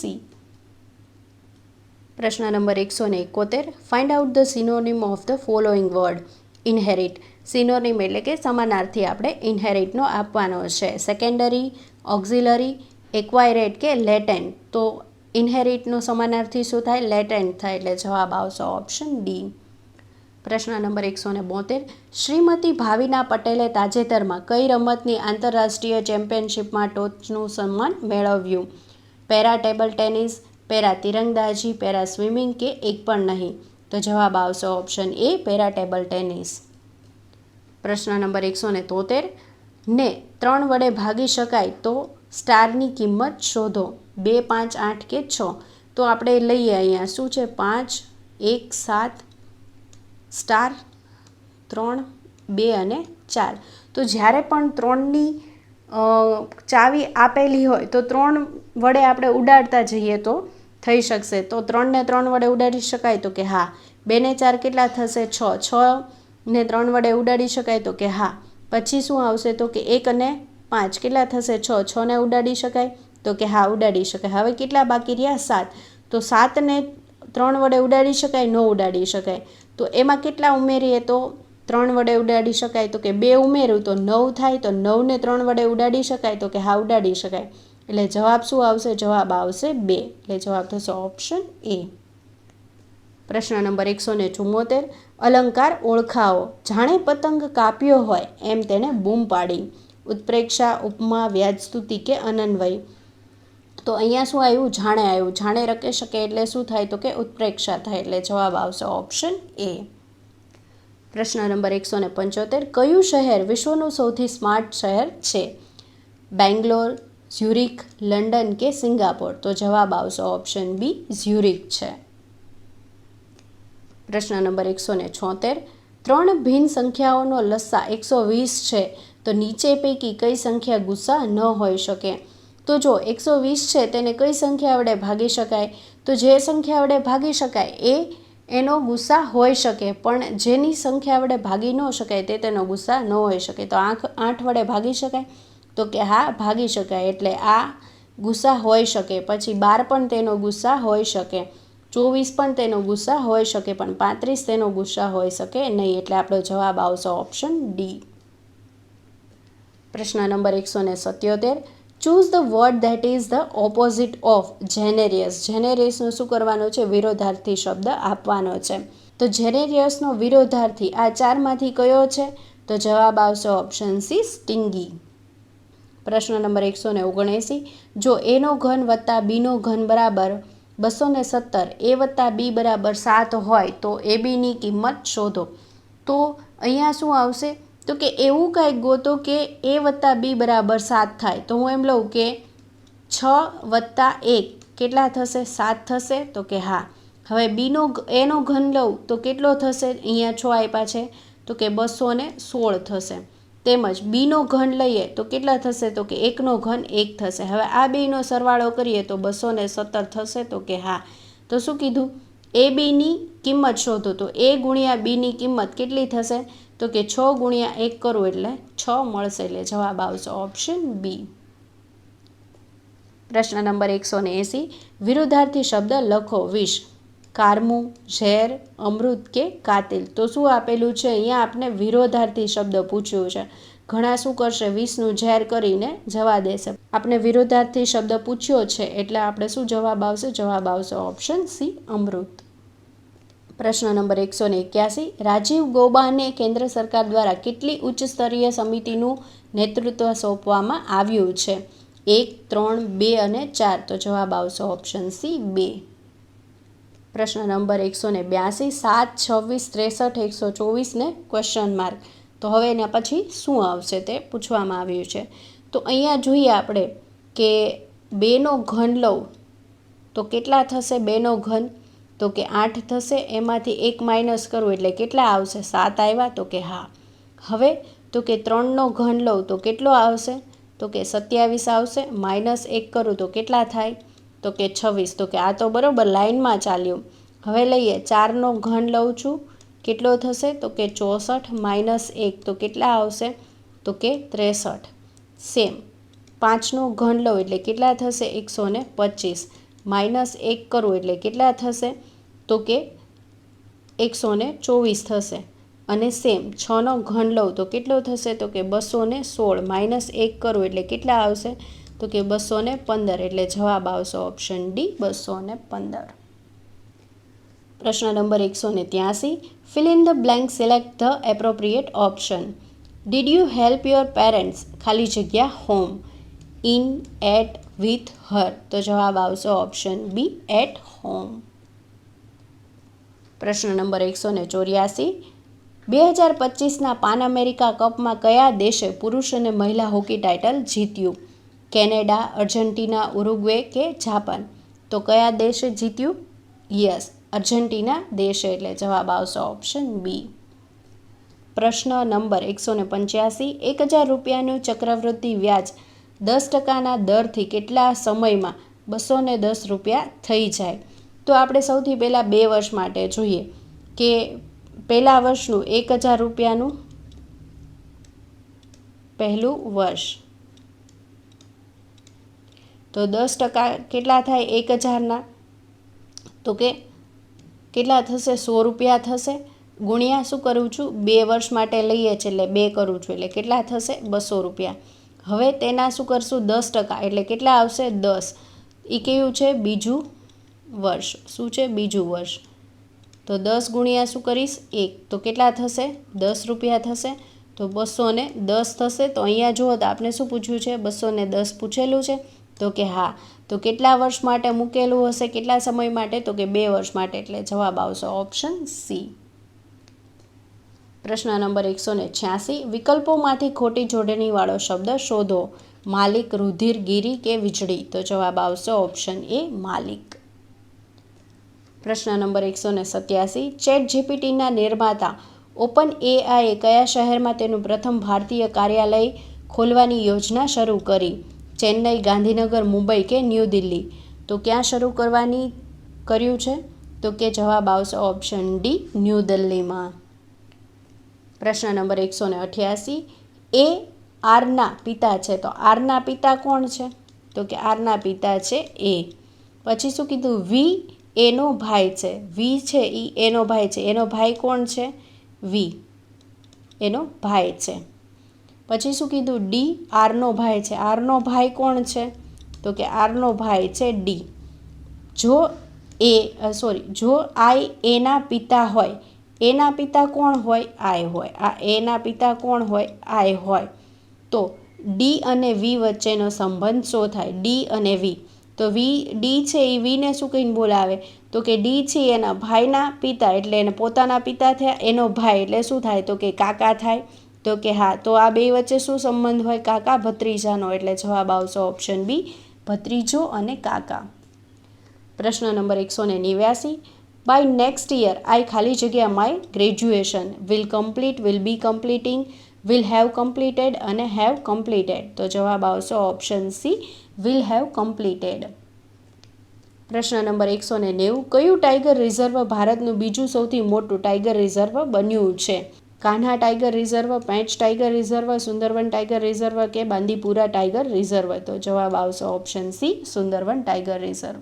પ્રશ્ન number 171. Find out the synonym of the following word. Inherit. Synonym એટલે કે સમાનાર્થી આપણે ઇનહેરિટનો આપવાનો છે. સેકન્ડરી, ઓક્ઝિલરી, એક્વાયરેટ કે લેટેન્ટ. તો ઇનહેરિટનો સમાનાર્થી શું થાય? લેટેન્ટ થાય. એટલે જવાબ આવશે ઓપ્શન ડી. પ્રશ્ન નંબર 172. શ્રીમતી ભાવિના પટેલે તાજેતરમાં કઈ રમતની આંતરરાષ્ટ્રીય ચેમ્પિયનશિપમાં ટોચનું સન્માન મેળવ્યું? પેરા ટેબલ ટેનિસ, પેરા તીરંદાજી, પેરા સ્વિમિંગ કે એક પણ નહીં? તો જવાબ આવશે option A, para table tennis. પ્રશ્ન નંબર 173. ને 3 વડે ભાગી શકાય તો સ્ટારની કિંમત શોધો. 2, 5, 8 કે 6? તો આપણે લઈએ અહીંયા શું છે? 5, 1, 7, સ્ટાર 3, 2 અને 4. તો જ્યારે પણ 3ની ચાવી આપેલી હોય તો 3 વડે આપણે ઉડાડતા જઈએ તો થઈ શકશે. તો 3ને 3 વડે ઉડાડી શકાય? તો કે હા. 2 ને 4 કેટલા થશે? 6. 6ને 3 વડે ઉડાડી શકાય? તો કે હા. પછી શું આવશે? તો કે 1 અને 5 કેટલા થશે? 6. 6ને ઉડાડી શકાય? તો કે હા, ઉડાડી શકાય. હવે કેટલા બાકી રહ્યા? 7. તો 7ને 3 વડે ઉડાડી શકાય? ન ઉડાડી શકાય. તો એમાં કેટલા ઉમેરીએ તો 3 વડે ઉડાડી શકાય? તો કે 2 ઉમેરું તો 9 થાય. તો 9ને 3 વડે ઉડાડી શકાય? તો કે હા, ઉડાડી શકાય. એટલે જવાબ શું આવશે? જવાબ આવશે 2. એટલે જવાબ થશે ઓપ્શન એ. પ્રશ્ન નંબર 174. અલંકાર ઓળખાવો. જાણે પતંગ કાપ્યો હોય એમ તેને બૂમ પાડી. ઉત્પ્રેક્ષા, ઉપમા, વ્યાજસ્તુતિ કે અનન્વય? તો અહીંયા શું આવ્યું? જાણે આવ્યું. જાણે રકે શકે એટલે શું થાય? તો કે ઉત્પ્રેક્ષા થાય. એટલે જવાબ આવશે ઓપ્શન એ. પ્રશ્ન નંબર 175. કયું શહેર વિશ્વનું સૌથી સ્માર્ટ શહેર છે? બેંગ્લોર, ઝ્યુરિક, લંડન કે સિંગાપોર? તો જવાબ આવશે ઓપ્શન બી, ઝ્યુરિક છે. પ્રશ્ન નંબર 176. 3 ભિન્ન સંખ્યાઓનો લસા 120 છે તો નીચે પૈકી કઈ સંખ્યા ગુસ્સા ન હોઈ શકે? તો જો 120 છે તેને કઈ સંખ્યા વડે ભાગી શકાય? તો જે સંખ્યા વડે ભાગી શકાય એનો ગુસ્સા હોઈ શકે, પણ જેની સંખ્યા વડે ભાગી ન શકાય તેનો ગુસ્સા ન હોઈ શકે. તો 8 વડે ભાગી શકાય? તો કે હા, ભાગી શકાય. એટલે આ ગુસ્સા હોઈ શકે. પછી 12 પણ તેનો ગુસ્સા હોઈ શકે, 24 પણ તેનો ગુસ્સા હોઈ શકે, પણ 35 તેનો ગુસ્સા હોઈ શકે નહીં. એટલે આપણો જવાબ આવશે ઓપ્શન ડી. પ્રશ્ન number 177. Choose the word that is the opposite of generous. જેનેરિયસનો શું કરવાનો છે? વિરોધાર્થી શબ્દ આપવાનો છે. તો જેનેરિયસનો વિરોધાર્થી આ 4માંથી કયો છે? તો જવાબ આવશે ઓપ્શન સી, સ્ટિંગી. પ્રશ્ન નંબર 179. જો એનો ઘન વત્તા બીનો ઘન બરાબર 217, એ વત્તા બી બરાબર 7 હોય તો એ બીની કિંમત શોધો. તો અહીંયા શું આવશે? તો કે એવું કંઈક ગોતો કે એ વત્તા બી બરાબર 7 થાય. તો હું એમ લઉં કે 6 વત્તા 1 કેટલા થશે? 7 થશે. તો કે હા. હવે એનો ઘન લઉં તો કેટલો થશે? અહીંયા 6 આપ્યા છે તો કે 216 થશે. તેમજ બીનો ઘન લઈએ તો કેટલા થશે? તો કે 1નો ઘન 1 થશે. હવે આ બેનો સરવાળો કરીએ તો 217 થશે. તો કે હા. તો શું કીધું? એ બીની કિંમત શોધો. તો એ ગુણ્યા બીની કિંમત કેટલી થશે? તો કે 6 × 1 કરું એટલે 6 મળશે. એટલે જવાબ આવશે ઓપ્શન બી. પ્રશ્ન નંબર 180, વિરુદ્ધાર્થી શબ્દ લખો. વિષ, કારમું, ઝેર, અમૃત કે કાતિલ. તો શું આપેલું છે? અહીંયા આપણે વિરોધાર્થી શબ્દ પૂછ્યું છે. ઘણા શું કરશે? વિષનું ઝેર કરીને જવા દેશે. આપણે વિરોધાર્થી શબ્દ પૂછ્યો છે એટલે આપણે શું જવાબ આવશે? જવાબ આવશે ઓપ્શન સી, અમૃત. પ્રશ્ન નંબર 181, રાજીવ ગૌબાને કેન્દ્ર સરકાર દ્વારા કેટલી ઉચ્ચ સ્તરીય સમિતિનું નેતૃત્વ સોંપવામાં આવ્યું છે? 1, 3, 2 અને 4. તો જવાબ આવશે ઓપ્શન સી, 2. પ્રશ્ન નંબર 182, 7, 26, 63, 124 ને ક્વેશ્ચન માર્ક. તો હવે એના પછી શું આવશે તે પૂછવામાં આવ્યું છે. તો અહીંયા જોઈએ આપણે કે 2નો ઘન લઉં તો કેટલા થશે? 2નો ઘન તો કે 8 થશે. એમાંથી 1 માઇનસ કરું એટલે કેટલા આવશે? 7 આવ્યા. તો કે હા. હવે તો કે 3નો ઘન લઉં તો કેટલો આવશે? તો કે 27 આવશે. -1 કરું તો કેટલા થાય? તો કે 26. તો કે આ તો બરાબર લાઇનમાં ચાલ્યું. હવે લઈએ 4નો ઘન લઉં છું, કેટલો થશે? તો કે 64 - 1 તો કેટલા આવશે? તો કે 63. સેમ 5નો ઘન લઉં એટલે કેટલા થશે? 125. -1 કરું એટલે કેટલા થશે? તો કે 124 થશે. અને સેમ 6નો ઘન લઉં તો કેટલો થશે? તો કે 216. -1 કરું એટલે કેટલા આવશે? તો કે 215. એટલે જવાબ આવશે ઓપ્શન ડી, 215. પ્રશ્ન number 183, fill in the blank, select the appropriate option. Did you help your parents? ખાલી જગ્યા home, in, at, with, her. તો જવાબ આવશે ઓપ્શન બી, at home. પ્રશ્ન નંબર 184, 2025ના પાન અમેરિકા કપમાં કયા દેશે પુરુષ અને મહિલા હોકી ટાઇટલ જીત્યું? કેનેડા, અર્જેન્ટિના, ઉરુગ્વે કે જાપાન. તો કયા દેશે જીત્યું? યસ, અર્જેન્ટિના દેશે. એટલે જવાબ આવશે ઓપ્શન બી. પ્રશ્ન નંબર 185, 1000 રૂપિયાનું ચક્રવૃદ્ધિ વ્યાજ 10%ના દરથી કેટલા સમયમાં 210 રૂપિયા થઈ જાય? તો આપણે સૌથી પહેલાં 2 વર્ષ માટે જોઈએ કે પહેલા વર્ષનું 1000 રૂપિયાનું પહેલું વર્ષ, તો 10% કેટલા થાય 1000ના? તો કે કેટલા થશે? 100 રૂપિયા થશે. ગુણ્યા શું કરું છું? 2 વર્ષ માટે લઈએ છીએ એટલે 2 કરું છું એટલે કેટલા થશે? 200 રૂપિયા. હવે તેના શું કરશું? 10% એટલે કેટલા આવશે? 10. એ કેવું છે? બીજું વર્ષ. શું છે? બીજું વર્ષ. તો 10 ગુણ્યા શું કરીશ? 1. તો કેટલા થશે? 10 રૂપિયા થશે. તો 210 થશે. તો અહીંયા જુઓ તો આપણે શું પૂછ્યું છે? 210 પૂછેલું છે. તો કે હા. તો કેટલા વર્ષ માટે મૂકેલું હશે? કેટલા સમય માટે? તો કે 2 વર્ષ માટે. એટલે જવાબ આવશે ઓપ્શન સી. પ્રશ્ન નંબર 186, વિકલ્પોમાંથી ખોટી જોડણીવાળો શબ્દ શોધો. માલિક, રુધિર, ગીરી કે વીજળી. તો જવાબ આવશે ઓપ્શન એ, માલિક. પ્રશ્ન નંબર 187, ચેટ જીપીટીના નિર્માતા ઓપન એઆઈએ કયા શહેરમાં તેનું પ્રથમ ભારતીય કાર્યાલય ખોલવાની યોજના શરૂ કરી? ચેન્નઈ, ગાંધીનગર, મુંબઈ કે ન્યૂ દિલ્હી. તો ક્યાં શરૂ કર્યું છે? તો કે જવાબ આવશે ઓપ્શન ડી, ન્યૂ દિલ્હીમાં. પ્રશ્ન નંબર 188, એ આરના પિતા છે. તો આરના પિતા કોણ છે? તો કે આરના પિતા છે એ. પછી શું કીધું? વી એનો ભાઈ છે. વી છે એ એનો ભાઈ છે. એનો ભાઈ કોણ છે? વી એનો ભાઈ છે. પછી શું કીધું? ડી આરનો ભાઈ છે. આરનો ભાઈ કોણ છે? તો કે આરનો ભાઈ છે ડી. જો આઈ એના પિતા હોય, એના પિતા કોણ હોય? આઈ હોય. આ એના પિતા કોણ હોય? આઈ હોય. તો ડી અને વી વચ્ચેનો સંબંધ શું થાય? ડી અને વી. તો ડી છે એ વીને શું કહીને બોલાવે? તો કે ડી છે એના ભાઈના પિતા, એટલે એને પોતાના પિતા થયા. એનો ભાઈ એટલે શું થાય? તો કે કાકા થાય. તો કે હા. તો આ બે વચ્ચે શું સંબંધ હોય? કાકા ભત્રીજાનો. એટલે જવાબ આવશે ઓપ્શન બી, ભત્રીજો અને કાકા. પ્રશ્ન નંબર 189, બાય નેક્સ્ટ યર આઈ ખાલી જગ્યા my graduation will complete, will be completing, will have completed અને હેવ કમ્પ્લીટેડ. તો જવાબ આવશે option C, will have completed. પ્રશ્ન નંબર 190, કયું ટાઈગર રિઝર્વ ભારતનું બીજું સૌથી મોટું ટાઈગર રિઝર્વ બન્યું છે? Kanha tiger reserve, Pench tiger reserve, Sundarbans tiger reserve કે બાંદીપુરા ટાઈગર રિઝર્વ? તો જવાબ આવશે option C, Sundarbans tiger reserve.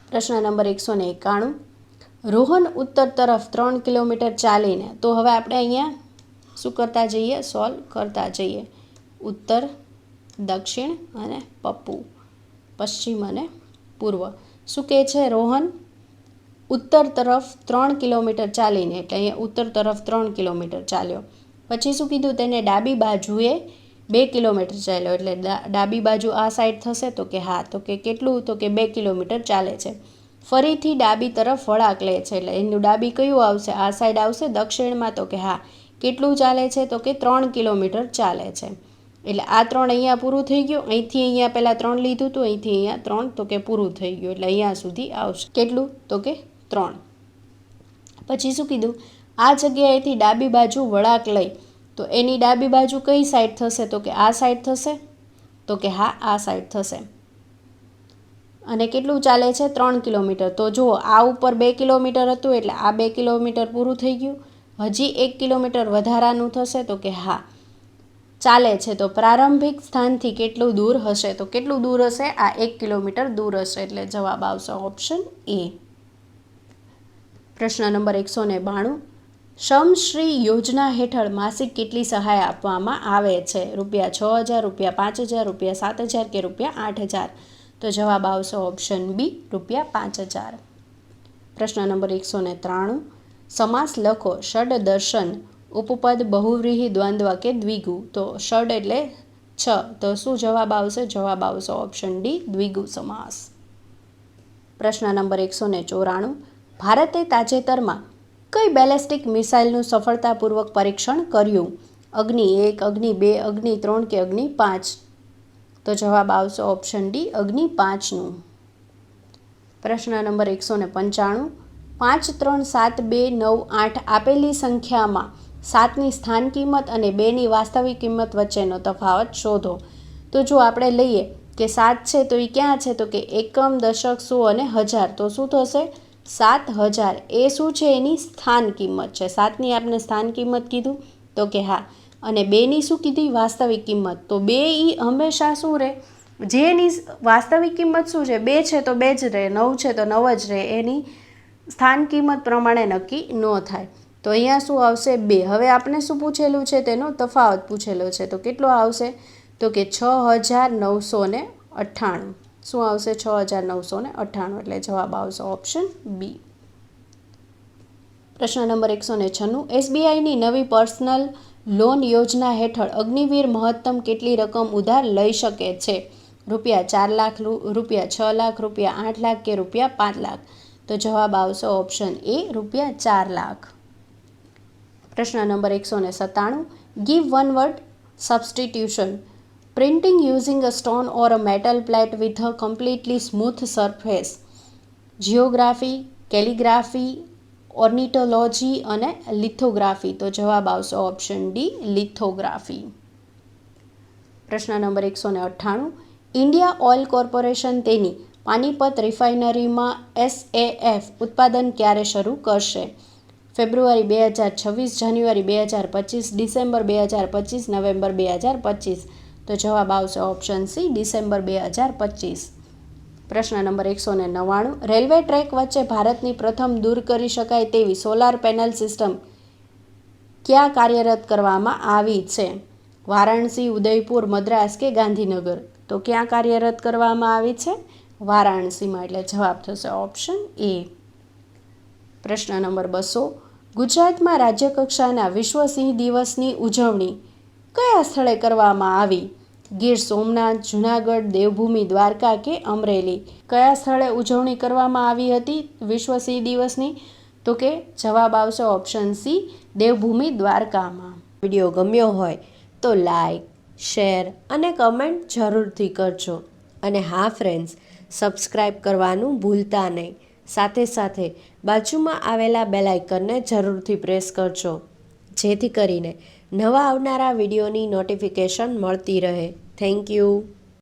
પ્રશ્ન નંબર 191. રોહન ઉત્તર તરફ 3 કિલોમીટર ચાલીને, તો હવે આપણે અહીંયા શું કરતા જઈએ? સોલ્વ કરતા જઈએ. ઉત્તર, દક્ષિણ અને પશ્ચિમ અને પૂર્વ. શું કહે છે? રોહન ઉત્તર તરફ 3 કિલોમીટર ચાલીને, એટલે અહીંયા ઉત્તર તરફ 3 કિલોમીટર ચાલ્યો. પછી શું કીધું? તેને ડાબી બાજુએ 2 કિલોમીટર ચાલ્યો, એટલે ડાબી બાજુ આ સાઈડ થશે. તો કે હા. તો કે કેટલું? તો કે 2 કિલોમીટર ચાલે છે. ફરીથી ડાબી તરફ વળાંક લે છે, એટલે એનું ડાબી કયું આવશે? આ સાઈડ આવશે દક્ષિણમાં. તો કે હા. કેટલું ચાલે છે? તો કે 3 કિલોમીટર ચાલે છે. એટલે આ 3 અહીંયા પૂરું થઈ ગયું. અહીંથી અહીંયા પહેલાં 3 લીધું હતું, અહીંથી અહીંયા 3, તો કે પૂરું થઈ ગયું. એટલે અહીંયા સુધી આવશે. કેટલું? તો કે 3. પછી શું કીધું? આ જગ્યાએથી ડાબી બાજુ વળાંક લઈ, તો એની ડાબી બાજુ કઈ સાઈડ થશે? તો કે આ સાઈડ થશે. તો કે હા, આ સાઈડ થશે. અને કેટલું ચાલે છે? 3 કિલોમીટર. તો જુઓ, આ ઉપર 2 કિલોમીટર હતું, એટલે આ 2 કિલોમીટર પૂરું થઈ ગયું. હજી 1 કિલોમીટર વધારાનું થશે. તો કે હા, ચાલે છે. તો પ્રારંભિક સ્થાનથી કેટલું દૂર હશે? તો કેટલું દૂર હશે? આ 1 કિલોમીટર દૂર હશે. એટલે જવાબ આવશે ઓપ્શન એ. પ્રશ્ન નંબર 192. શ્રમશ્રી યોજના હેઠળ માસિક કેટલી સહાય આપવામાં આવે છે? ₹6,000, ₹5,000, ₹7,000 કે ₹8,000? તો જવાબ આવશે ઓપ્શન બી, ₹5,000. પ્રશ્ન નંબર 193. સમાસ લખો. ષડદર્શન, ઉપપદ, બહુવ્રીહી, દ્વંદ્વ કે દ્વિગુ? તો ષડ એટલે 6. તો શું જવાબ આવશે? જવાબ આવશે ઓપ્શન ડી, દ્વિગુ સમાસ. પ્રશ્ન નંબર 194. ભારતે તાજેતરમાં કઈ બેલેસ્ટિક મિસાઇલનું સફળતાપૂર્વક પરીક્ષણ કર્યું? અગ્નિ 1, અગ્નિ 2, અગ્નિ 3 કે અગ્નિ 5? તો જવાબ આવશે ઓપ્શન ડી, અગ્નિ 5નું. પ્રશ્ન નંબર 195. 5, 3, 7, 2, 9, 8 આપેલી સંખ્યામાં 7ની સ્થાન કિંમત અને 2ની વાસ્તવિક કિંમત વચ્ચેનો તફાવત શોધો. તો જો આપણે લઈએ કે 7 છે, તો એ ક્યાં છે? તો કે એકમ, દશક, સો અને હજાર. તો શું થશે? 7,000. એ શું છે? એની સ્થાન કિંમત છે. 7ની આપણે સ્થાન કિંમત કીધું. તો કે હા. અને 2ની શું કીધી? વાસ્તવિક કિંમત. તો 2 એ હંમેશા શું રહે? જેની વાસ્તવિક કિંમત શું છે? 2 છે તો 2 જ રહે, 9 છે તો 9 જ રહે. એની સ્થાન કિંમત પ્રમાણે નક્કી ન થાય. તો અહીંયા શું આવશે? 2. હવે આપણે શું પૂછેલું છે? તેનો તફાવત પૂછેલો છે. તો કેટલો આવશે? તો કે 6,998. શું આવશે? 6,998. એટલે જવાબ આવશે ઓપ્શન બી. પ્રશ્ન નંબર 196. SBIની નવી પર્સનલ લોન યોજના હેઠળ અગ્નિવીર મહત્તમ કેટલી રકમ ઉધાર લઈ શકે છે? ₹4 લાખ, ₹6 લાખ, ₹8 લાખ કે ₹5 લાખ? તો જવાબ આવશે ઓપ્શન એ, ₹4 લાખ. પ્રશ્ન number 197. Give one word substitution. Printing using a stone or a metal plate with a completely smooth surface. Geography, calligraphy, ornithology અને લિથોગ્રાફી? તો જવાબ આવશે ઓપ્શન ડી, લિથોગ્રાફી. પ્રશ્ન નંબર 198. ઇન્ડિયા ઓઇલ કોર્પોરેશન તેની પાનીપત રિફાઇનરીમાં SAF ઉત્પાદન ક્યારે શરૂ કરશે? February 2026, January 2025, December 2025, November 2025? તો જવાબ આવશે ઓપ્શન સી, ડિસેમ્બર 2025. પ્રશ્ન નંબર 199. રેલવે ટ્રેક વચ્ચે ભારતની પ્રથમ દૂર કરી શકાય તેવી સોલાર પેનલ સિસ્ટમ ક્યાં કાર્યરત કરવામાં આવી છે? વારાણસી, ઉદયપુર, મદ્રાસ કે ગાંધીનગર? તો ક્યાં કાર્યરત કરવામાં આવી છે? વારાણસીમાં. એટલે જવાબ થશે ઓપ્શન એ. પ્રશ્ન નંબર 200. ગુજરાતમાં રાજ્યકક્ષાના વિશ્વ સિંહ દિવસની ઉજવણી કયા સ્થળે કરવામાં આવી? ગીર સોમનાથ, જૂનાગઢ, દેવભૂમિ દ્વારકા કે અમરેલી? કયા સ્થળે ઉજવણી કરવામાં આવી હતી વિશ્વ સિંહ દિવસની? તો કે જવાબ આવશે ઓપ્શન સી, દેવભૂમિ દ્વારકામાં. વિડીયો ગમ્યો હોય તો લાઈક, શેર અને કમેન્ટ જરૂરથી કરજો. અને હા ફ્રેન્ડ્સ, સબસ્ક્રાઈબ કરવાનું ભૂલતા નહીં. સાથે સાથે બાજુમાં આવેલા બેલ આઇકનને જરૂરથી પ્રેસ કરજો, જેથી કરીને નવા આવનારા વિડીયોની નોટિફિકેશન મળતી રહે. Thank you.